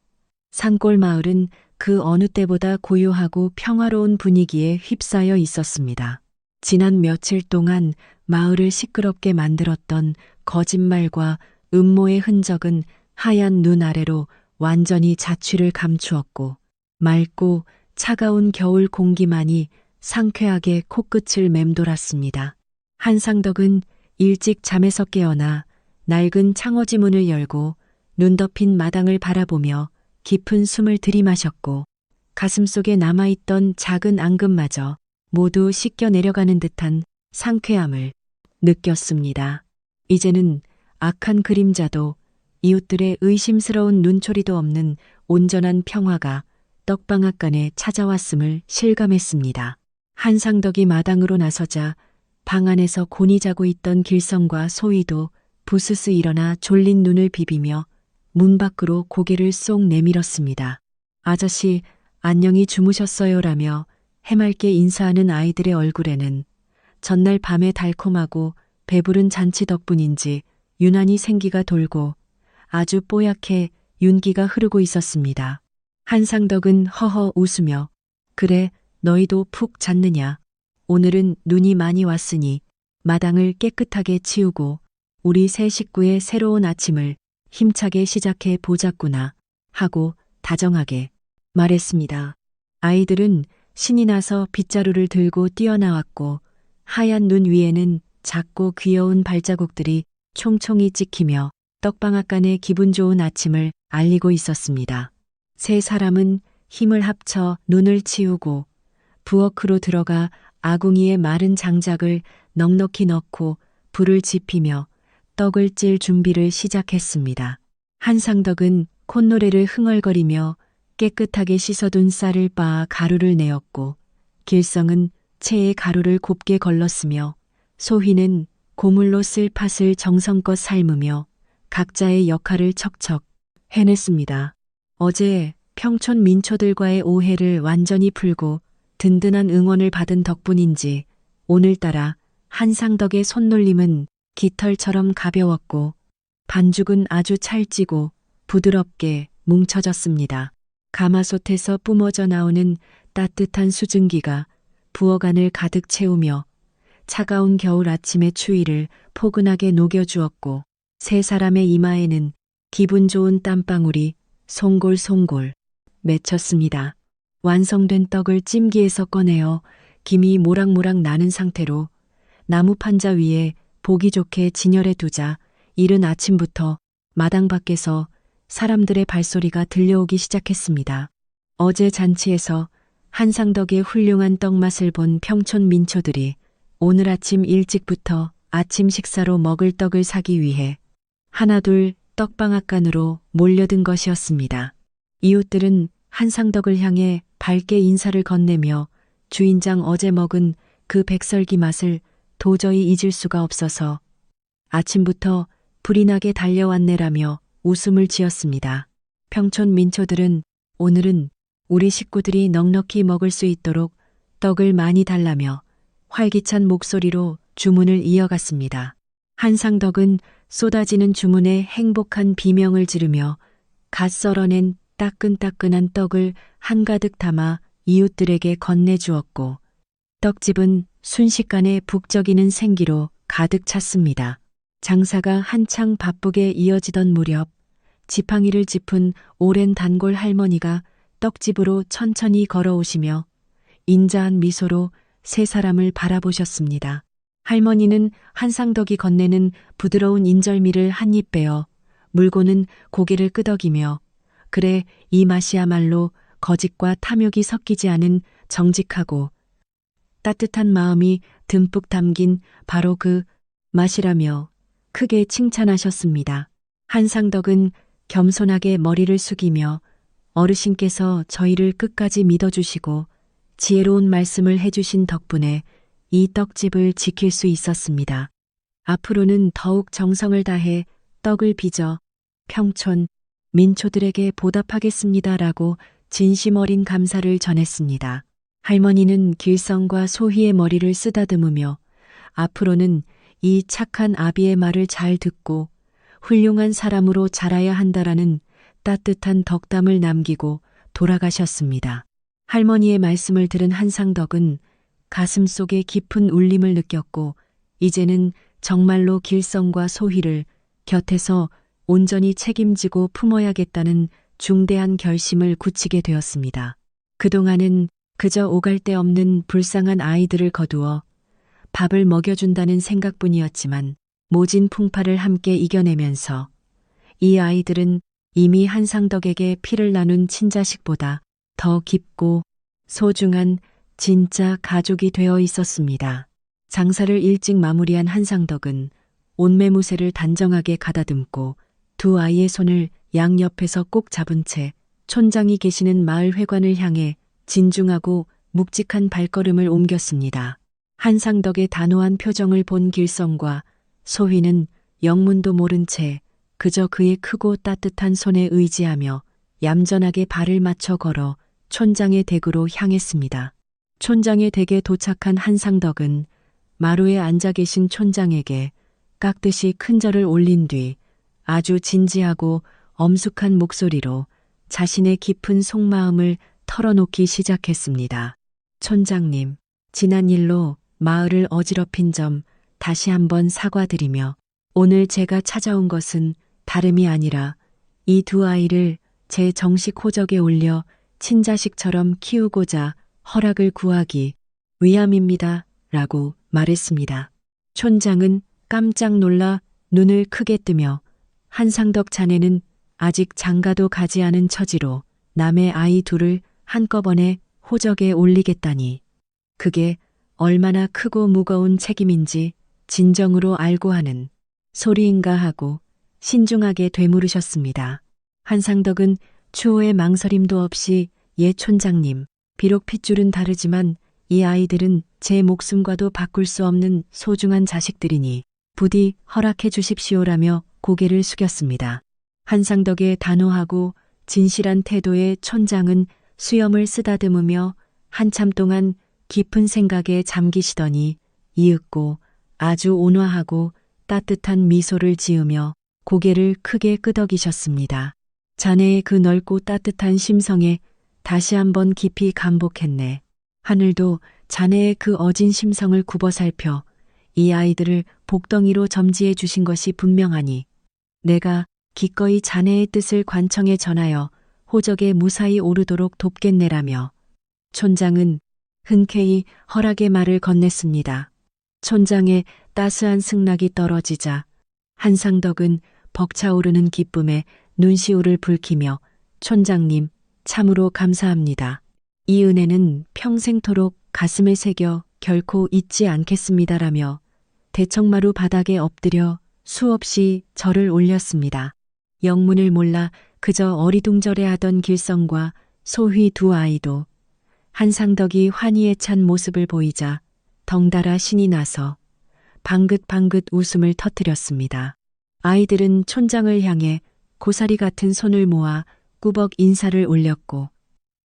산골 마을은 그 어느 때보다 고요하고 평화로운 분위기에 휩싸여 있었습니다. 지난 며칠 동안 마을을 시끄럽게 만들었던 거짓말과 음모의 흔적은 하얀 눈 아래로 완전히 자취를 감추었고 맑고 차가운 겨울 공기만이 상쾌하게 코끝을 맴돌았습니다. 한상덕은 일찍 잠에서 깨어나 낡은 창호지 문을 열고 눈 덮인 마당을 바라보며 깊은 숨을 들이마셨고 가슴속에 남아있던 작은 앙금마저 모두 씻겨 내려가는 듯한 상쾌함을 느꼈습니다. 이제는 악한 그림자도 이웃들의 의심스러운 눈초리도 없는 온전한 평화가 떡방앗간에 찾아왔음을 실감했습니다. 한상덕이 마당으로 나서자 방 안에서 곤히 자고 있던 길성과 소희도 부스스 일어나 졸린 눈을 비비며 문 밖으로 고개를 쏙 내밀었습니다. 아저씨, 안녕히 주무셨어요라며 해맑게 인사하는 아이들의 얼굴에는 전날 밤의 달콤하고 배부른 잔치 덕분인지 유난히 생기가 돌고 아주 뽀얗게 윤기가 흐르고 있었습니다. 한상덕은 허허 웃으며 그래 너희도 푹 잤느냐. 오늘은 눈이 많이 왔으니 마당을 깨끗하게 치우고 우리 새 식구의 새로운 아침을 힘차게 시작해 보자꾸나 하고 다정하게 말했습니다. 아이들은 신이 나서 빗자루를 들고 뛰어나왔고 하얀 눈 위에는 작고 귀여운 발자국들이 총총히 찍히며 떡방앗간의 기분 좋은 아침을 알리고 있었습니다. 세 사람은 힘을 합쳐 눈을 치우고 부엌으로 들어가 아궁이에 마른 장작을 넉넉히 넣고 불을 지피며 떡을 찔 준비를 시작했습니다. 한상덕은 콧노래를 흥얼거리며 깨끗하게 씻어둔 쌀을 빻아 가루를 내었고 길성은 체에 가루를 곱게 걸렀으며 소희는 고물로 쓸 팥을 정성껏 삶으며 각자의 역할을 척척 해냈습니다. 어제 평촌 민초들과의 오해를 완전히 풀고 든든한 응원을 받은 덕분인지 오늘따라 한상덕의 손놀림은 깃털처럼 가벼웠고 반죽은 아주 찰지고 부드럽게 뭉쳐졌습니다. 가마솥에서 뿜어져 나오는 따뜻한 수증기가 부엌 안을 가득 채우며 차가운 겨울 아침의 추위를 포근하게 녹여주었고 세 사람의 이마에는 기분 좋은 땀방울이 송골송골 맺혔습니다. 완성된 떡을 찜기에서 꺼내어 김이 모락모락 나는 상태로 나무 판자 위에 보기 좋게 진열해 두자 이른 아침부터 마당 밖에서 사람들의 발소리가 들려오기 시작했습니다. 어제 잔치에서 한상덕의 훌륭한 떡맛을 본 평촌 민초들이 오늘 아침 일찍부터 아침 식사로 먹을 떡을 사기 위해 하나둘 떡방앗간으로 몰려든 것이었습니다. 이웃들은 한상덕을 향해 밝게 인사를 건네며 주인장 어제 먹은 그 백설기 맛을 도저히 잊을 수가 없어서 아침부터 불이 나게 달려왔네라며 웃음을 지었습니다. 평촌 민초들은 오늘은 우리 식구들이 넉넉히 먹을 수 있도록 떡을 많이 달라며 활기찬 목소리로 주문을 이어갔습니다. 한상덕은 쏟아지는 주문에 행복한 비명을 지르며 갓 썰어낸 따끈따끈한 떡을 한가득 담아 이웃들에게 건네주었고 떡집은 순식간에 북적이는 생기로 가득 찼습니다. 장사가 한창 바쁘게 이어지던 무렵 지팡이를 짚은 오랜 단골 할머니가 떡집으로 천천히 걸어오시며 인자한 미소로 세 사람을 바라보셨습니다. 할머니는 한상덕이 건네는 부드러운 인절미를 한 입 빼어 물고는 고개를 끄덕이며 그래 이 맛이야말로 거짓과 탐욕이 섞이지 않은 정직하고 따뜻한 마음이 듬뿍 담긴 바로 그 맛이라며 크게 칭찬하셨습니다. 한상덕은 겸손하게 머리를 숙이며 어르신께서 저희를 끝까지 믿어주시고 지혜로운 말씀을 해주신 덕분에 이 떡집을 지킬 수 있었습니다. 앞으로는 더욱 정성을 다해 떡을 빚어 평촌 민초들에게 보답하겠습니다라고 진심 어린 감사를 전했습니다. 할머니는 길성과 소희의 머리를 쓰다듬으며 앞으로는 이 착한 아비의 말을 잘 듣고 훌륭한 사람으로 자라야 한다라는 따뜻한 덕담을 남기고 돌아가셨습니다. 할머니의 말씀을 들은 한상덕은 가슴속에 깊은 울림을 느꼈고 이제는 정말로 길성과 소희를 곁에서 온전히 책임지고 품어야겠다는 중대한 결심을 굳히게 되었습니다. 그동안은 그저 오갈 데 없는 불쌍한 아이들을 거두어 밥을 먹여준다는 생각뿐이었지만 모진 풍파를 함께 이겨내면서 이 아이들은 이미 한상덕에게 피를 나눈 친자식보다 더 깊고 소중한 진짜 가족이 되어 있었습니다. 장사를 일찍 마무리한 한상덕은 옷매무새를 단정하게 가다듬고 두 아이의 손을 양옆에서 꼭 잡은 채 촌장이 계시는 마을 회관을 향해 진중하고 묵직한 발걸음을 옮겼습니다. 한상덕의 단호한 표정을 본 길성과 소희는 영문도 모른 채 그저 그의 크고 따뜻한 손에 의지하며 얌전하게 발을 맞춰 걸어 촌장의 댁으로 향했습니다. 촌장의 댁에 도착한 한상덕은 마루에 앉아 계신 촌장에게 깍듯이 큰 절을 올린 뒤 아주 진지하고 엄숙한 목소리로 자신의 깊은 속마음을 털어놓기 시작했습니다. 촌장님, 지난 일로 마을을 어지럽힌 점 다시 한번 사과드리며 오늘 제가 찾아온 것은 다름이 아니라 이 두 아이를 제 정식 호적에 올려 친자식처럼 키우고자 허락을 구하기 위함입니다. 라고 말했습니다. 촌장은 깜짝 놀라 눈을 크게 뜨며 한상덕 자네는 아직 장가도 가지 않은 처지로 남의 아이 둘을 한꺼번에 호적에 올리겠다니 그게 얼마나 크고 무거운 책임인지 진정으로 알고 하는 소리인가 하고 신중하게 되물으셨습니다. 한상덕은 추호의 망설임도 없이 예 촌장님, 비록 핏줄은 다르지만 이 아이들은 제 목숨과도 바꿀 수 없는 소중한 자식들이니 부디 허락해 주십시오라며 고개를 숙였습니다. 한상덕의 단호하고 진실한 태도에 촌장은 수염을 쓰다듬으며 한참 동안 깊은 생각에 잠기시더니 이윽고 아주 온화하고 따뜻한 미소를 지으며 고개를 크게 끄덕이셨습니다. 자네의 그 넓고 따뜻한 심성에 다시 한번 깊이 감복했네. 하늘도 자네의 그 어진 심성을 굽어 살펴 이 아이들을 복덩이로 점지해 주신 것이 분명하니 내가 기꺼이 자네의 뜻을 관청에 전하여 호적에 무사히 오르도록 돕겠네라며 촌장은 흔쾌히 허락의 말을 건넸습니다. 촌장의 따스한 승낙이 떨어지자 한상덕은 벅차오르는 기쁨에 눈시울을 붉히며 촌장님 참으로 감사합니다. 이 은혜는 평생토록 가슴에 새겨 결코 잊지 않겠습니다라며 대청마루 바닥에 엎드려 수없이 절을 올렸습니다. 영문을 몰라 그저 어리둥절해하던 길성과 소휘 두 아이도 한상덕이 환희에 찬 모습을 보이자 덩달아 신이 나서 방긋방긋 웃음을 터뜨렸습니다. 아이들은 촌장을 향해 고사리 같은 손을 모아 꾸벅 인사를 올렸고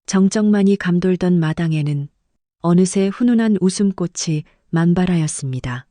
정적만이 감돌던 마당에는 어느새 훈훈한 웃음꽃이 만발하였습니다.